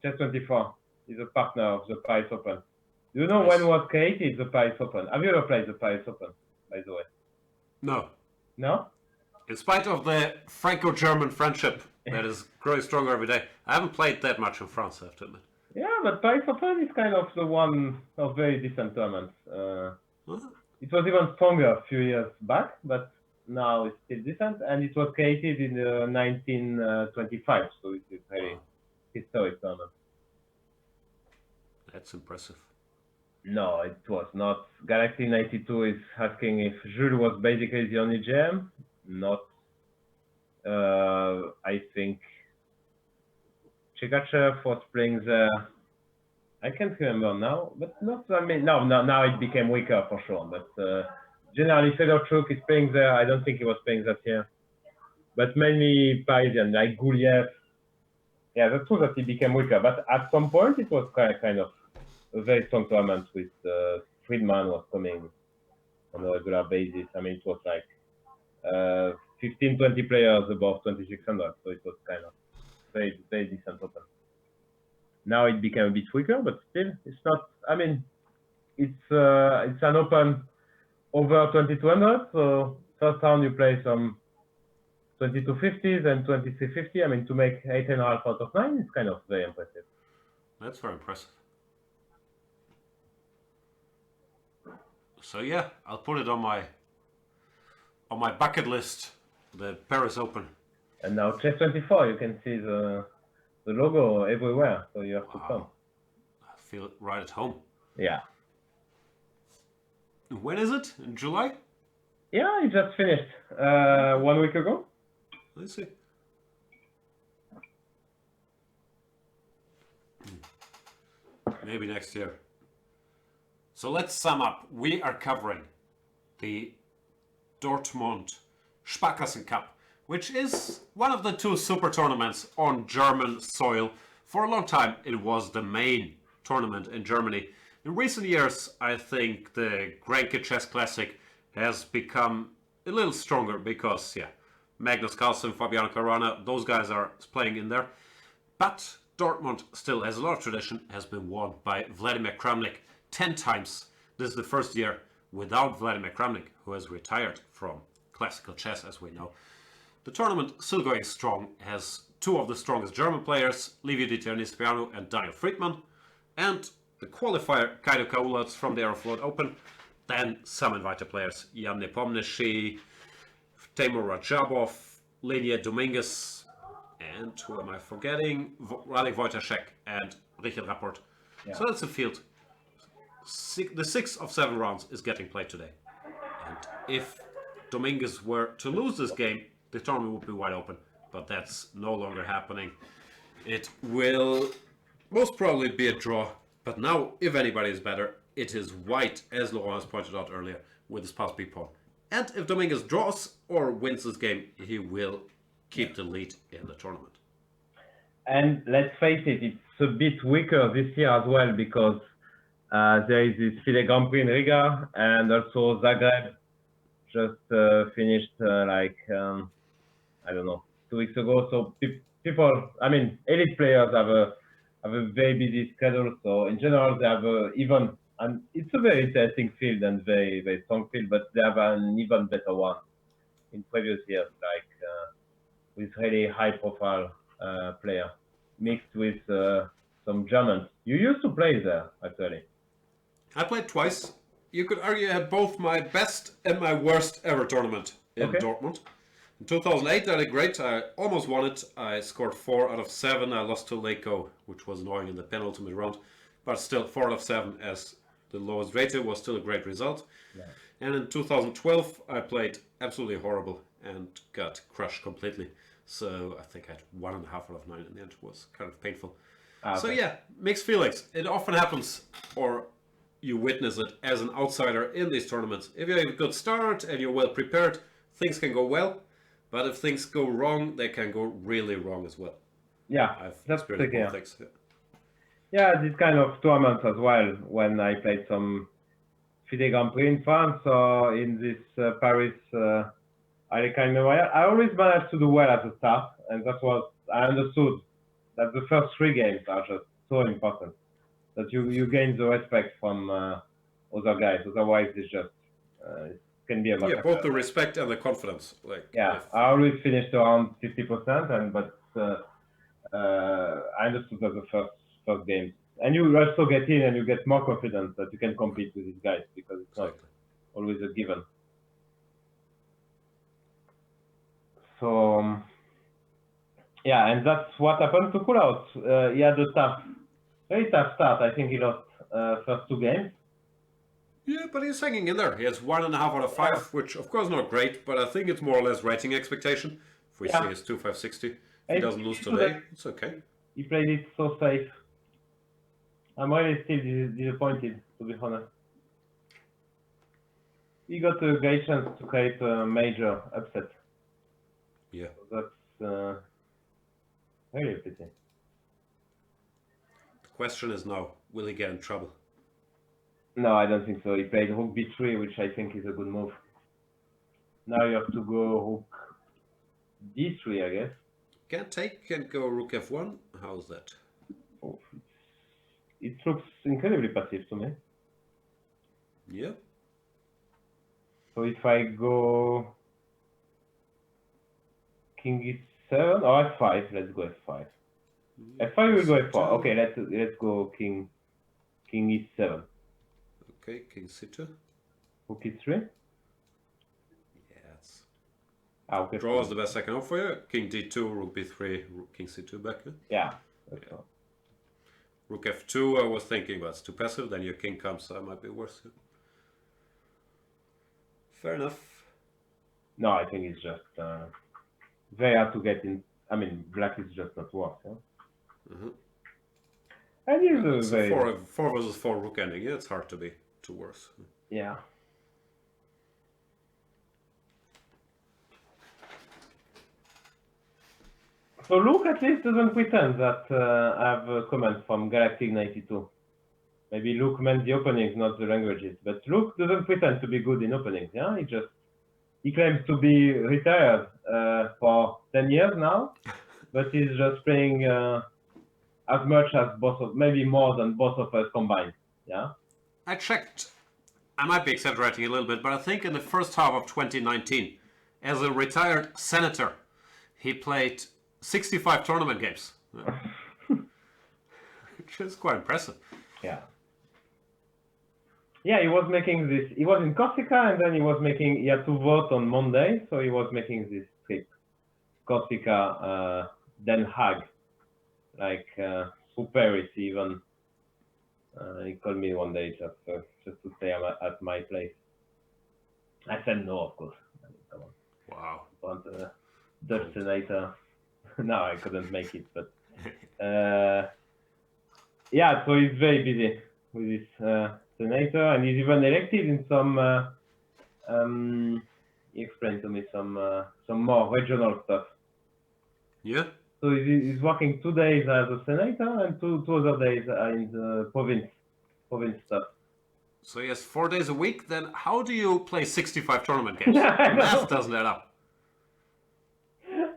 B: Chess24 is a partner of the Paris Open. Do you know
A: Nice.
B: when was created the Paris Open? Have you ever played the Paris Open, by the way?
A: No.
B: No?
A: In spite of the Franco-German friendship that is growing stronger every day, I haven't played that much in France, I have to admit.
B: Yeah, but Paris Open is kind of the one of very decent tournaments. It was even stronger a few years back, but now it's still decent, and it was created in 1925, so it's a very historic tournament.
A: That's impressive.
B: No, it was not. Galaxy 92 is asking if Jules was basically the only GM. Not. I think Chegachev was playing there. I can't remember now, but not. I mean, no, now it became weaker for sure. But generally, Fedorchuk is playing there. I don't think he was playing that year. But mainly Parisian, like Guliev. Yeah, that's true that he became weaker. But at some point, it was kind of a very strong tournament with Friedman was coming on a regular basis. I mean, it was like 15, 20 players above 2600, so it was kind of very, very decent open. Now it became a bit weaker, but still, it's not. I mean, it's an open over 2200. So first round you play some 2250s and 2350. I mean, to make 8.5 out of 9 is kind of very impressive.
A: That's very impressive. So yeah, I'll put it on my bucket list, the Paris Open.
B: And now Chess24, you can see the logo everywhere, so you have to come.
A: I feel it right at home.
B: Yeah.
A: When is it? In July?
B: Yeah, it just finished 1 week ago.
A: Let's see. Maybe next year. So let's sum up. We are covering the Dortmund Sparkassen Cup, which is one of the two super tournaments on German soil. For a long time, it was the main tournament in Germany. In recent years, I think the Grenke Chess Classic has become a little stronger because, yeah, Magnus Carlsen, Fabiano Caruana, those guys are playing in there. But Dortmund still has a lot of tradition, has been won by Vladimir Kramnik 10 times. This is the first year without Vladimir Kramnik, who has retired from classical chess, as we know. The tournament still going strong, has two of the strongest German players, Livio Di Ternispiano and Daniel Friedman, and the qualifier Kaido Kaulatz from the Aeroflot Open, then some invited players, Jan Nepomniachtchi, Temur Rajabov, Lenia Dominguez, and who am I forgetting? Radek Wojtaszek and Richard Rapport. Yeah. So that's the field. The 6 of 7 rounds is getting played today. And if Dominguez were to lose this game, the tournament would be wide open. But that's no longer happening. It will most probably be a draw. But now, if anybody is better, it is white, as Laurent has pointed out earlier, with his pass big pawn. And if Dominguez draws or wins this game, he will keep the lead in the tournament.
B: And let's face it, it's a bit weaker this year as well because there is this FIDE Grand Prix in Riga, and also Zagreb just finished I don't know, 2 weeks ago. So people, I mean, elite players have a very busy schedule. So in general, they have and it's a very interesting field and very, very strong field, but they have an even better one in previous years, with really high profile player mixed with some Germans. You used to play there, actually.
A: I played twice. You could argue I had both my best and my worst ever tournament in Dortmund. In 2008, I did great. I almost won it. I scored 4 out of 7. I lost to Leko, which was annoying in the penultimate round. But still, 4 out of 7 as the lowest rated was still a great result. Yeah. And in 2012, I played absolutely horrible and got crushed completely. So I think I had 1.5 out of 9 in the end. It was kind of painful. Okay. So yeah, mixed feelings. It often happens, or you witness it as an outsider in these tournaments. If you have a good start and you're well prepared, things can go well. But if things go wrong, they can go really wrong as well.
B: Yeah,
A: I've
B: that's
A: experienced
B: tricky.
A: both things. Yeah.
B: Yeah, this kind of tournaments as well. When I played some FIDE Grand Prix in France or in this Paris Alekai Memorial, I always managed to do well at the start, and that was I understood that the first 3 games are just so important that you gain the respect from other guys. Otherwise, it's just it can be a
A: Yeah,
B: massacre.
A: both the respect and the confidence. Like,
B: Yeah,
A: if
B: I always finished around 50%, and but I understood that the first game, and you also get in and you get more confidence that you can compete with these guys because it's not
A: exactly.
B: always a given. So yeah, and that's what happened to Kulhout. He had a very tough start. I think he lost first 2 games.
A: Yeah, but he's hanging in there. He has 1.5 out of 5, which of course not great, but I think it's more or less rating expectation. If we say
B: Yeah,
A: it's 2,560, if he
B: and
A: doesn't lose
B: today
A: today, it's okay.
B: he played it so safe. I'm really still disappointed, to be honest. He got a great chance to create a major upset.
A: Yeah.
B: So that's really a pity.
A: The question is now, will he get in trouble?
B: No, I don't think so. He played Rook B3, which I think is a good move. Now you have to go Rook D3, I guess.
A: Can't take, can't go Rook F1. How's that?
B: Oh, it looks incredibly passive to me.
A: Yeah.
B: So if I go King E7 or F5, let's go F5. F5 will go F4. Okay, let's go King E7.
A: Okay, King C2.
B: Rook E3.
A: Yes.
B: Ah, okay.
A: Draw is the best I can offer you. King D2, Rook B3, Rook King C2 back.
B: Yeah. That's
A: Yeah.
B: all.
A: Rook F2, I was thinking, but it's too passive. Then your king comes, so that might be worse. Fair enough.
B: No, I think it's just very hard to get in. I mean, black is just not worth. Yeah?
A: Mm-hmm.
B: And he's a
A: It's a
B: very
A: 4 versus 4 rook ending. Yeah, it's hard to be too worse.
B: yeah. So Luke at least doesn't pretend that I have a comment from Galactic92. Maybe Luke meant the openings, not the languages. But Luke doesn't pretend to be good in openings. Yeah, he claims to be retired for 10 years now, but he's just playing as much as maybe more than both of us combined. Yeah.
A: I checked. I might be exaggerating a little bit, but I think in the first half of 2019, as a retired senator, he played 65 tournament games. Which is quite impressive.
B: Yeah. Yeah, he was making this. He was in Corsica, and then he had to vote on Monday, so he was making this trip, Corsica, Den Haag, like through Paris even. He called me one day just to stay at my place. I said no, of course. I mean, come on.
A: Wow.
B: Want a Dutch senator? No, I couldn't make it, but yeah. So he's very busy with this senator, and he's even elected in some. He explained to me some more regional stuff.
A: Yeah.
B: So he's working 2 days as a senator and two other days in the province stuff.
A: So he has 4 days a week. Then how do you play 65 tournament games?
B: I
A: The
B: know.
A: math doesn't add up.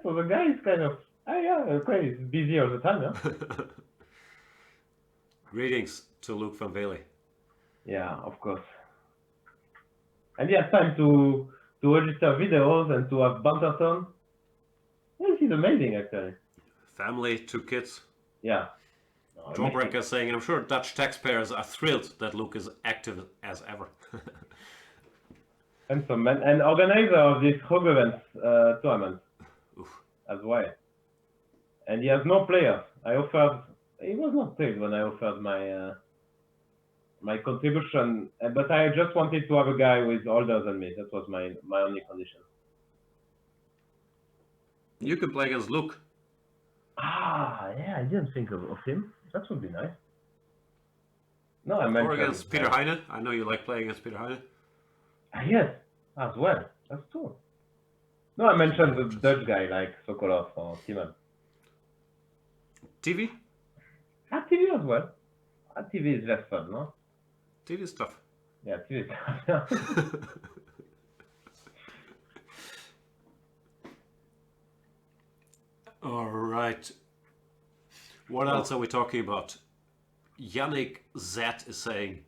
B: So the guy is kind of okay. He's busy all the time, yeah.
A: Greetings to Luke van Vele.
B: Yeah, of course. And he has time to register videos and to have banter. Yeah, he's amazing, actually.
A: Family, 2 kids.
B: Yeah. No,
A: Jawbreaker saying, I'm sure Dutch taxpayers are thrilled that Luke is active as ever.
B: handsome man and organizer of this Hog Events tournament as well. And he has no players. He was not paid when I offered my contribution, but I just wanted to have a guy who is older than me. That was my only condition.
A: You can play against Luke.
B: Ah, yeah, I didn't think of him. That would be nice. No, I
A: Or
B: mentioned
A: against Peter Heine. I know you like playing against Peter Heine.
B: Yes, as well. That's true. No, I mentioned the Dutch guy like Sokolov or Timon.
A: TV?
B: TV as well. TV is less fun, no?
A: TV is tough.
B: Yeah, TV is tough.
A: All right. What else are we talking about? Yannick Z is saying,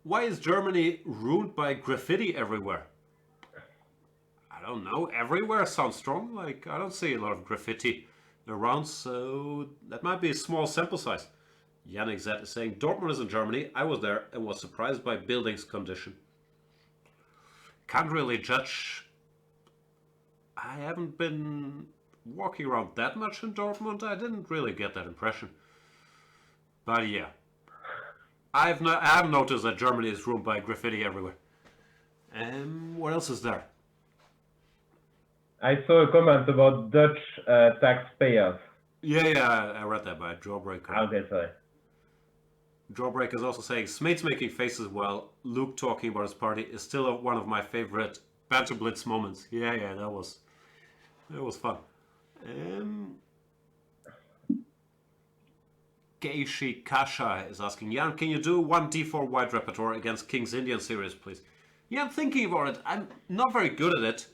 A: why is Germany ruined by graffiti everywhere? I don't know. Everywhere sounds strong. Like, I don't see a lot of graffiti around, so that might be a small sample size. Yannick Z is saying, Dortmund is in Germany. I was there and was surprised by buildings condition. Can't really judge. I haven't been walking around that much in Dortmund. I didn't really get that impression. But yeah, I have noticed that Germany is ruined by graffiti everywhere. What else is there?
B: I saw a comment about Dutch taxpayers.
A: Yeah, I read that by Jawbreaker.
B: Okay, sorry.
A: Jawbreaker is also saying, Smate's making faces while Luke talking about his party is still one of my favorite Banter Blitz moments. Yeah, that was fun. Geishi Kasha is asking, Jan, can you do one d4 white repertoire against King's Indian series, please? Yeah, I'm thinking about it. I'm not very good at it,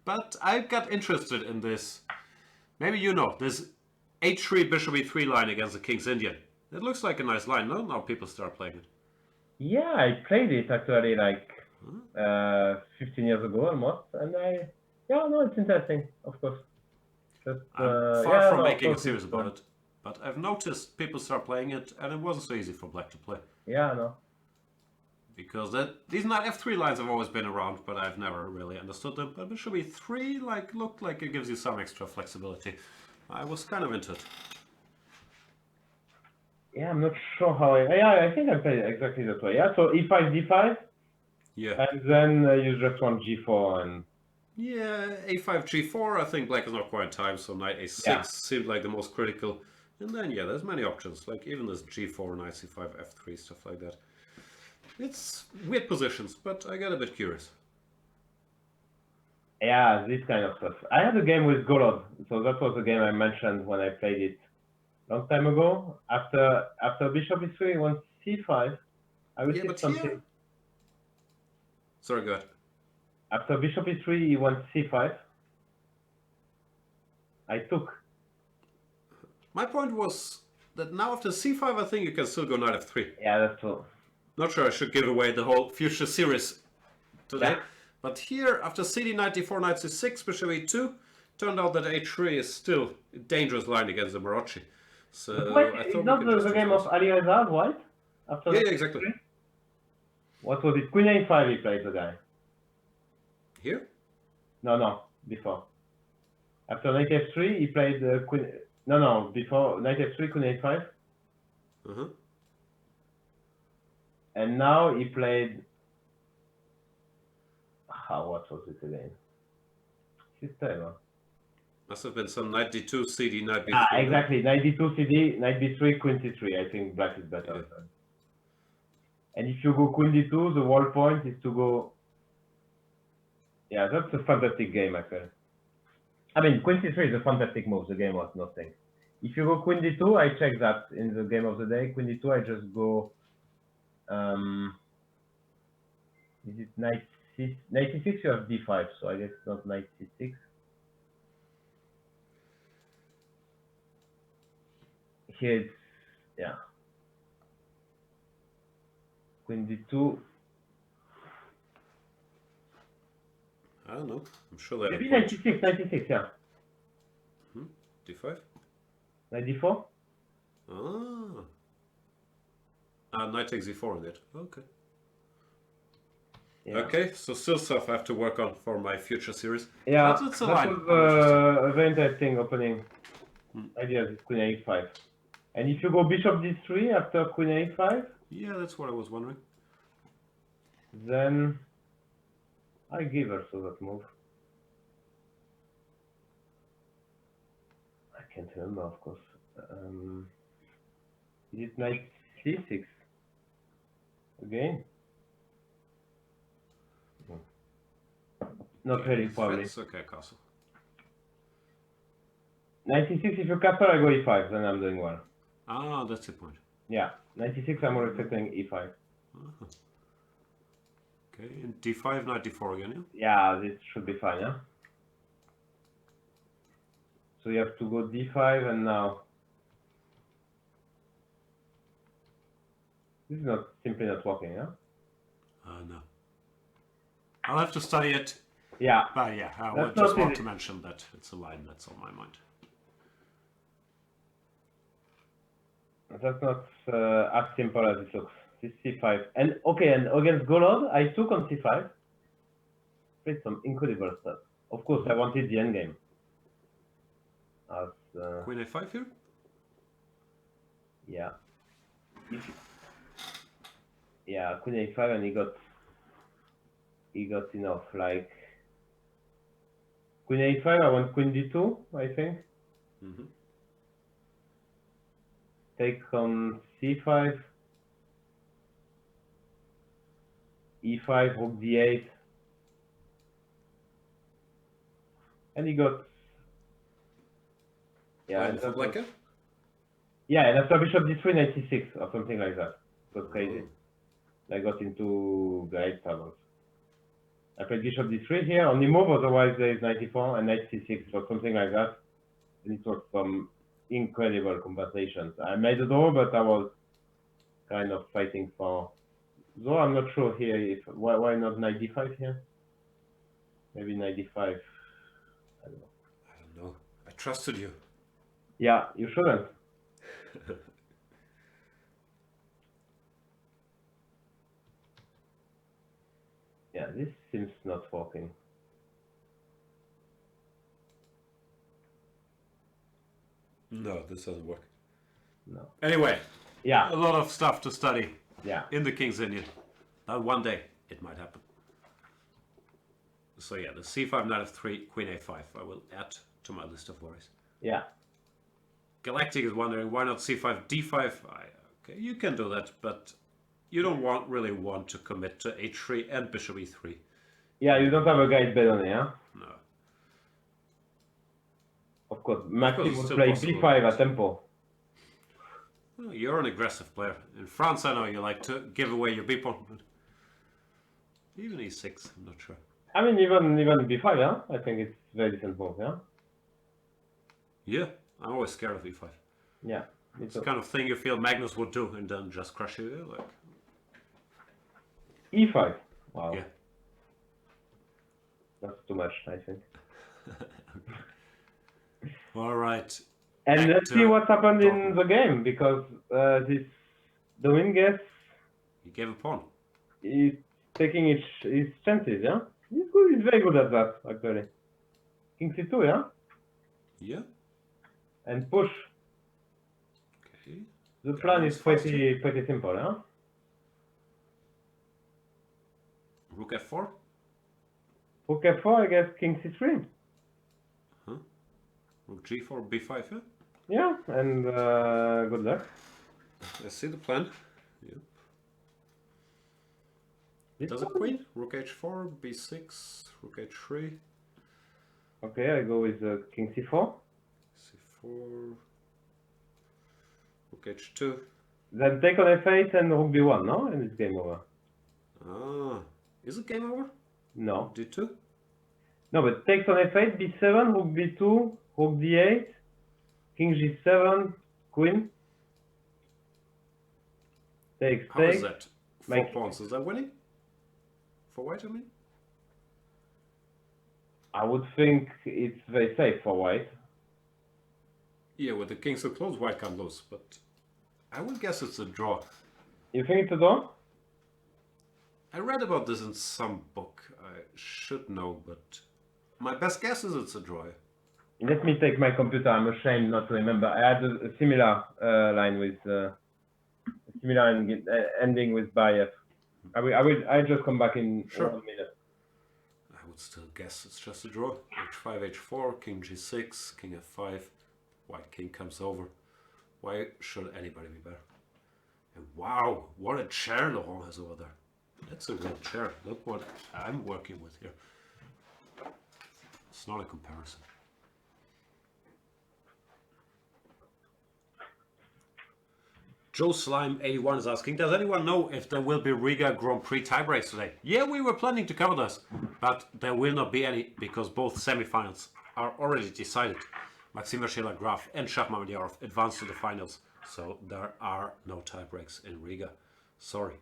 A: but I got interested in this. Maybe you know, this h3 bishop e3 line against the King's Indian. It looks like a nice line, no? Now people start playing it.
B: Yeah, I played it actually like 15 years ago almost, and it's interesting, of course. Just,
A: I'm far from making a series about it, but I've noticed people start playing it, and it wasn't so easy for black to play.
B: Yeah, no.
A: Because these f3 lines have always been around, but I've never really understood them. But bishop e3 looked like it gives you some extra flexibility. I was kind of into it.
B: Yeah, I'm not sure how I think I played it exactly that way. Yeah, so e5, d5.
A: Yeah.
B: And then you just want g4 and...
A: Yeah, a5, g4, I think black is not quite in time, so knight a6 seemed like the most critical. And then, yeah, there's many options, like even this g4, knight c5, f3, stuff like that. It's weird positions, but I get a bit curious.
B: Yeah, this kind of stuff. I had a game with Golod, so that was the game I mentioned when I played it long time ago. After bishop e3, he went c5. I received something. Here...
A: Sorry, go ahead.
B: After bishop e3, he went c5. I took.
A: My point was that now after c5, I think you can still go knight f3.
B: Yeah, that's true.
A: Not sure I should give away the whole future series today. Yeah. But here, after cd knight d4, knight c6, bishop e2, turned out that a3 is still a dangerous line against the Marocci. So I thought
B: not the game of Ali Reza, right? After
A: yeah, exactly.
B: What was it? Queen a5 he played, the guy.
A: Here?
B: No, before. After knight f3, he played queen... No, before knight f3, queen a5.
A: Uh-huh.
B: And now he played... what was it again? System, huh?
A: Must have been some knight d2, cd, knight b3.
B: Exactly. Knight d2, cd, knight b3, queen c3. I think black is better. Yeah. And if you go queen d2, the whole point is to go... Yeah, that's a fantastic game, actually. I mean, queen c3 is a fantastic move. The game was nothing. If you go queen d2, I check that in the game of the day. Queen d2, I just go... is it knight c6? Knight c6, you have d5, so I guess it's not knight c6. Here it's... yeah. Queen d2.
A: I don't know. I'm sure they
B: maybe 96, yeah.
A: d5?
B: Knight d4?
A: Knight takes e4 on it. Okay.
B: Yeah.
A: Okay, so still stuff I have to work on for my future series.
B: Yeah,
A: but it's
B: that was a very interesting opening. Idea is queen a5. And if you go bishop d3 after queen a5...
A: yeah, that's what I was wondering.
B: Then... I give also that move. I can't remember, of course. Is it knight c6? Again? Not really, probably.
A: It's okay, castle.
B: 96, if you castle, I go e5, then I'm doing well.
A: Ah, that's the point.
B: Yeah, 96, I'm expecting e5.
A: Uh-huh. Okay, and d5, knight d4 again, yeah?
B: Yeah, this should be fine, yeah? So you have to go d5, and now... This is not simply not working, yeah?
A: No. I'll have to study it.
B: Yeah.
A: But yeah, I
B: That's
A: just
B: not
A: want
B: easy.
A: to mention that it's a line that's on my mind.
B: That's not as simple as it looks. This c5. And okay, and against Golod, I took on c5. Played some incredible stuff. Of course, I wanted the endgame. As
A: Queen a5 here?
B: yeah. Yeah, Queen a5, and he got enough. Like Queen a5, I want Queen d2, I think.
A: Mm-hmm.
B: Take on c5, e5, rook d8, and he got
A: And for black?
B: Yeah, and after bishop d3, 96 or something like that. It was crazy. I got into great troubles. I played bishop d3 here, only move, otherwise there is 94 and knight c6 or something like that. And it was some incredible conversations. I made a draw, but I was kind of fighting for... Though I'm not sure here if... Why not knight d5 here? Maybe knight d5. I don't know.
A: I don't know. I trusted you.
B: Yeah, you shouldn't. Yeah, this seems not working.
A: No, this doesn't work.
B: No.
A: Anyway,
B: Yeah.
A: a lot of stuff to study
B: Yeah.
A: in the King's Indian. That one day it might happen. So yeah, the c5, knight f3, queen a5. I will add to my list of worries.
B: Yeah.
A: Galactic is wondering why not c5, d5. Okay, you can do that, but you don't really want to commit to h3 and bishop e3.
B: Yeah, you don't have a guide bet on it, huh?
A: No.
B: Of course, Maxi
A: it's
B: would
A: still
B: play
A: possible,
B: b5
A: but-
B: at tempo.
A: Well, you're an aggressive player. In France, I know you like to give away your b-pawn, but even e6, I'm not sure.
B: I mean, even b5, yeah? I think it's very decent move, yeah?
A: Yeah, I'm always scared of e5.
B: Yeah.
A: It's the kind of thing you feel Magnus would do and then just crush you. Like,
B: e5. Wow.
A: yeah.
B: That's too much, I think.
A: All right.
B: And
A: Back
B: let's
A: to
B: see what happened in
A: Dortmund.
B: the game, because this Dominguez
A: He gave a pawn.
B: is taking his chances, yeah? He's good, he's very good at that, actually. King c2, yeah?
A: Yeah.
B: And push.
A: Okay.
B: The
A: Yeah,
B: plan
A: that's
B: is
A: fast,
B: pretty simple, yeah?
A: Rook f4.
B: Rook f4, I guess king c3.
A: Huh? Rook g4, b5. Yeah.
B: Yeah, and good luck.
A: I see the plan. Yeah.
B: This
A: Does a
B: one?
A: queen? Rook h4, b6, rook h3,
B: Okay, I go with king c4.
A: c4, rook h2.
B: Then take on f8 and rook b1, no? And it's game over.
A: Ah, is it game over?
B: No.
A: d2?
B: No, but takes on f8, b7, rook b2, rook d8, king g7, queen. Takes,
A: How is
B: takes.
A: that? Four
B: Make-
A: pawns, is that winning? For white, I mean?
B: I would think it's very safe for white.
A: Yeah, with the king so close, white can't lose, but I would guess it's a draw.
B: You think it's a draw?
A: I read about this in some book. I should know, but my best guess is it's a draw.
B: Let me take my computer. I'm ashamed not to remember. I had a similar line with a similar ending with Bayev. I'll just come back in
A: Sure.
B: 1 minute.
A: I would still guess it's just a draw. h5, h4, king g6, king f5, white king comes over. Why should anybody be better? And wow, what a chair Laurent has over there. That's a real chair. Look what I'm working with here. It's not a comparison. Joe Slime 81 is asking, does anyone know if there will be Riga Grand Prix tiebreaks today? Yeah, we were planning to cover this, but there will not be any because both semifinals are already decided. Maxim Vachier-Lagrave and Shakhmatyarov advanced to the finals, so there are no tiebreaks in Riga. Sorry.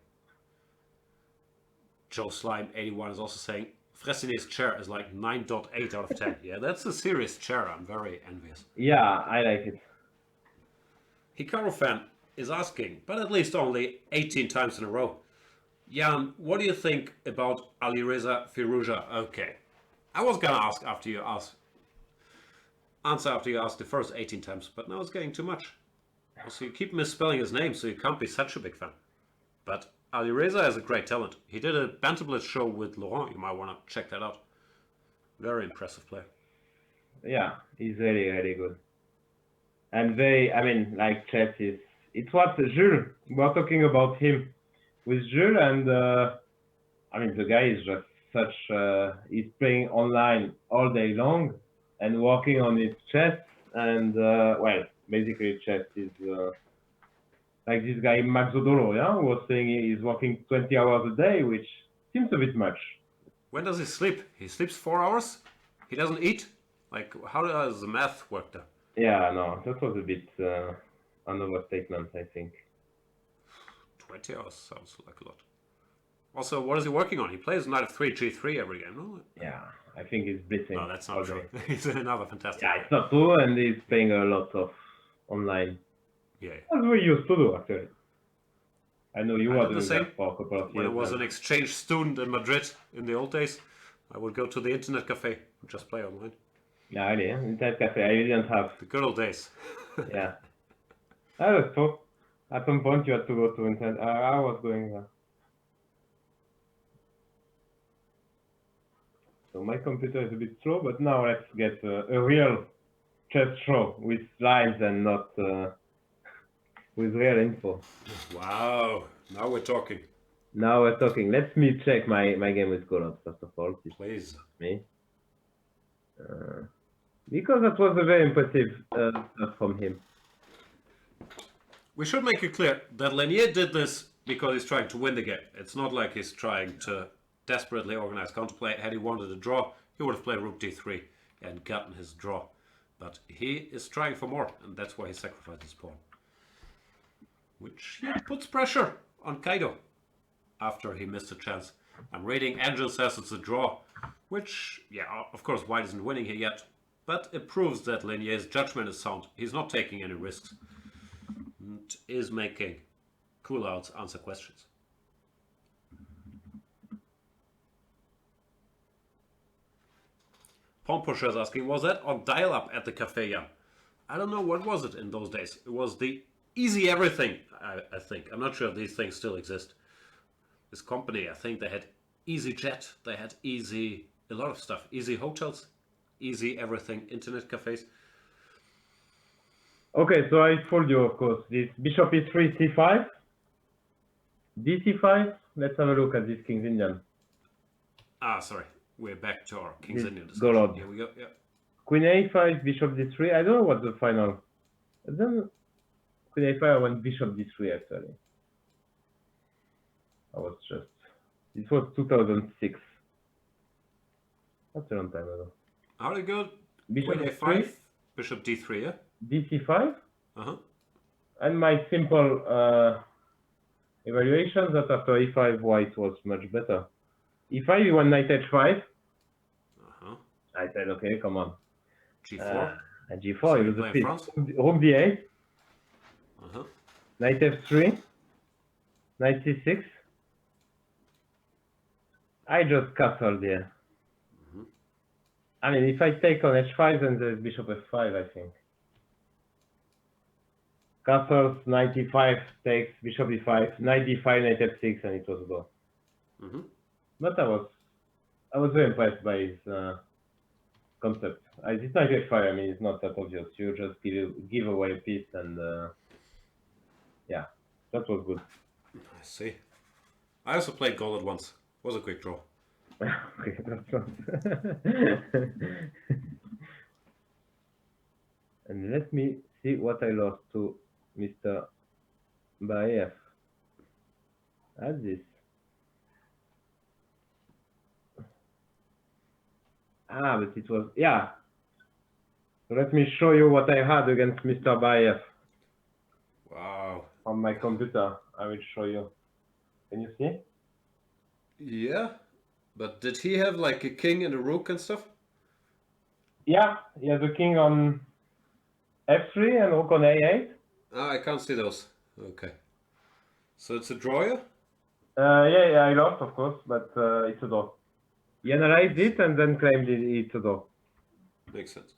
A: Joe Slime 81 is also saying, Fressinet's chair is like 9.8 out of 10. Yeah, that's a serious chair. I'm very envious.
B: Yeah, I like it.
A: Hikaru fan is asking, but at least only 18 times in a row. Jan, what do you think about Alireza Firouzja? Okay. I was gonna ask after you asked the first 18 times, but now it's getting too much. Also, you keep misspelling his name, so you can't be such a big fan. But Alireza has a great talent. He did a Bantamblitz show with Laurent. You might want to check that out. Very impressive player.
B: Yeah, he's really, really good. And like chess is, it's what Jules, we're talking about him with Jules, and the guy is just he's playing online all day long and working on his chess, and basically chess is like this guy Max Odolo, who was saying he's working 20 hours a day, which seems a bit much.
A: When does he sleep? He sleeps 4 hours? He doesn't eat? Like, how does the math work there?
B: Yeah, no, that was a bit an overstatement, I think.
A: 20 hours sounds like a lot. Also, what is he working on? He plays knight of 3, g3 every game, no?
B: Yeah, I think he's blitzing.
A: No, that's not true. He's another fantastic
B: Yeah,
A: player.
B: it's not true, and he's playing a lot of online.
A: Yeah.
B: As we used to do, actually. I know you were doing
A: the same
B: that for a couple of years.
A: When I was an exchange student in Madrid in the old days, I would go to the internet cafe and just play online.
B: Yeah, really, internet cafe, I didn't have.
A: The good old days.
B: Yeah. That was true. At some point you had to go to internet. I was going there. So my computer is a bit slow, but now let's get a real chess show with slides and not with real info.
A: Wow, now we're talking.
B: Now we're talking. Let me check my game with Golov, first of all.
A: Please.
B: Me. Because that was a very impressive stuff from him.
A: We should make it clear that Lenier did this because he's trying to win the game. It's not like he's trying to desperately organize counterplay. Had he wanted a draw, he would have played rook d3 and gotten his draw. But he is trying for more, and that's why he sacrificed his pawn. Which puts pressure on Kaido after he missed a chance. I'm reading Angel says it's a draw, which, yeah, of course, White isn't winning here yet. But it proves that Lenier's judgment is sound. He's not taking any risks. And is making cool outs answer questions. Pawn Pusher is asking, was that on dial-up at the cafe, Jan? I don't know, what was it in those days? It was the Easy Everything, I think. I'm not sure if these things still exist. This company, I think they had Easy Jet, they had a lot of stuff. Easy Hotels, Easy Everything, internet cafes.
B: Okay, so I told you, of course, this bishop e3, c5, dc5. Let's have a look at this King's Indian.
A: Ah, sorry. We're back to our King's
B: This
A: Indian discussion.
B: Golod.
A: Here we go, yeah.
B: Queen a5, bishop d3. I don't know what the final. Then Queen a5, I went bishop d3 actually. It was 2006. That's a long time ago.
A: How did it go?
B: Bishop
A: Queen a5, bishop d3, yeah?
B: dc5.
A: Uh-huh.
B: And my simple evaluation that after e5, white was much better. e5, you went knight h5.
A: Uh-huh.
B: I said, okay, come on.
A: g4.
B: And g4,
A: So
B: you
A: you
B: use
A: play
B: the
A: France?
B: rook d8,
A: Uh-huh.
B: knight f3, knight c6. I just castled here.
A: Mm-hmm.
B: I mean, if I take on h5, then there's bishop f5, I think. Castles, knight e5 takes bishop e5, knight d5, knight f6, and it was a go.
A: Mm-hmm.
B: But I was very impressed by his concept. This knight f5, I mean, it's not that obvious. You just give away a piece, and yeah, that was good.
A: I see. I also played Golod once. It was a quick draw.
B: Okay, that's not. And let me see what I lost to Mr. Bayev. Add this. Ah, but it was, yeah. So let me show you what I had against Mr. Bayev
A: Wow.
B: on my computer. I will show you. Can you see?
A: Yeah, but did he have like a king and a rook and stuff?
B: Yeah, he has a king on f3 and rook on a8.
A: Ah, I can't see those. Okay. So it's a draw, yeah?
B: Yeah, I lost, of course, but it's a draw. He analyzed it and then claimed it's a draw.
A: Makes sense.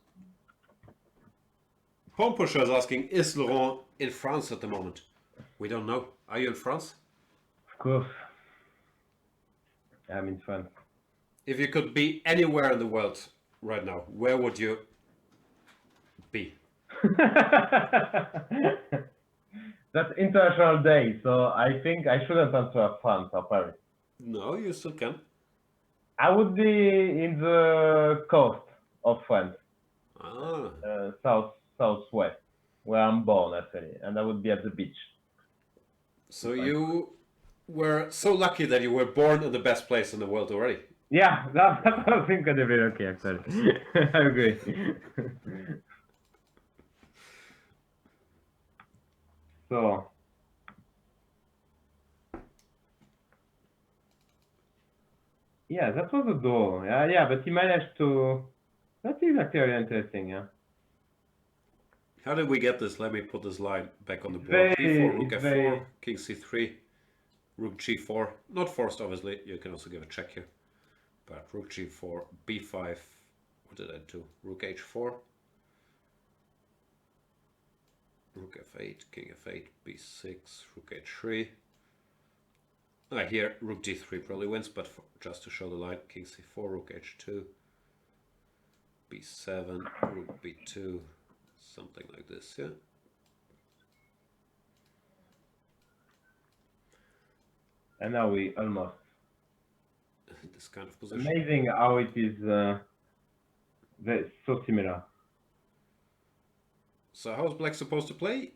A: Home Pusher is asking, is Laurent in France at the moment? We don't know. Are you in France?
B: Of course. I'm in France.
A: If you could be anywhere in the world right now, where would you be?
B: That's International Day, so I think I shouldn't answer France or Paris.
A: No, you still can.
B: I would be in the coast of France,
A: Ah,
B: southwest, where I'm born actually, and I would be at the beach.
A: so you were so lucky that you were born in the best place in the world already.
B: Yeah, that's I think I'd be okay actually. I agree. So yeah, that was a door. Yeah, but he managed to. That is actually interesting. Yeah.
A: How did we get this? Let me put this line back on the board.
B: Very,
A: b4, rook
B: it's
A: f4,
B: very.
A: king c3, rook g4. Not forced, obviously. You can also give a check here. But rook g4, b5. What did I do? Rook h4. Rook f8, king f8, b6, rook h3. Here, rook d3 probably wins, but just to show the line, king c4, rook h2, b7, rook b2, something like this, yeah?
B: And now we almost.
A: This kind of position.
B: Amazing how it is so similar.
A: So how's black supposed to play?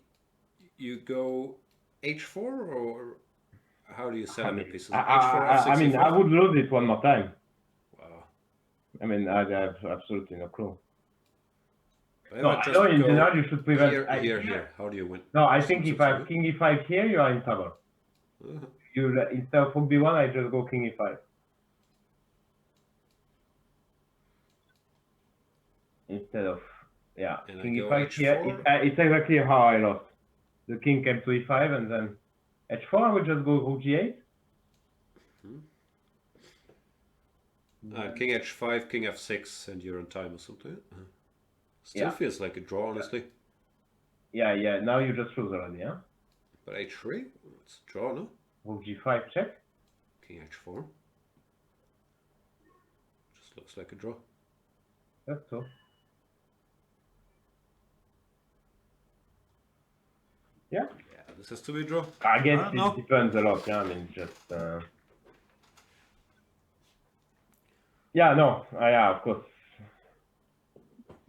A: You go h4, or how do you set up your pieces? h4, f6,
B: I mean,
A: e5?
B: I would lose it one more time.
A: Wow.
B: I mean, I have absolutely no clue.
A: But
B: No, I know in general you should prevent.
A: Here. How do you win?
B: No, I think if I have king e5 here, you are in trouble. You instead of rook b1, I just go king e5. Instead of
A: And
B: king
A: I go
B: e5
A: h4.
B: here. It's exactly how I lost. The king came to e5 and then h4. I would just go rook g8.
A: King h5, king f6, and you're on time or something. Still feels like a draw, honestly.
B: Yeah. Now you just lose already, huh?
A: But h3, it's a draw, no?
B: Rook g5 check.
A: King h4. Just looks like a draw.
B: That's so. Yeah,
A: this has to be a draw.
B: I guess it depends a lot. Yeah, I mean, just. Yeah, no. Yeah, of course.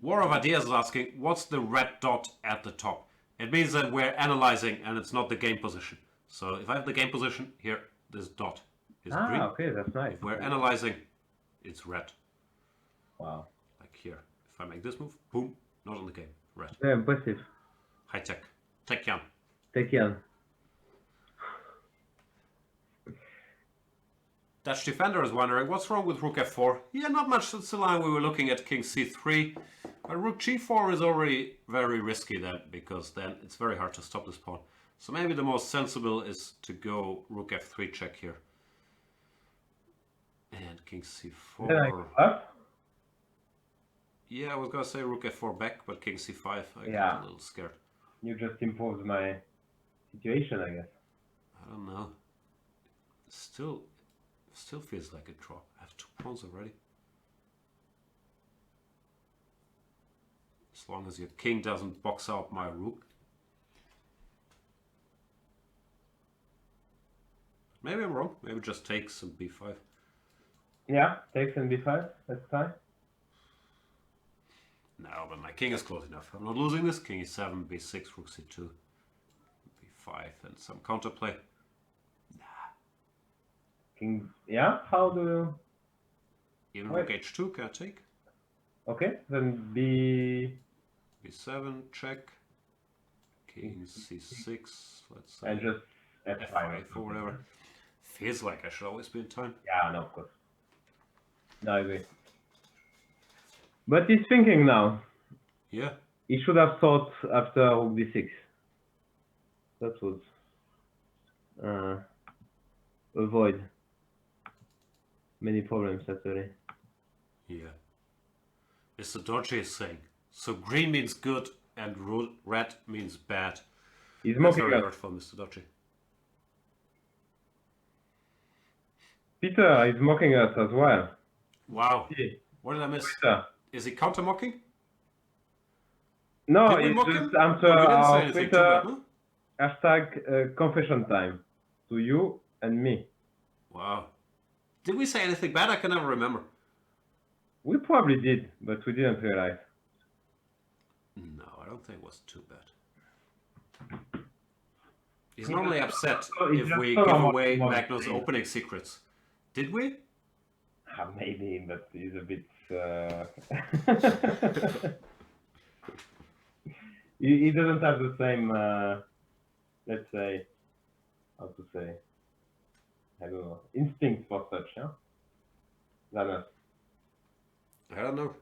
A: War of Ideas is asking, what's the red dot at the top? It means that we're analyzing and it's not the game position. So if I have the game position, here, this dot is green.
B: Okay, that's nice.
A: If we're analyzing, it's red.
B: Wow.
A: Like here. If I make this move, boom, not in the game, red.
B: Very impressive.
A: High tech. Tech Jan.
B: Tech Jan.
A: Dutch Defender is wondering, what's wrong with rook f4? Yeah, not much. That's the line we were looking at, king c3. But rook g4 is already very risky then, because then it's very hard to stop this pawn. So maybe the most sensible is to go rook f3 check here. And king c4. Yeah, I was going to say rook f4 back, but king c5, I got a little scared.
B: You just improved my situation, I guess.
A: I don't know. Still feels like a draw. I have 2 pawns already. As long as your king doesn't box out my rook. Maybe I'm wrong. Maybe just takes and b5.
B: Yeah, takes and b5. That's fine.
A: No, but my king is close enough. I'm not losing this. King e7, b6, rook c2, f5 and some counterplay.
B: King, yeah, how do you...
A: Even rook h2 can I take?
B: Okay, then
A: b7, check. King c6, let's say.
B: and just
A: f5 or whatever. Feels like I should always be in time.
B: Yeah, no, of course. No, I agree. But he's thinking now.
A: Yeah.
B: He should have thought after rook b6. That would avoid many problems, actually.
A: Yeah. Mr. Dodgy is saying, so green means good and red means bad.
B: He's
A: That's
B: mocking
A: very
B: us.
A: hurtful, Mr. Dodgy.
B: Peter is mocking us as well.
A: Wow.
B: See,
A: What did I miss?
B: Peter.
A: Is he counter-mocking?
B: No,
A: Did we
B: it's
A: mock
B: just
A: him?
B: answer
A: No, we didn't say
B: our
A: anything too
B: Twitter
A: bad, no?
B: hashtag confession time to you and me.
A: Wow. Did we say anything bad? I can never remember.
B: We probably did, but we didn't realize.
A: No, I don't think it was too bad. He's normally upset if we give away Magnus' opening secrets. Did we?
B: Maybe, but he's a bit... he doesn't have the same, let's say, how to say, I don't know, instinct for such, yeah? Than us.
A: I don't know.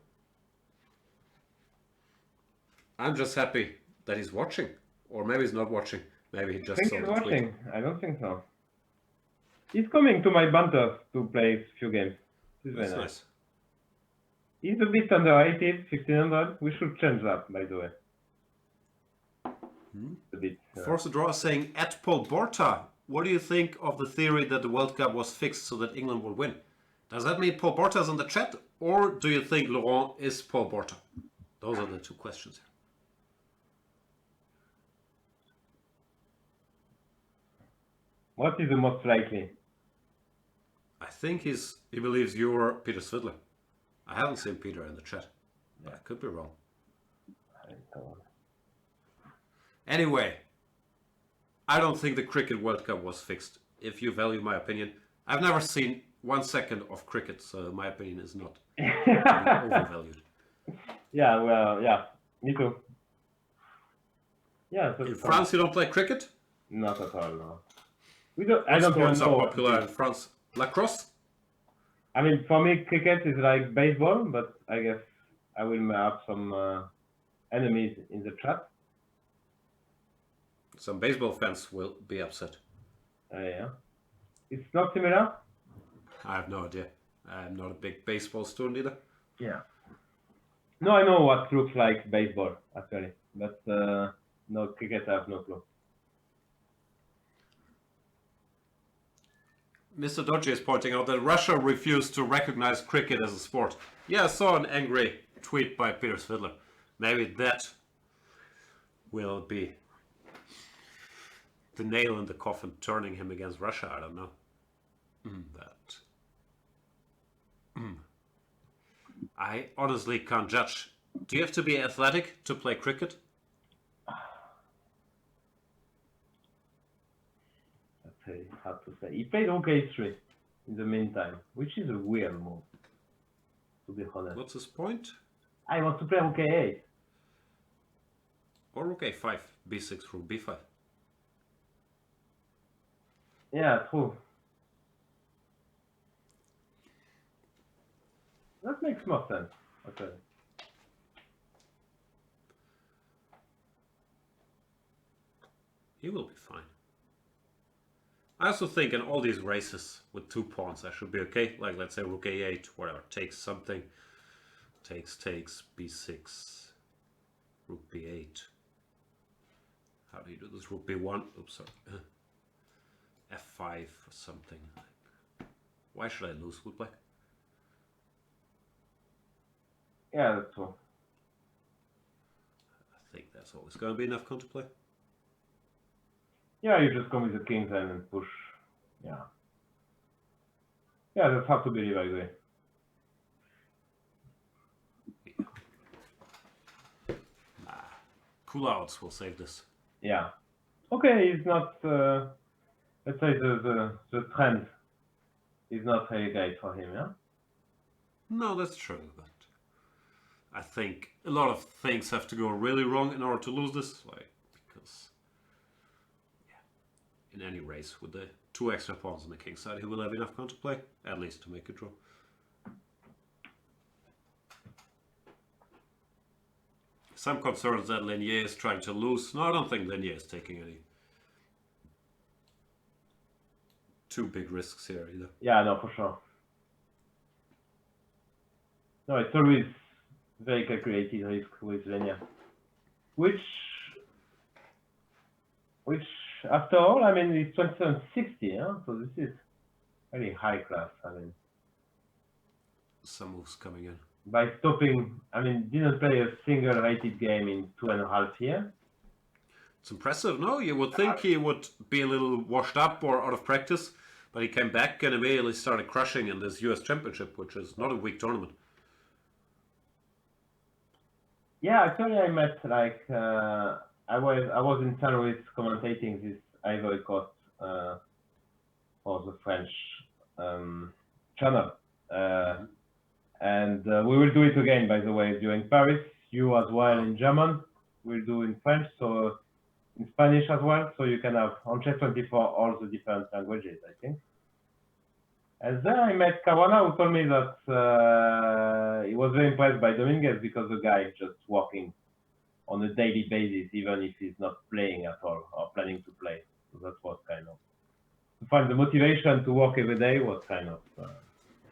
A: I'm just happy that he's watching. Or maybe he's not watching. Maybe he
B: I
A: just
B: think
A: saw
B: he's
A: the tweet.
B: watching. I don't think so. He's coming to my banter to play a few games. This is very
A: That's
B: nice.
A: nice.
B: He's a bit underrated, 1500. We should change that, by the way. A bit.
A: Force a Draw is saying, at Paul Borta, what do you think of the theory that the World Cup was fixed so that England will win? Does that mean Paul Borta is in the chat? Or do you think Laurent is Paul Borta? Those are the two questions here.
B: What is the most likely?
A: I think he believes you're Peter Svidler. I haven't seen Peter in the chat. But I could be wrong. Anyway, I don't think the Cricket World Cup was fixed. If you value my opinion, I've never seen 1 second of cricket, so my opinion is not to be overvalued.
B: Yeah, well, yeah, me too. Yeah,
A: In France, you don't play cricket?
B: Not at all, no. We don't. I
A: What
B: don't even
A: sports are
B: know.
A: popular in France? Lacrosse?
B: I mean, for me, cricket is like baseball, but I guess I will have some enemies in the chat.
A: Some baseball fans will be upset.
B: Yeah. It's not similar?
A: I have no idea. I'm not a big baseball student either.
B: Yeah. No, I know what looks like baseball, actually. But no, cricket, I have no clue.
A: Mr. Dodgy is pointing out that Russia refused to recognize cricket as a sport. Yeah, I saw an angry tweet by Peter Svidler. Maybe that will be the nail in the coffin, turning him against Russia. I don't know. I honestly can't judge. Do you have to be athletic to play cricket?
B: That's hard to say. He played rook a3 in the meantime, which is a weird move, to be honest.
A: What's his point?
B: I want to play rook a8.
A: Or rook a5, b6, rook b5.
B: Yeah, true. That makes more sense, okay.
A: He will be fine. I also think in all these races with 2 pawns I should be okay. Like, let's say rook a8, whatever, takes something. Takes, b6, rook b8. How do you do this? Rook b1, oops, sorry. f5 or something. Why should I lose with black?
B: Yeah, that's true.
A: I think that's always going to be enough counterplay.
B: Yeah, you just come with the kings and push. Yeah. Yeah, that's hard to believe, I agree.
A: Nah. Cool outs will save this.
B: Yeah, okay, it's not. Let's say the trend is not very great for him. Yeah.
A: No, that's true. But I think a lot of things have to go really wrong in order to lose this. Like because in any race with the 2 extra pawns on the king side, he will have enough counterplay at least to make a draw. Some concerns that Lenier is trying to lose. No, I don't think Lenier is taking any too big risks here either.
B: Yeah, no, for sure. No, it's always very calculated risk with Lenia. Which after all, I mean, it's 2760, yeah? So this is very high class, I mean.
A: Some moves coming in.
B: By stopping, I mean, didn't play a single rated game in 2.5 years.
A: It's impressive, no? You would think he would be a little washed up or out of practice, but he came back and immediately started crushing in this US Championship, which is not a weak tournament.
B: Yeah, actually, I met like I was in St. Louis commentating this Ivory Coast for the French channel, and we will do it again. By the way, during Paris, you as well in German. We'll do in French, so in Spanish as well. So you can have on Chess24 all the different languages, I think. And then I met Caruana, who told me that he was very impressed by Dominguez because the guy is just working on a daily basis, even if he's not playing at all or planning to play. So that was kind of to find the motivation to work every day was kind of.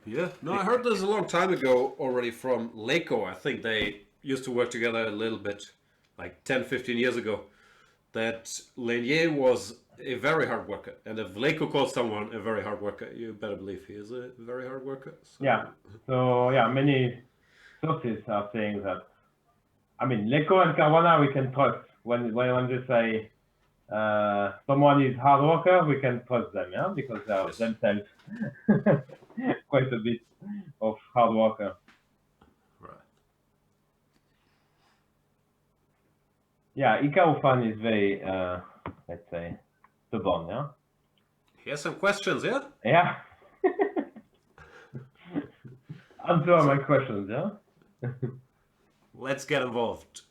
A: Yeah, no, I heard this a long time ago already from Leiko. I think they used to work together a little bit, like 10, 15 years ago. That Lenier was a very hard worker, and if Leiko calls someone a very hard worker, you better believe he is a very hard worker. So.
B: Yeah. So yeah, many sources are saying that. I mean, Leiko and Caruana we can trust when they say someone is hard worker, we can trust them, yeah, because they are
A: Yes.
B: themselves quite a bit of hard worker.
A: Right.
B: Yeah, Ika fan is very, let's say, stubborn, yeah?
A: Here's some questions, yeah?
B: Yeah. Answer my questions, yeah?
A: Let's get involved.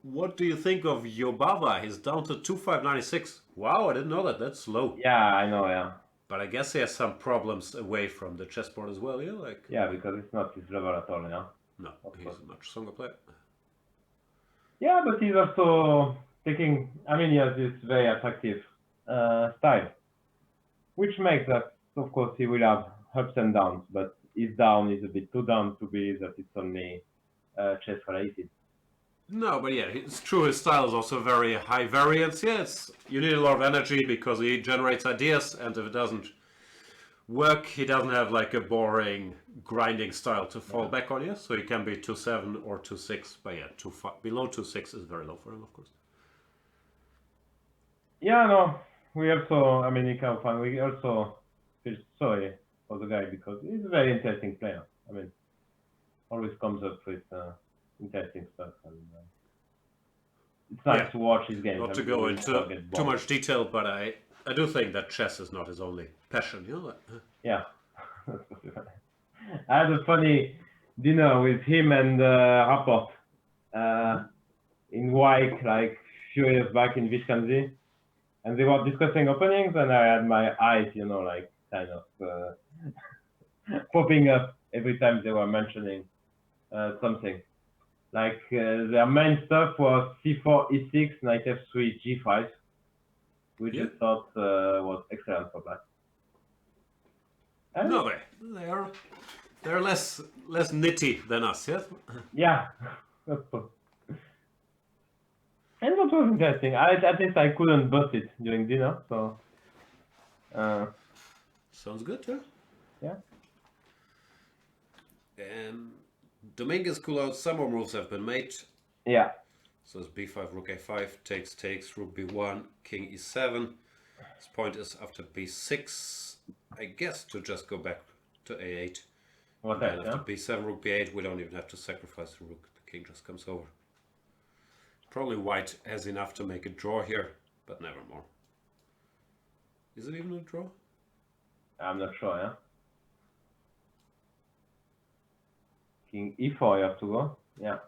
A: What do you think of Yobava? He's down to 2596. Wow, I didn't know that. That's low.
B: Yeah, I know, yeah.
A: But I guess he has some problems away from the chessboard as well, yeah? Like
B: Yeah, because it's not his level at all, yeah?
A: no, he's a much stronger player.
B: Yeah, but he's also taking, I mean, he has this very attractive style, which makes that, of course, he will have ups and downs, but his down is a bit too down to be that it's only chess related.
A: No, but yeah, it's true. His style is also very high variance. Yeah, you need a lot of energy because he generates ideas, and if it doesn't work, he doesn't have like a boring grinding style to fall back on you. So he can be 2-7 or 2-6, but yeah, below 2-6 is very low for him, of course.
B: Yeah, no, we also, I mean, we also feel sorry for the guy because he's a very interesting player. I mean, always comes up with interesting stuff, and it's nice to watch his games.
A: Not to go into too much detail, but I do think that chess is not his only passion. You know that?
B: Yeah. I had a funny dinner with him and Rapport in Wyke like a few years back in Viskanzi, and they were discussing openings, and I had my eyes, you know, like kind of popping up every time they were mentioning something. Like their main stuff was c4, e6, knight f3, g5, which I thought was excellent for black.
A: No, they're less nitty than us, yes?
B: Yeah. And that was interesting. At least I couldn't bust it during dinner, so.
A: Sounds good, yeah?
B: Yeah.
A: Dominguez cool out. Some more moves have been made.
B: Yeah.
A: So it's b5, rook a5, takes, rook b1, king e7. His point is after b6, I guess, to just go back to a8.
B: What
A: and after b7, rook b8, we don't even have to sacrifice the rook. The king just comes over. Probably white has enough to make a draw here. but never more. Is it even a draw?
B: I'm not sure, yeah. King e4 you have to go. Yeah.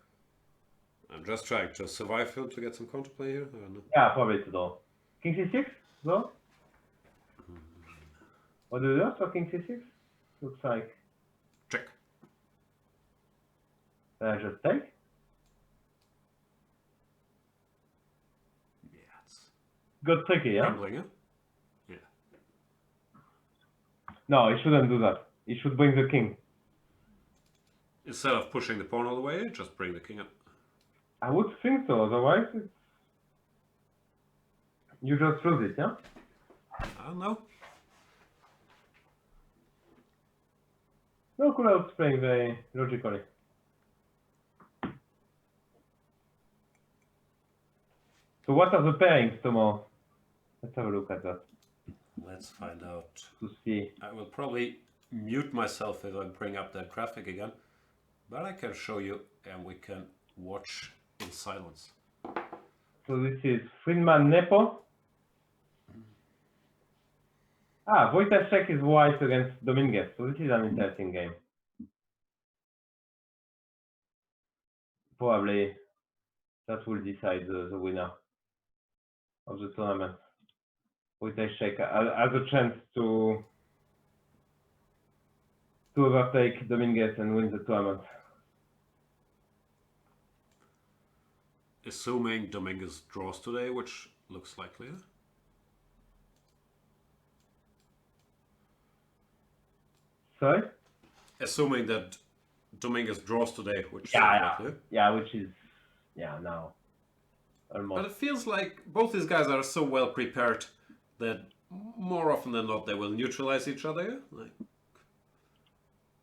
A: I'm just trying to survive him to get some counterplay here. I don't know.
B: Yeah, probably to draw. King c6, go. What do you do for king c6? Looks like
A: Check.
B: I just take.
A: Yeah, it's
B: Got tricky, yeah?
A: rambling, yeah? Yeah.
B: No, he shouldn't do that. He should bring the king.
A: Instead of pushing the pawn all the way, just bring the king up.
B: I would think so, otherwise you just lose it, yeah?
A: I don't know.
B: No, could have explained very logically. So what are the pairings tomorrow? Let's have a look at that
A: Let's find out.
B: to see.
A: I will probably mute myself if I bring up that graphic again, but I can show you and we can watch in silence.
B: So this is Friedman Nepo. Ah, Wojciech is white against Dominguez, so this is an interesting game. Probably that will decide the winner of the tournament. Wojciech has a chance to overtake Dominguez and win the tournament.
A: Assuming Dominguez draws today, which looks likely.
B: Sorry?
A: Assuming that Dominguez draws today, which
B: Yeah,
A: seems likely.
B: yeah, which is now almost.
A: But it feels like both these guys are so well prepared that more often than not they will neutralize each other. Like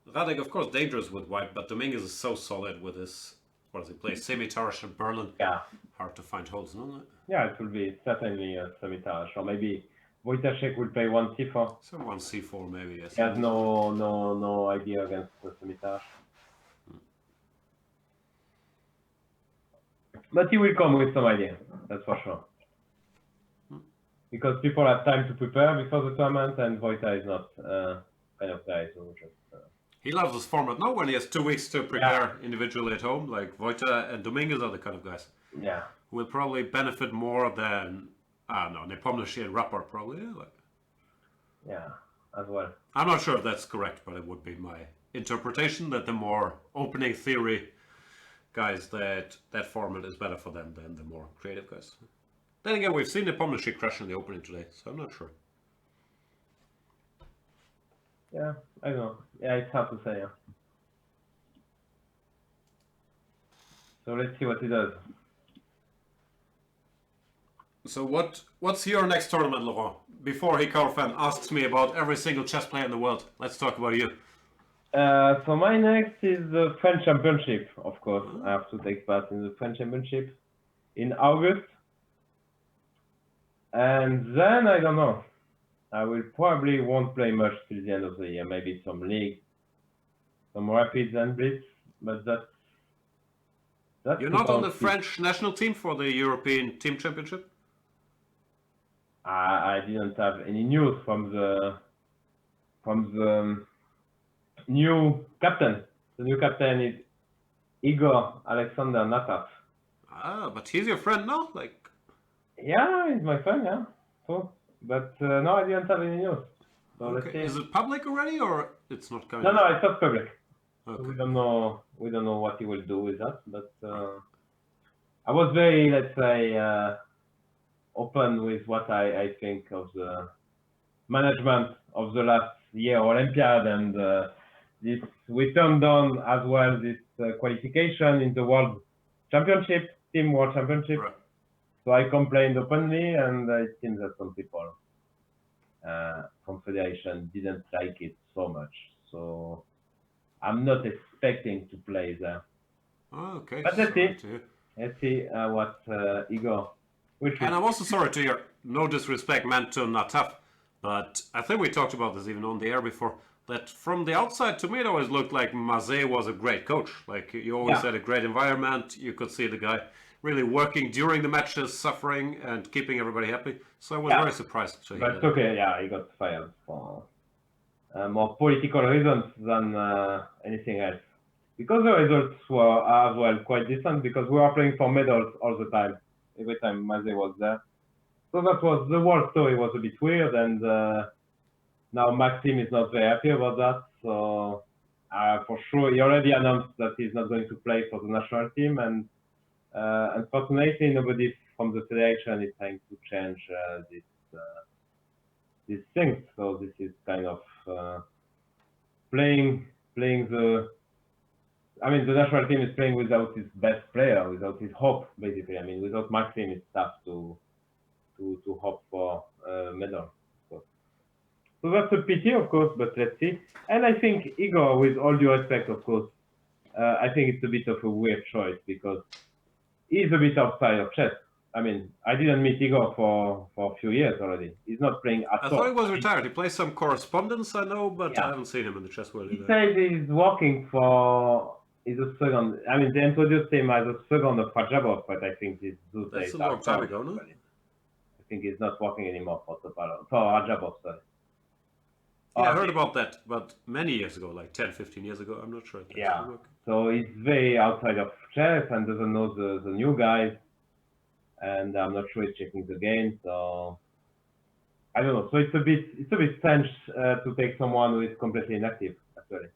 A: Radek, of course, dangerous with white, but Dominguez is so solid with his, what does he play? Semi-Tarrasch and Berlin.
B: Yeah,
A: Hard to find holes, no?
B: yeah, it will be certainly a semi-Tarrasch, or maybe Wojciech will play one c4.
A: So one c4 maybe, yes.
B: He has no idea against the semi-Tarrasch. But he will come with some idea, that's for sure. Because people have time to prepare before the tournament, and Wojta is not kind of guy who just.
A: He loves this format, no? When he has 2 weeks to prepare individually at home, like Wojta and Dominguez are the kind of guys.
B: Yeah.
A: Who will probably benefit more than, I don't know, Nepomniachtchi and Rapport probably.
B: Yeah, as well.
A: I'm not sure if that's correct, but it would be my interpretation that the more opening theory guys, that format is better for them than the more creative guys. Then again, we've seen Nepomniachtchi crush in the opening today, so I'm not sure.
B: Yeah, I don't know. Yeah, it's hard to say. Yeah. So let's see what he does.
A: So what's your next tournament, Laurent? Before Hikaru-fan asks me about every single chess player in the world, let's talk about you.
B: So my next is the French Championship, of course. I have to take part in the French Championship in August. And then, I don't know. I will probably won't play much till the end of the year. Maybe some league, some rapids and blitz, but that's
A: You're not on the
B: about it.
A: French national team for the European Team Championship?
B: I didn't have any news from the new captain. The new captain is Igor Alexander Nataf.
A: Ah, but he's your friend now? Like,
B: Yeah, he's my friend, yeah. So, but no, I didn't have any news. So let's
A: okay.
B: see.
A: Is it public already, or it's not coming?
B: No, it's not public.
A: Okay.
B: So we don't know what he will do with that. But I was very, let's say, open with what I think of the management of the last year Olympiad, and this we turned down as well this qualification in the World Championship, Team World Championship.
A: Right.
B: So I complained openly, and it seems that some people from Federation didn't like it so much. So I'm not expecting to play there.
A: Oh, okay.
B: But let's
A: Sorry
B: see.
A: to hear.
B: Let's see what Igor will do.
A: And I'm also sorry to hear, no disrespect meant to Nataf, but I think we talked about this even on the air before, that from the outside, to me, it always looked like Mazet was a great coach. Like, you always had a great environment. You could see the guy really working during the matches, suffering and keeping everybody happy. So I was very surprised to hear
B: But
A: that.
B: okay, yeah, he got fired for more political reasons than anything else. Because the results were as well quite decent, because we were playing for medals all the time, every time Maze was there. So that was, the whole story was a bit weird, and now Maxim is not very happy about that. So for sure, he already announced that he's not going to play for the national team, and unfortunately, nobody from the federation is trying to change these things. So this is kind of playing the. I mean, the national team is playing without its best player, without his hope, basically. I mean, without Maxim, it's tough to hope for medal. So that's a pity, of course, but let's see. And I think Igor, with all due respect, of course, I think it's a bit of a weird choice because he's a bit outside of chess. I mean, I didn't meet Igor for a few years already. He's not playing at all.
A: I thought he was retired. He plays some correspondence, I know, but I haven't seen him in the chess world either.
B: He says he's working for. He's a second. I mean, they introduced him as a second of Rajabov, but I think these two
A: That's
B: days
A: a long time ago, no?
B: I think he's not working anymore for Rajabov. Sorry.
A: Yeah, I heard about that, but many years ago, like 10, 15 years ago. I'm not sure.
B: Yeah. So he's very outside of chess and doesn't know the new guys, and I'm not sure he's checking the game. So I don't know. So it's a bit strange to take someone who is completely inactive, actually.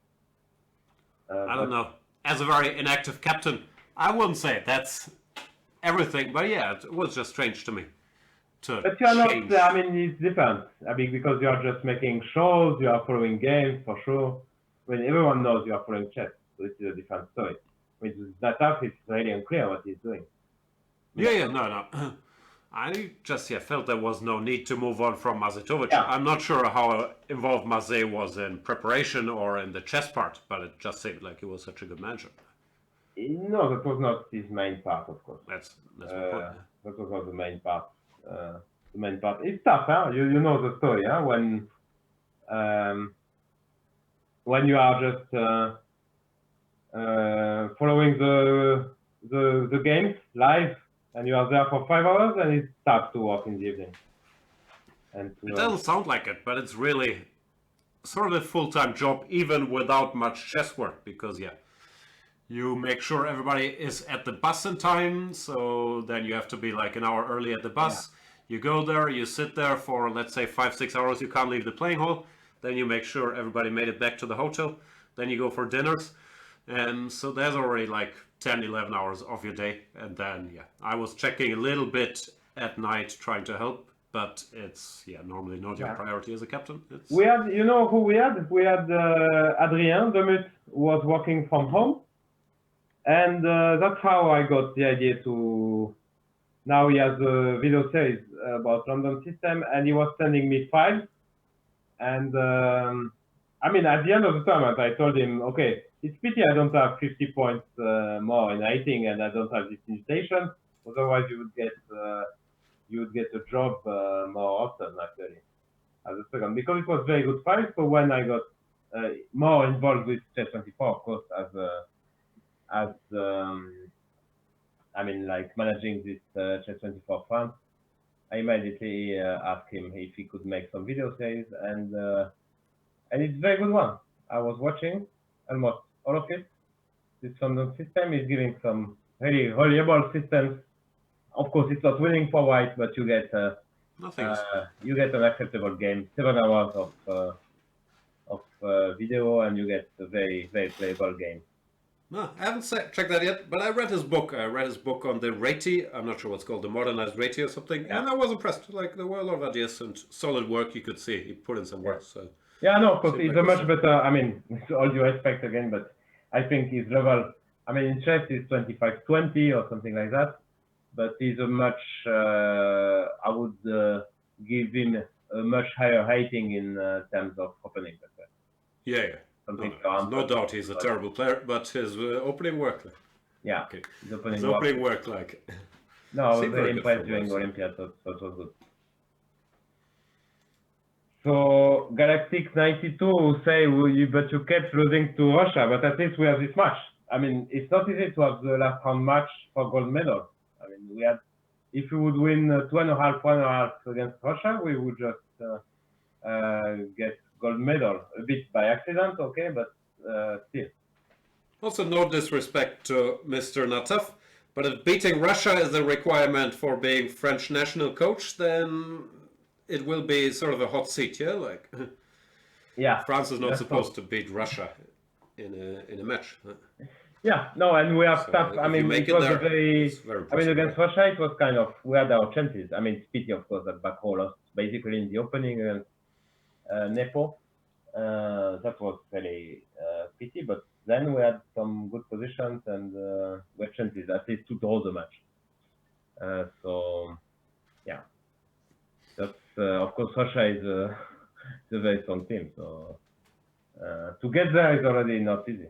A: I don't know. As a very inactive captain, I wouldn't say that's everything, but yeah, it was just strange to me.
B: But you're not, I mean, it's different. I mean, because you're just making shows, you are following games, for sure. I mean, everyone knows you are following chess, so this is a different story. With Zlatan, it's really unclear what he's doing.
A: No. I just felt there was no need to move on from Mazetovic.
B: Yeah.
A: I'm not sure how involved Maze was in preparation or in the chess part, but it just seemed like he was such a good manager.
B: No, that was not his main part, of course.
A: That's my point.
B: That was not the main part. The main part. It's tough, huh? You know the story, huh? When you are just following the games live, and you are there for 5 hours, and it's tough to work in the evening. And
A: it doesn't sound like it, but it's really sort of a full-time job, even without much chess work, because you make sure everybody is at the bus in time, so then you have to be like an hour early at the bus. Yeah. You go there, you sit there for, let's say, 5-6 hours, you can't leave the playing hall. Then you make sure everybody made it back to the hotel. Then you go for dinners. And so there's already like 10, 11 hours of your day. And then, I was checking a little bit at night trying to help, but it's, normally not your priority as a captain.
B: We had, you know who we had? We had Adrien Demut, who was working from home. And that's how I got the idea to. Now he has a video series about London system, and he was sending me files. And I mean, at the end of the tournament, I told him, okay, it's pity I don't have 50 points more in rating, and I don't have this invitation. Otherwise, you would get a job more often, actually, as a second, because it was very good files. So when I got more involved with Chess24, of course, I mean, like managing this Chess24 fund, I immediately asked him if he could make some video series, and it's a very good one. I was watching almost all of it. This London system is giving some really reliable systems. Of course, it's not winning for white, but you get you get an acceptable game. 7 hours of video, and you get a very, very playable game.
A: No, I haven't checked that yet, but I read his book. I read his book on the Rati. I'm not sure what's called, the modernized Rati or something, and I was impressed. Like, there were a lot of ideas and solid work you could see. He put in some work. So
B: no, of course, he's a much better. I mean, with all due respect again, but I think his level. I mean, in chess is 25-20 or something like that, but he's a much. I would give him a much higher rating in terms of opening.
A: No doubt he's a terrible player, but his opening work. His opening work.
B: No, I was very impressed during Olympia, so it was good. So Galactic 92 say, but you kept losing to Russia, but at least we have this match. I mean, it's not easy to have the last round match for gold medal. we had, if we would win 2.5 against Russia, we would just get gold medal, a bit by accident, okay, but still.
A: Also, no disrespect to Mr. Nataf, but if beating Russia is a requirement for being French national coach, then it will be sort of a hot seat, yeah? Like,
B: yeah,
A: France is not supposed to beat Russia in a match.
B: Yeah, no, and we have
A: So
B: stuff. I mean, it was a very. I mean, against Russia, it was kind of we had our chances. I mean, Spiti, of course, that back row lost basically in the opening against Nepo. That was really pity, but then we had some good positions and we had chances at least to draw the match. So yeah, that's of course Russia is a very strong team. So to get there is already not easy.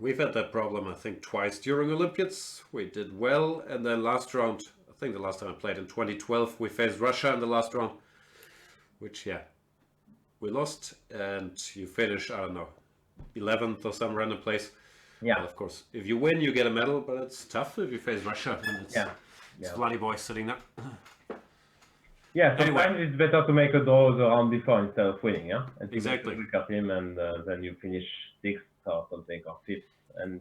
A: We've had that problem, I think, twice during Olympiads. We did well, and then last round, I think the last time I played in 2012, we faced Russia in the last round, which, yeah, we lost, and you finish, I don't know, 11th or some random place.
B: Yeah.
A: Well, of course, if you win, you get a medal, but it's tough if you face Russia, and it's bloody boys sitting there.
B: Yeah, sometimes
A: Anyway.
B: it's better to make a draw the round before instead of winning, yeah? And to
A: Exactly.
B: get a weaker team, and then you finish 6th or something, or 5th, and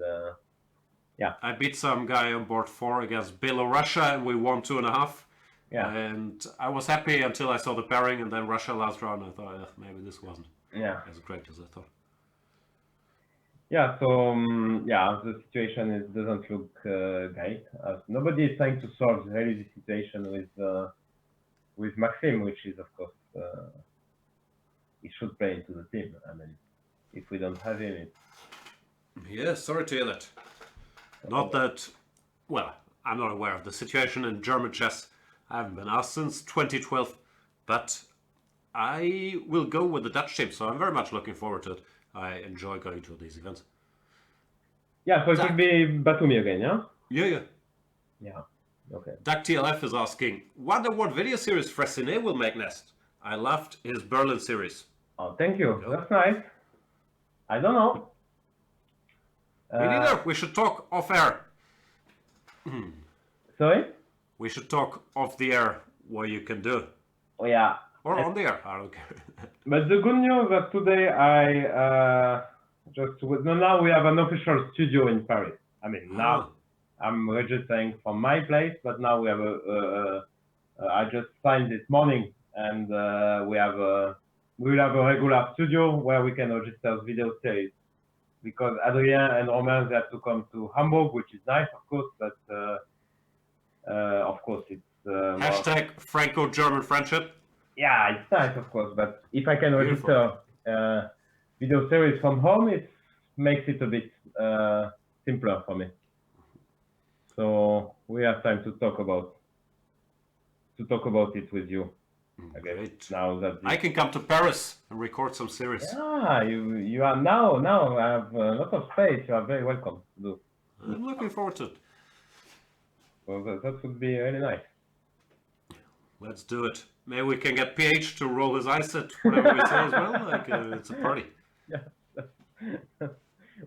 B: yeah.
A: I beat some guy on board 4 against Belarusia, and we won 2.5.
B: Yeah.
A: And I was happy until I saw the pairing, and then Russia last round. I thought maybe this wasn't as great as I thought.
B: Yeah. So yeah, the situation doesn't look great. Nobody is trying to solve really the situation with Maxim, which is of course he should play into the team. I mean, if we don't have him,
A: Yeah, sorry to hear that. Not that, well, I'm not aware of the situation in German chess. I haven't been asked since 2012, but I will go with the Dutch team, so I'm very much looking forward to it. I enjoy going to these events.
B: Yeah, so it will be Batumi again, yeah?
A: Yeah.
B: Yeah, okay.
A: Duck TLF is asking, wonder what video series Fressinet will make next? I loved his Berlin series.
B: Oh, thank you. That's nice. I don't know.
A: Me neither. We should talk off air.
B: Sorry?
A: We should talk off the air what you can do.
B: Oh, yeah.
A: Or on the air, I don't care.
B: But the good news that today now we have an official studio in Paris. I mean, now I'm registering from my place, but now we have I just signed this morning, and we will have a regular studio where we can register video series. Because Adrien and Romain, they have to come to Hamburg, which is nice, of course, but of course it's
A: Hashtag Franco-German friendship.
B: Yeah, it's nice, of course, but if I can register video series from home, it makes it a bit simpler for me. So we have time to talk about it with you.
A: Great.
B: Now that
A: I can come to Paris and record some series.
B: Yeah, you are now I have a lot of space. You are very welcome to do.
A: I'm looking forward to it.
B: Well, that would be really nice.
A: Let's do it. Maybe we can get PH to roll his eyes at whatever we say as well. Like it's a party.
B: Yeah.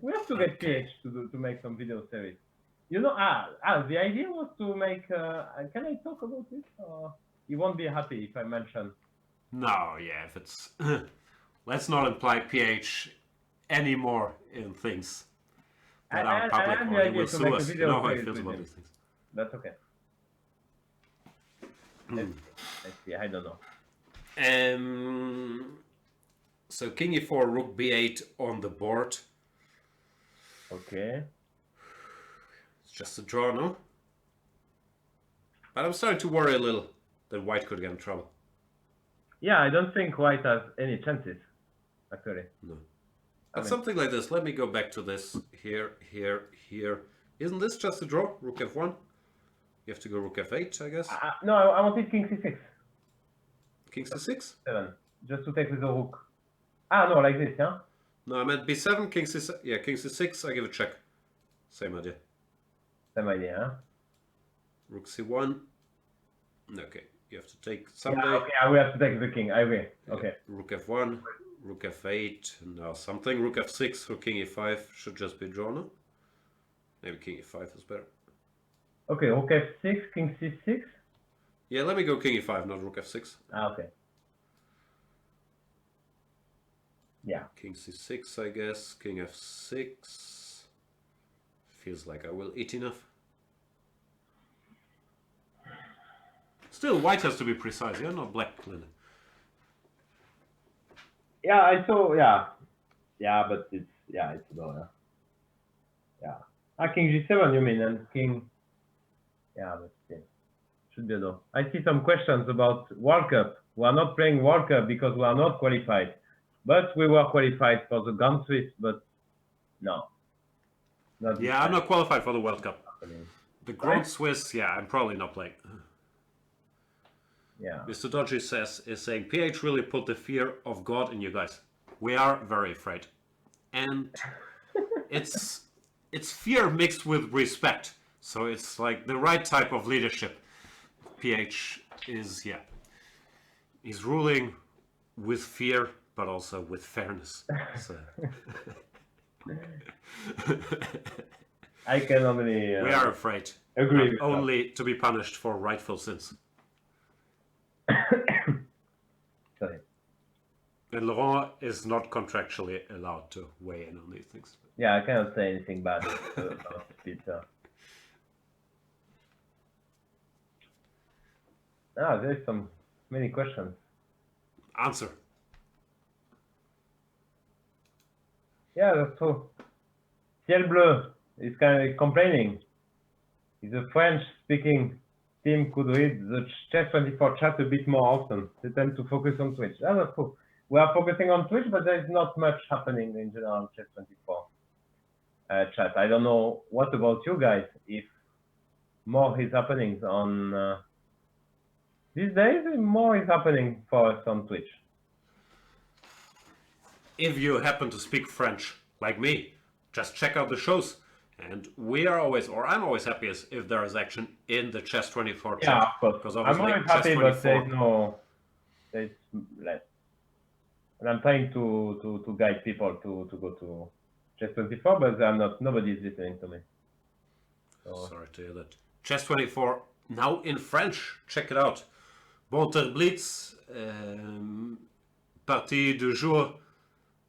B: We have to get PH to make some video series. You know, the idea was to make. Can I talk about this? Or you won't be happy if I mention.
A: No, yeah. If it's let's not imply PH anymore in things that are public, or he will sue us. You know how he feels about these things.
B: That's okay. Let's see. I don't know.
A: So King E4, Rook B8 on the board.
B: Okay.
A: It's just a draw, no? But I'm starting to worry a little that White could get in trouble.
B: Yeah, I don't think White has any chances, actually.
A: No. But something like this. Let me go back to this. Here. Isn't this just a draw? Rook F1? You have to go Rook F8, I guess?
B: No, I wanted King C6.
A: King C6?
B: 7. Just to take with the rook. No, like this, yeah?
A: No, I meant B7, King C6. Yeah, King C6, I give a check. Same idea.
B: Same idea, huh?
A: Rook C1. Okay, you have to take someday.
B: Yeah, okay, we have to take the king, I agree. Okay.
A: Rook F1, Rook F8, now something. Rook F6 or King E5 should just be drawn. No? Maybe King E5 is better.
B: Okay, rook f6, king c6.
A: Yeah, let me go king e5, not rook f6.
B: Ah, okay. Yeah.
A: King c6, I guess. King f6. Feels like I will eat enough. Still, white has to be precise, yeah? Not black, Linda.
B: Yeah, I saw, yeah. Yeah, but it's a dollar. Yeah. Ah, king g7, you mean, and king... Yeah, but still. Should be a door. I see some questions about World Cup. We are not playing World Cup because we are not qualified. But we were qualified for the Grand Swiss, but no. Not this
A: Yeah, I'm
B: time.
A: not qualified for the World Cup.
B: Happening.
A: The Grand Swiss, yeah, I'm probably not playing.
B: Yeah.
A: Mr. Dodgy is saying, PH really put the fear of God in you guys. We are very afraid. And it's fear mixed with respect. So it's like the right type of leadership. PH is, yeah. He's ruling with fear, but also with fairness. So.
B: I can only...
A: we are afraid.
B: Agree with
A: only to be punished for rightful sins.
B: Sorry.
A: And Laurent is not contractually allowed to weigh in on these things.
B: Yeah, I cannot say anything bad about pizza. Ah, there's many questions.
A: Answer.
B: Yeah, that's true. Ciel Bleu is kind of complaining. If the French-speaking team could read the Chess24 chat a bit more often, they tend to focus on Twitch. That's true. We are focusing on Twitch, but there is not much happening in general on Chess24 chat. I don't know what about you guys, if more is happening on... these days, more is happening for us on Twitch.
A: If you happen to speak French, like me, just check out the shows. And we are always, or I'm always happiest if there is action in the Chess24 chat.
B: Yeah, of course.
A: Because
B: I'm
A: obviously
B: always happy, but
A: Chess24...
B: there's less. And I'm trying to guide people to go to Chess24, but nobody is listening to me. So.
A: Sorry to hear that. Chess24, now in French. Check it out. Bonter Blitz, Partie du jour.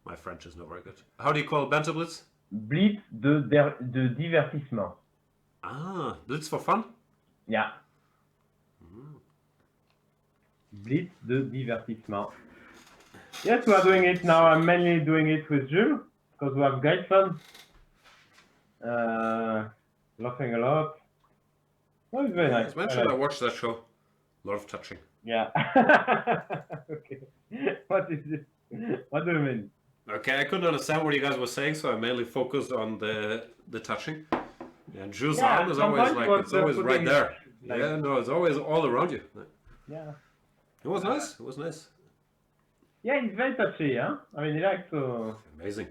A: My French is not very good. How do you call Banter Blitz?
B: Blitz de divertissement.
A: Ah, Blitz for fun?
B: Yeah. Blitz de divertissement. Yes, we are doing it now. I'm mainly doing it with Jules because we have great fun. Laughing a lot. Oh, it's very nice.
A: As mentioned, I watched that show. A lot of touching.
B: Yeah. Okay. What is this? What do you mean?
A: Okay, I couldn't understand what you guys were saying, so I mainly focused on the touching. And Jules' arm is always like, it's always right there. Like, yeah, no, it's always all around you.
B: Yeah.
A: It was nice. It was nice.
B: Yeah, he's very touchy, huh? I mean, he likes to...
A: Amazing.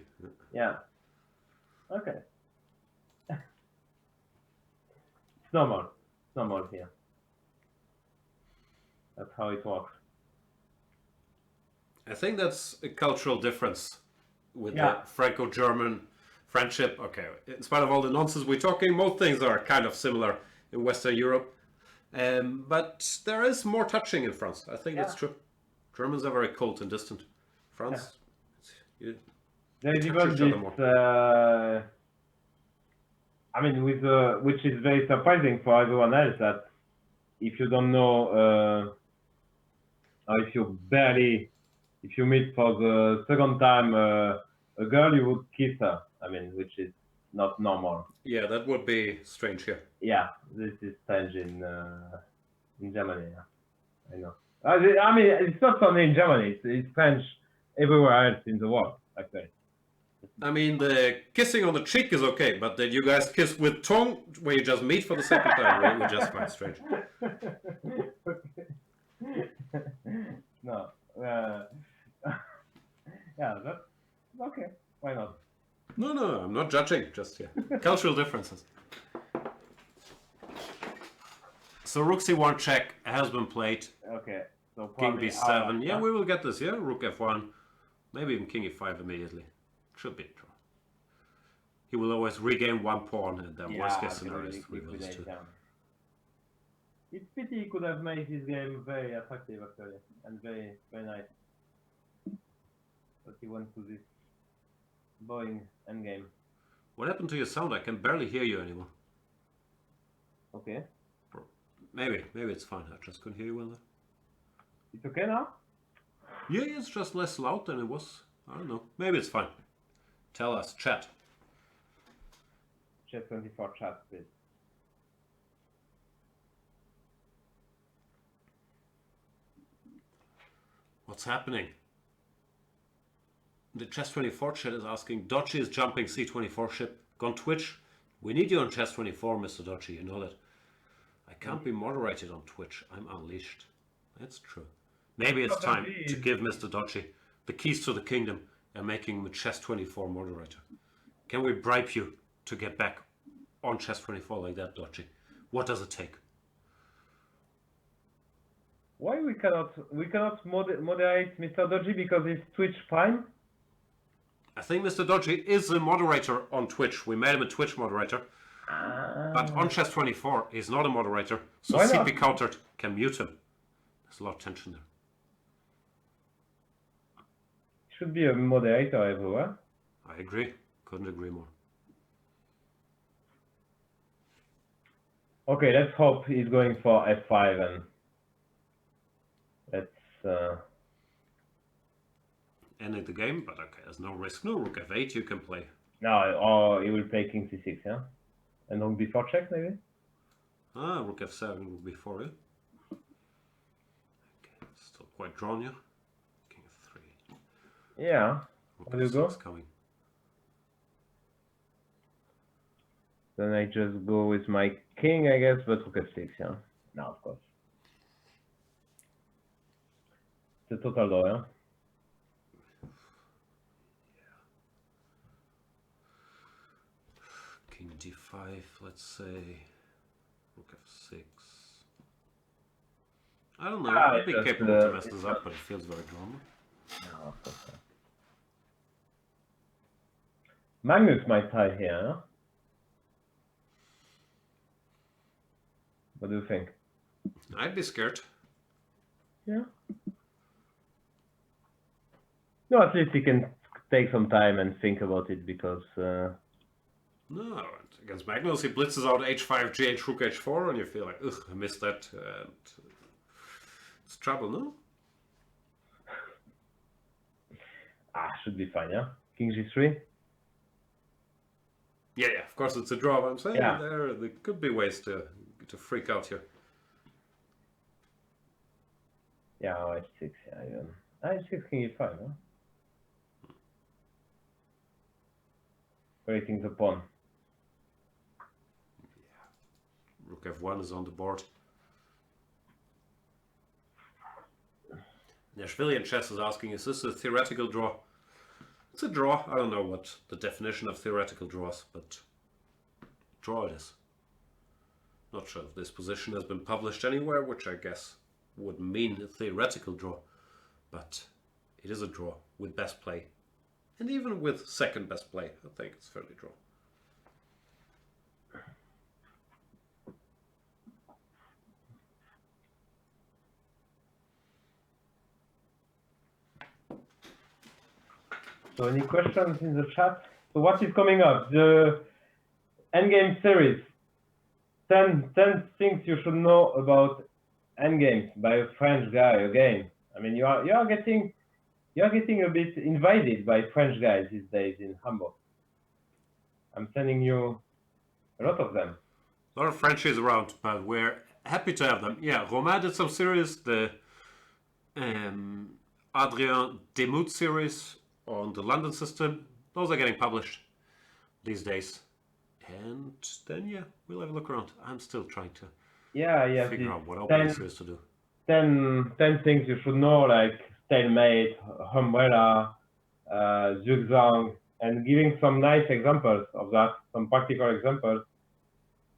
B: Yeah. Okay. It's normal. It's normal here. That's how it works.
A: I think that's a cultural difference with the Franco-German friendship. Okay, in spite of all the nonsense we're talking, most things are kind of similar in Western Europe. But there is more touching in France. I think that's true. Germans are very cold and distant. France,
B: there is even this, I mean, which is very surprising for everyone else, that if you don't know, or if you meet for the second time a girl, you would kiss her. I mean, which is not normal.
A: Yeah, that would be strange here.
B: Yeah, this is strange in Germany. Yeah. I know. I mean, it's not only in Germany. It's French everywhere else in the world, actually.
A: I mean, the kissing on the cheek is okay, but that you guys kiss with tongue, where you just meet for the second time, we just find strange.
B: No. Yeah, that's okay. Why not?
A: No, I'm not judging. Just cultural differences. So Rook C1 check has been played.
B: Okay. So
A: King B7. Yeah, we will get this. Yeah, Rook F1. Maybe even King E5 immediately. Should be a draw. He will always regain one pawn, and then worst case scenario is 3 versus 2.
B: It's pity he could have made his game very attractive actually, and very, very nice. But he went to this boring endgame.
A: What happened to your sound? I can barely hear you anymore.
B: Okay.
A: Maybe it's fine. I just couldn't hear you well there.
B: It's okay now?
A: Yeah, it's just less loud than it was. I don't know. Maybe it's fine. Tell us, chat.
B: Chess24 chat, please.
A: What's happening? The Chess24 chat is asking, Dodgy is jumping C24 ship. Gone Twitch? We need you on Chess24, Mr. Dodgy, you know that. I can't be moderated on Twitch. I'm unleashed. That's true. Maybe it's time to give Mr. Dodgy the keys to the kingdom and making him a Chess24 moderator. Can we bribe you to get back on Chess24 like that, Dodgy? What does it take?
B: Why we cannot moderate Mr. Dodgy because it's Twitch Prime?
A: I think Mr. Dodgy is a moderator on Twitch. We made him a Twitch moderator. But on Chess24, he's not a moderator. So CP Countered can mute him. There's a lot of tension there.
B: Should be a moderator everywhere.
A: I agree. Couldn't agree more.
B: Okay, let's hope he's going for F5 and let's
A: ending the game, but okay, there's no risk. No rook F8 you can play.
B: No, or he will play King C6, yeah? And rook before check, maybe?
A: Ah, rook F7 rook before you. Okay, still quite drawn, yeah? King F3.
B: Yeah.
A: Rook
B: Where do you
A: F6
B: go?
A: coming.
B: Then I just go with my king, I guess, but rook F6, yeah? No, of course. It's a total draw, yeah?
A: King D5, let's say. Rook F6. I don't know. I'd be capable to mess this up, but it feels very drawn.
B: No, of course not. Magnus might try here, huh? What do you think?
A: I'd be scared.
B: Yeah. No, at least he can take some time and think about it because.
A: No, against Magnus he blitzes out H5, G8, Rook H4, and you feel like, ugh, I missed that. And it's trouble, no?
B: Should be fine, yeah? King G3?
A: Yeah, of course it's a draw, but I'm saying
B: Yeah.
A: there could be ways to freak out here.
B: Yeah, H6, yeah, even. H6, King E5, huh? Breaking the pawn.
A: Rook F1 is on the board. Nashvilian Chess is asking, is this a theoretical draw? It's a draw. I don't know what the definition of theoretical draws, but draw it is. Not sure if this position has been published anywhere, which I guess would mean a theoretical draw, but it is a draw with best play. And even with second best play, I think it's fairly draw.
B: So any questions in the chat? So what is coming up? The Endgame series. 10 things you should know about Endgames by a French guy again. I mean, you are getting a bit invited by French guys these days in Hamburg. I'm sending you a lot of them.
A: A lot of Frenchies around, but we're happy to have them. Yeah, Romain did some series, the Adrien Demuth series on the London system. Those are getting published these days. And then, yeah, we'll have a look around. I'm still trying to figure out what opening series to do. 10
B: things you should know, like stalemate, umbrella, zigzag, and giving some nice examples of that, some practical examples,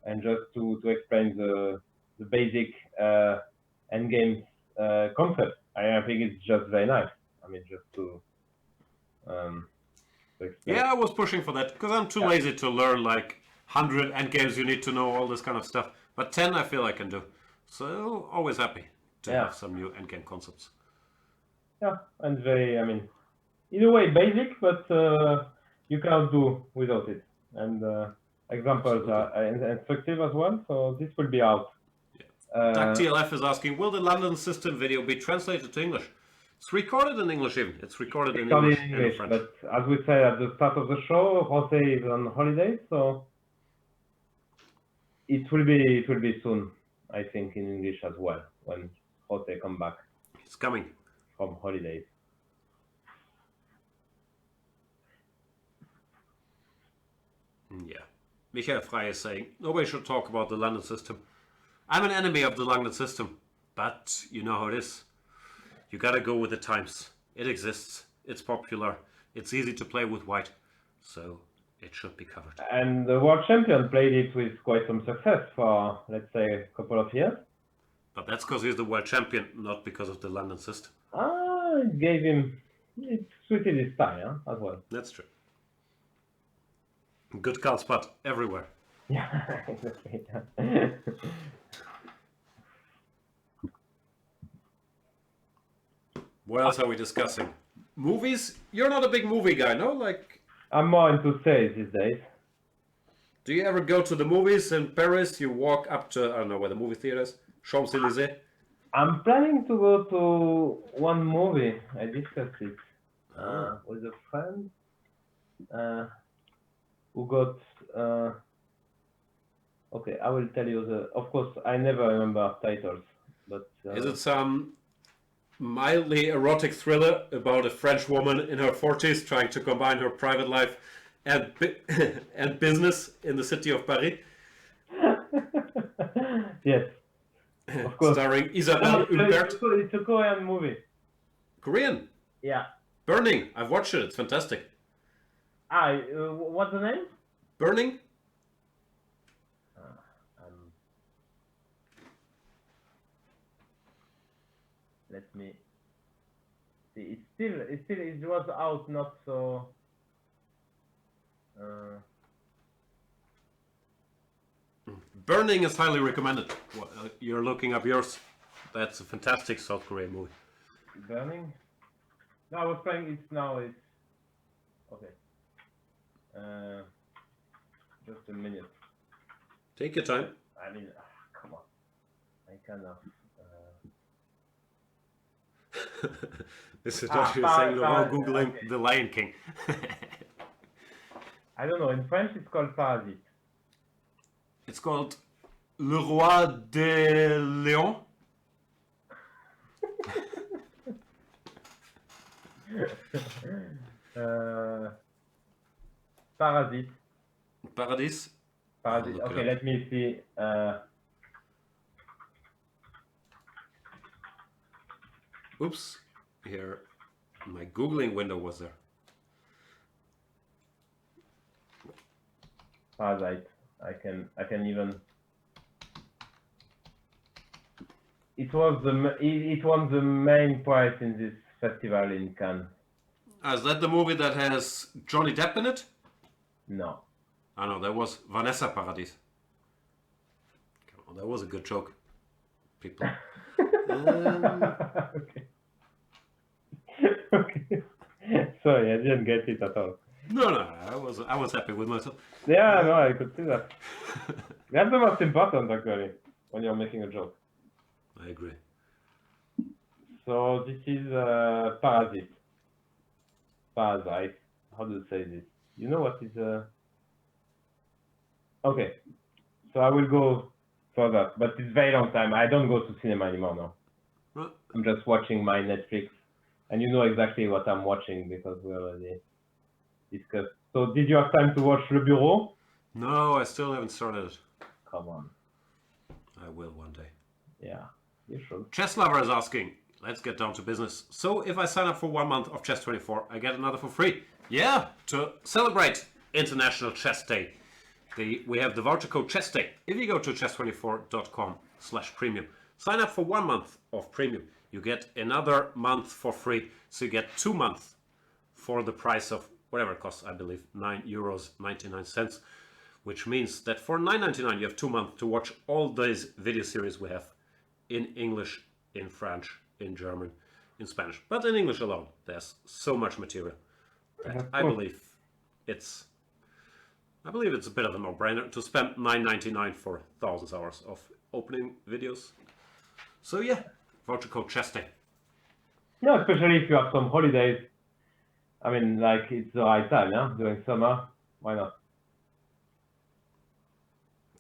B: and just to explain the basic endgame concept. I think it's just very nice. I mean, just to explain.
A: Yeah, I was pushing for that because I'm too lazy to learn like 100 endgames you need to know, all this kind of stuff. But 10 I feel I can do. So always happy to have some new endgame concepts.
B: Yeah, and very, I mean, in a way basic, but you cannot do without it. And examples are instructive as well, so this will be out.
A: Yeah. Duck TLF is asking, will the London system video be translated to English? It's recorded in English even. It's recorded in English and in French.
B: But as we said at the start of the show, Jose is on holiday, so it will be soon, I think, in English as well, when Jose come back.
A: He's coming
B: from holidays.
A: Yeah. Michael Frey is saying, nobody should talk about the London system. I'm an enemy of the London system, but you know how it is. You gotta go with the times. It exists. It's popular. It's easy to play with white. So it should be covered.
B: And the world champion played it with quite some success for, let's say, a couple of years.
A: But that's because he's the world champion, not because of the London system.
B: It gave him, it suited his style as well.
A: That's true. Good card spot everywhere.
B: Yeah, exactly.
A: What else are we discussing? Movies? You're not a big movie guy, no? Like,
B: I'm more into sales these days.
A: Do you ever go to the movies in Paris? You walk up to, I don't know where the movie theater is, Champs-Élysées?
B: I'm planning to go to one movie. I discussed it with a friend who got. Okay, I will tell you the. Of course, I never remember titles, but
A: is it some mildly erotic thriller about a French woman in her 40s trying to combine her private life and and business in the city of Paris?
B: Yes. Of course.
A: Starring Isabelle Huppert.
B: It's a Korean movie.
A: Korean?
B: Yeah.
A: Burning. I've watched it. It's fantastic.
B: What's the name?
A: Burning?
B: Let me see. It was out not so.
A: Burning is highly recommended. You're looking up yours. That's a fantastic South Korean movie.
B: Burning? No, I was playing it now. It's okay. Just a minute.
A: Take your time.
B: I mean, come on. I cannot.
A: This is what you're saying, Laurent, googling
B: okay.
A: The Lion King.
B: I don't know. In French, it's called Parasite.
A: It's called Le Roi des Lions.
B: Parasite.
A: Paradis.
B: Parasite. Okay, let me see.
A: Oops. Here, my googling window was there.
B: Parasite. I can even. It won the main prize in this festival in Cannes.
A: Is that the movie that has Johnny Depp in it?
B: No.
A: I know, that was Vanessa Paradis. Come on, that was a good joke, people.
B: Okay. Okay. Sorry, I didn't get it at all.
A: No, I was happy with myself.
B: Yeah, no, I could see that. That's the most important, actually, when you're making a joke.
A: I agree.
B: So this is Parasite. Parasite. How do you say this? You know what is Okay. So I will go further, but it's very long time. I don't go to cinema anymore now.
A: Well,
B: I'm just watching my Netflix, and you know exactly what I'm watching because we already discussed. So did you have time to watch Le Bureau?
A: no, I still haven't started it.
B: Come on.
A: I will one day.
B: Yeah, you should.
A: Chess Lover is asking, let's get down to business. So if I sign up for 1 month of Chess24, I get another for free. Yeah, to celebrate International Chess Day. We have the voucher code CHESSDAY. If you go to chess24.com/premium, sign up for 1 month of premium. You get another month for free. So you get 2 months for the price of whatever it costs, I believe, €9.99, which means that for €9.99 you have 2 months to watch all these video series we have in English, in French, in German, in Spanish, but in English alone. There's so much material that I believe it's a bit of a no-brainer to spend $9.99 for thousands of hours of opening videos. So yeah, voucher code Chess Day.
B: Yeah, especially if you have some holidays. I mean, like it's the right time, yeah. During summer, why not?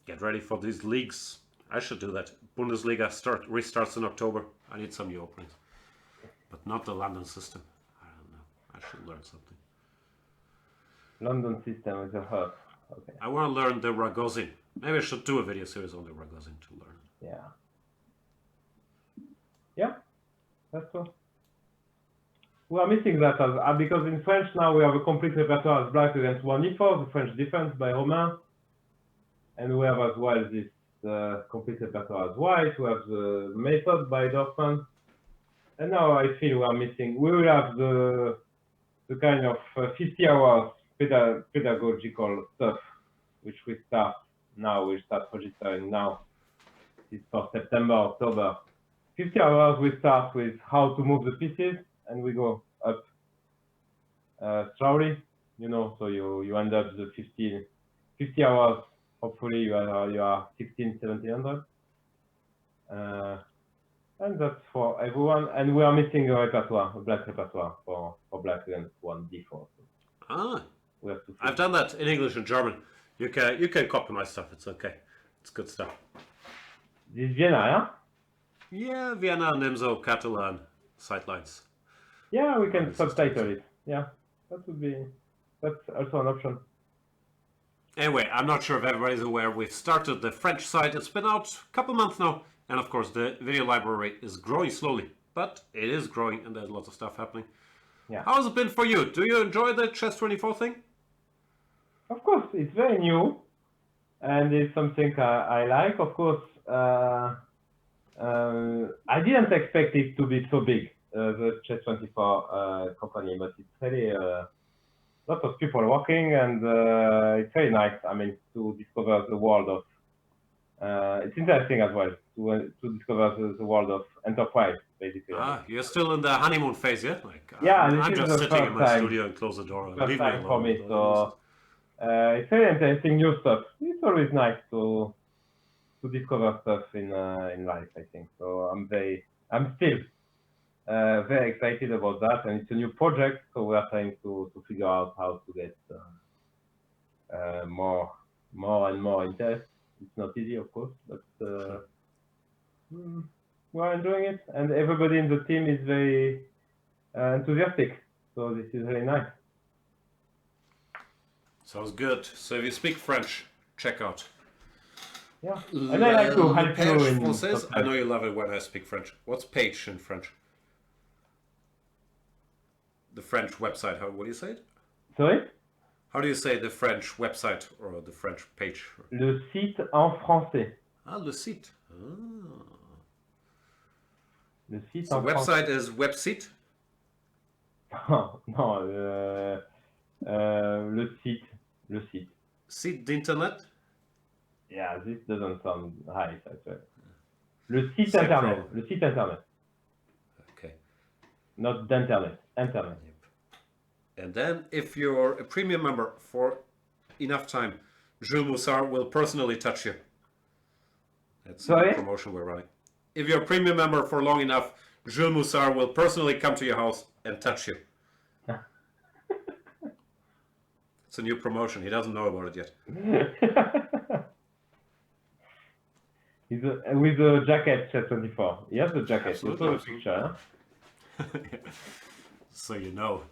A: Get ready for these leagues. I should do that. Bundesliga restarts in October. I need some new openings, but not the London system. I don't know. I should learn something.
B: London system is a hurt. Okay.
A: I want to learn the Ragozin. Maybe I should do a video series on the Ragozin to learn.
B: Yeah. Yeah, that's true. We are missing that because in French now we have a complete repertoire as black against 1e4, the French defense by Romain. And we have as well this complete repertoire as white. We have the method by Dortmund. And now I feel we are missing. We will have the kind of 50 hours pedagogical stuff, which we start now. We start registering now. It's for September, October. 50 hours we start with how to move the pieces, and we go up slowly, you know, so you end up the 50 hours. Hopefully you are 16, 1700. And that's for everyone. And we are missing a repertoire, a black repertoire for black against 1d4.
A: Ah,
B: we have to
A: I've done that in English and German. You can copy my stuff. It's okay. It's good stuff.
B: This is Vienna, yeah?
A: Yeah, Vienna, Nimzo, Catalan, sightlines.
B: Yeah, we can subtitle it. Yeah, that's also an option.
A: Anyway, I'm not sure if everybody's aware. We've started the French site. It's been out a couple months now. And of course, the video library is growing slowly. But it is growing and there's lots of stuff happening.
B: Yeah.
A: How has it been for you? Do you enjoy the Chess24 thing?
B: Of course, it's very new. And it's something I like. Of course, I didn't expect it to be so big, the Chess24 company, but it's really a lot of people working, and it's very nice. I mean, to discover the world of. It's interesting as well to discover the world of enterprise, basically.
A: You're still in the honeymoon phase, yeah? Like,
B: yeah,
A: I'm just sitting in my studio and close the door and leave me alone.
B: For me, so it's very interesting new stuff. It's always nice to discover stuff in life, I think. So I'm still very excited about that, and it's a new project. So we are trying to figure out how to get more and more interest. It's not easy, of course, but we're enjoying it, and everybody in the team is very enthusiastic. So this is very nice.
A: Sounds good. So if you speak French, check out.
B: Yeah, and I like to help you in
A: Française. I know you love it when I speak French. What's page in French? The French website. What do you say it?
B: Sorry?
A: How do you say the French website or the French page?
B: Le site en français.
A: Ah, le site. Ah.
B: Le site
A: so
B: en
A: website is website?
B: Non, le site. Le site.
A: Site d'internet?
B: Yeah, this doesn't sound right, actually. Le site internet. Le site internet.
A: Okay.
B: Not d'internet. Internet.
A: Yep. And then, if you're a premium member for enough time, Jules Moussard will personally touch you. That's the promotion we're running. If you're a premium member for long enough, Jules Moussard will personally come to your house and touch you. It's a new promotion. He doesn't know about it yet.
B: He's with the jacket, Chess24. He has the jacket.
A: Absolutely.
B: You saw the picture, huh?
A: So you know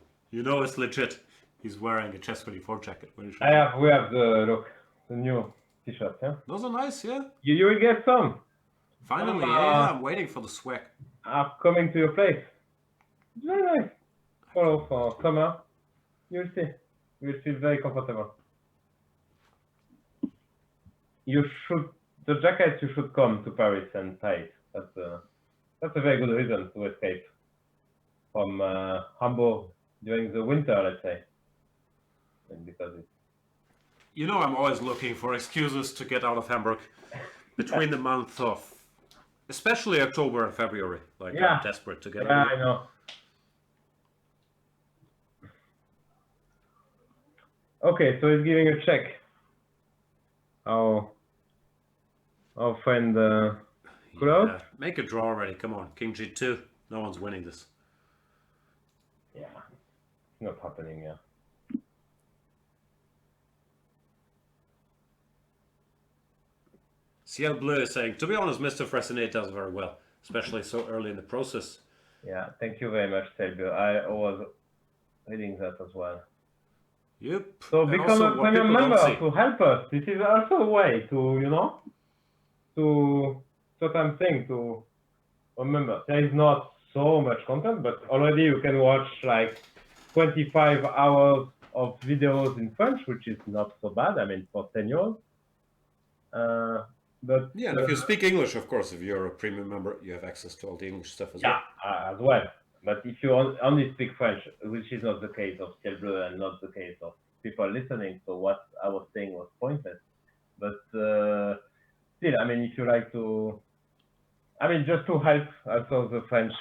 A: it's legit. He's wearing a Chess24 jacket.
B: We have the new t-shirt, yeah?
A: Those are nice, yeah.
B: You will get some.
A: Finally, yeah. I'm waiting for the swag.
B: I'm coming to your place. It's very nice. Follow for summer. You'll see. You'll feel very comfortable. The jacket, you should come to Paris and try it. That's a very good reason to escape from Hamburg during the winter, let's say. And because I'm
A: always looking for excuses to get out of Hamburg between the month of Especially October and February. Like,
B: Yeah.
A: I'm desperate to get
B: Yeah,
A: over.
B: I know. Okay, so he's giving a check. Our friend cool out?
A: Make a draw already. Come on. King G2. No one's winning this.
B: Yeah, it's not happening, yeah.
A: Ciel Bleu is saying, to be honest, Mr. Fressinet does very well, especially so early in the process.
B: Yeah, thank you very much, Selbio. I was reading that as well.
A: Yep.
B: So
A: And
B: become
A: also
B: a
A: what
B: premium
A: people don't
B: member
A: see.
B: to help us. This is also a way to, you know, to certain thing to remember. There is not so much content, but already you can watch like 25 hours of videos in French, which is not so bad. I mean, for 10 years. But
A: Yeah, and if you speak English, of course, if you're a premium member, you have access to all the English stuff as
B: yeah,
A: well.
B: as well. But if you only speak French, which is not the case of Ciel Bleu and not the case of people listening, so what I was saying was pointless. But still, I mean, if you like to, I mean, just to help also the French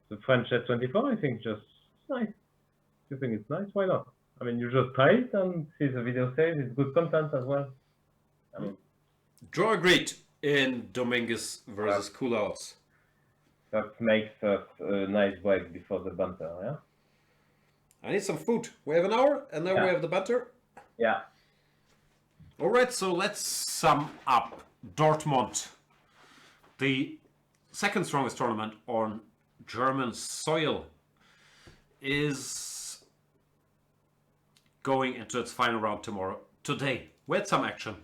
B: S24, I think just it's nice. If you think it's nice, why not? I mean, you just try it and see the video says it's good content as well. I mean,
A: Draw agreed in Dominguez versus Kulouts.
B: that makes us a nice break before the banter, yeah?
A: I need some food. We have an hour, and then we have the banter.
B: Yeah.
A: All right, so let's sum up. Dortmund, the second strongest tournament on German soil, is going into its final round tomorrow. Today, we had some action.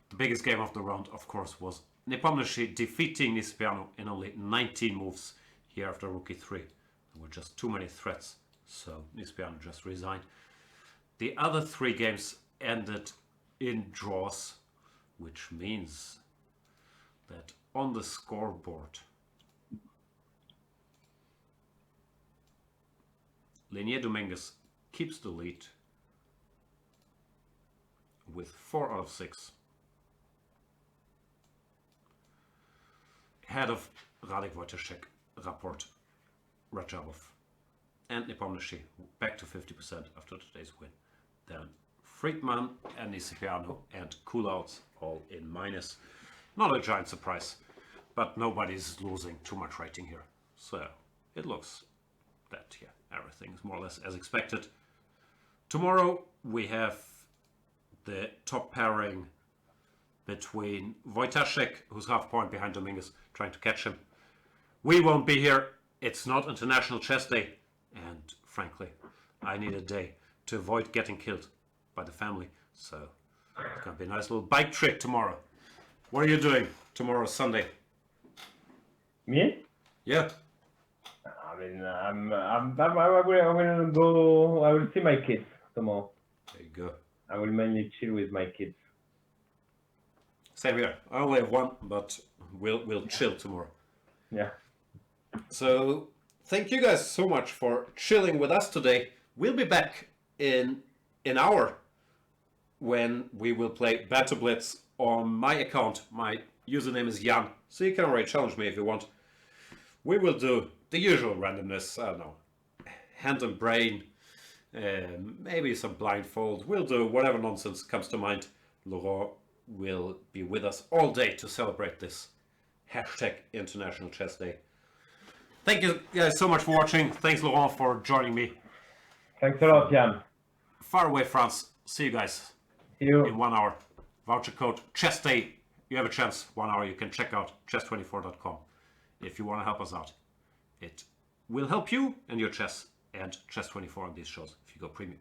A: The biggest game of the round, of course, was Nepomniachtchi defeating Nispiano in only 19 moves here after Rookie 3. There were just too many threats, so Nispiano just resigned. The other 3 games ended in draws, which means that on the scoreboard, Lenier Dominguez keeps the lead with 4 out of 6. Ahead of Radek Wojciechek, Rapport, Rajabov, and Nepomniachtchi, back to 50% after today's win. Then Friedman and Nisipiano and Kulouts all in minus. Not a giant surprise, but nobody's losing too much rating here. So it looks that, yeah, everything is more or less as expected. Tomorrow we have the top pairing between Wojciechek, who's half point behind Dominguez, trying to catch him. We won't be here. It's not International Chess Day. And frankly, I need a day to avoid getting killed by the family. So it's going to be a nice little bike trip tomorrow. What are you doing tomorrow, Sunday?
B: Me?
A: Yeah.
B: I mean, I will go. I will see my kids tomorrow.
A: There you go.
B: I will mainly chill with my kids.
A: Same here. I only have one, but we'll chill tomorrow.
B: Yeah.
A: So thank you guys so much for chilling with us today. We'll be back in an hour when we will play Battle Blitz on my account. My username is Jan, so you can already challenge me if you want. We will do the usual randomness. I don't know, hand and brain, maybe some blindfold. We'll do whatever nonsense comes to mind. Laurent will be with us all day to celebrate this hashtag International Chess Day. Thank you guys so much for watching. Thanks, Laurent, for joining me.
B: Thanks a lot, Jan.
A: Far away, France. See you guys
B: See you.
A: in 1 hour. Voucher code Chess Day. You have a chance. 1 hour. You can check out chess24.com if you want to help us out. It will help you and your chess and Chess24 on these shows if you go premium.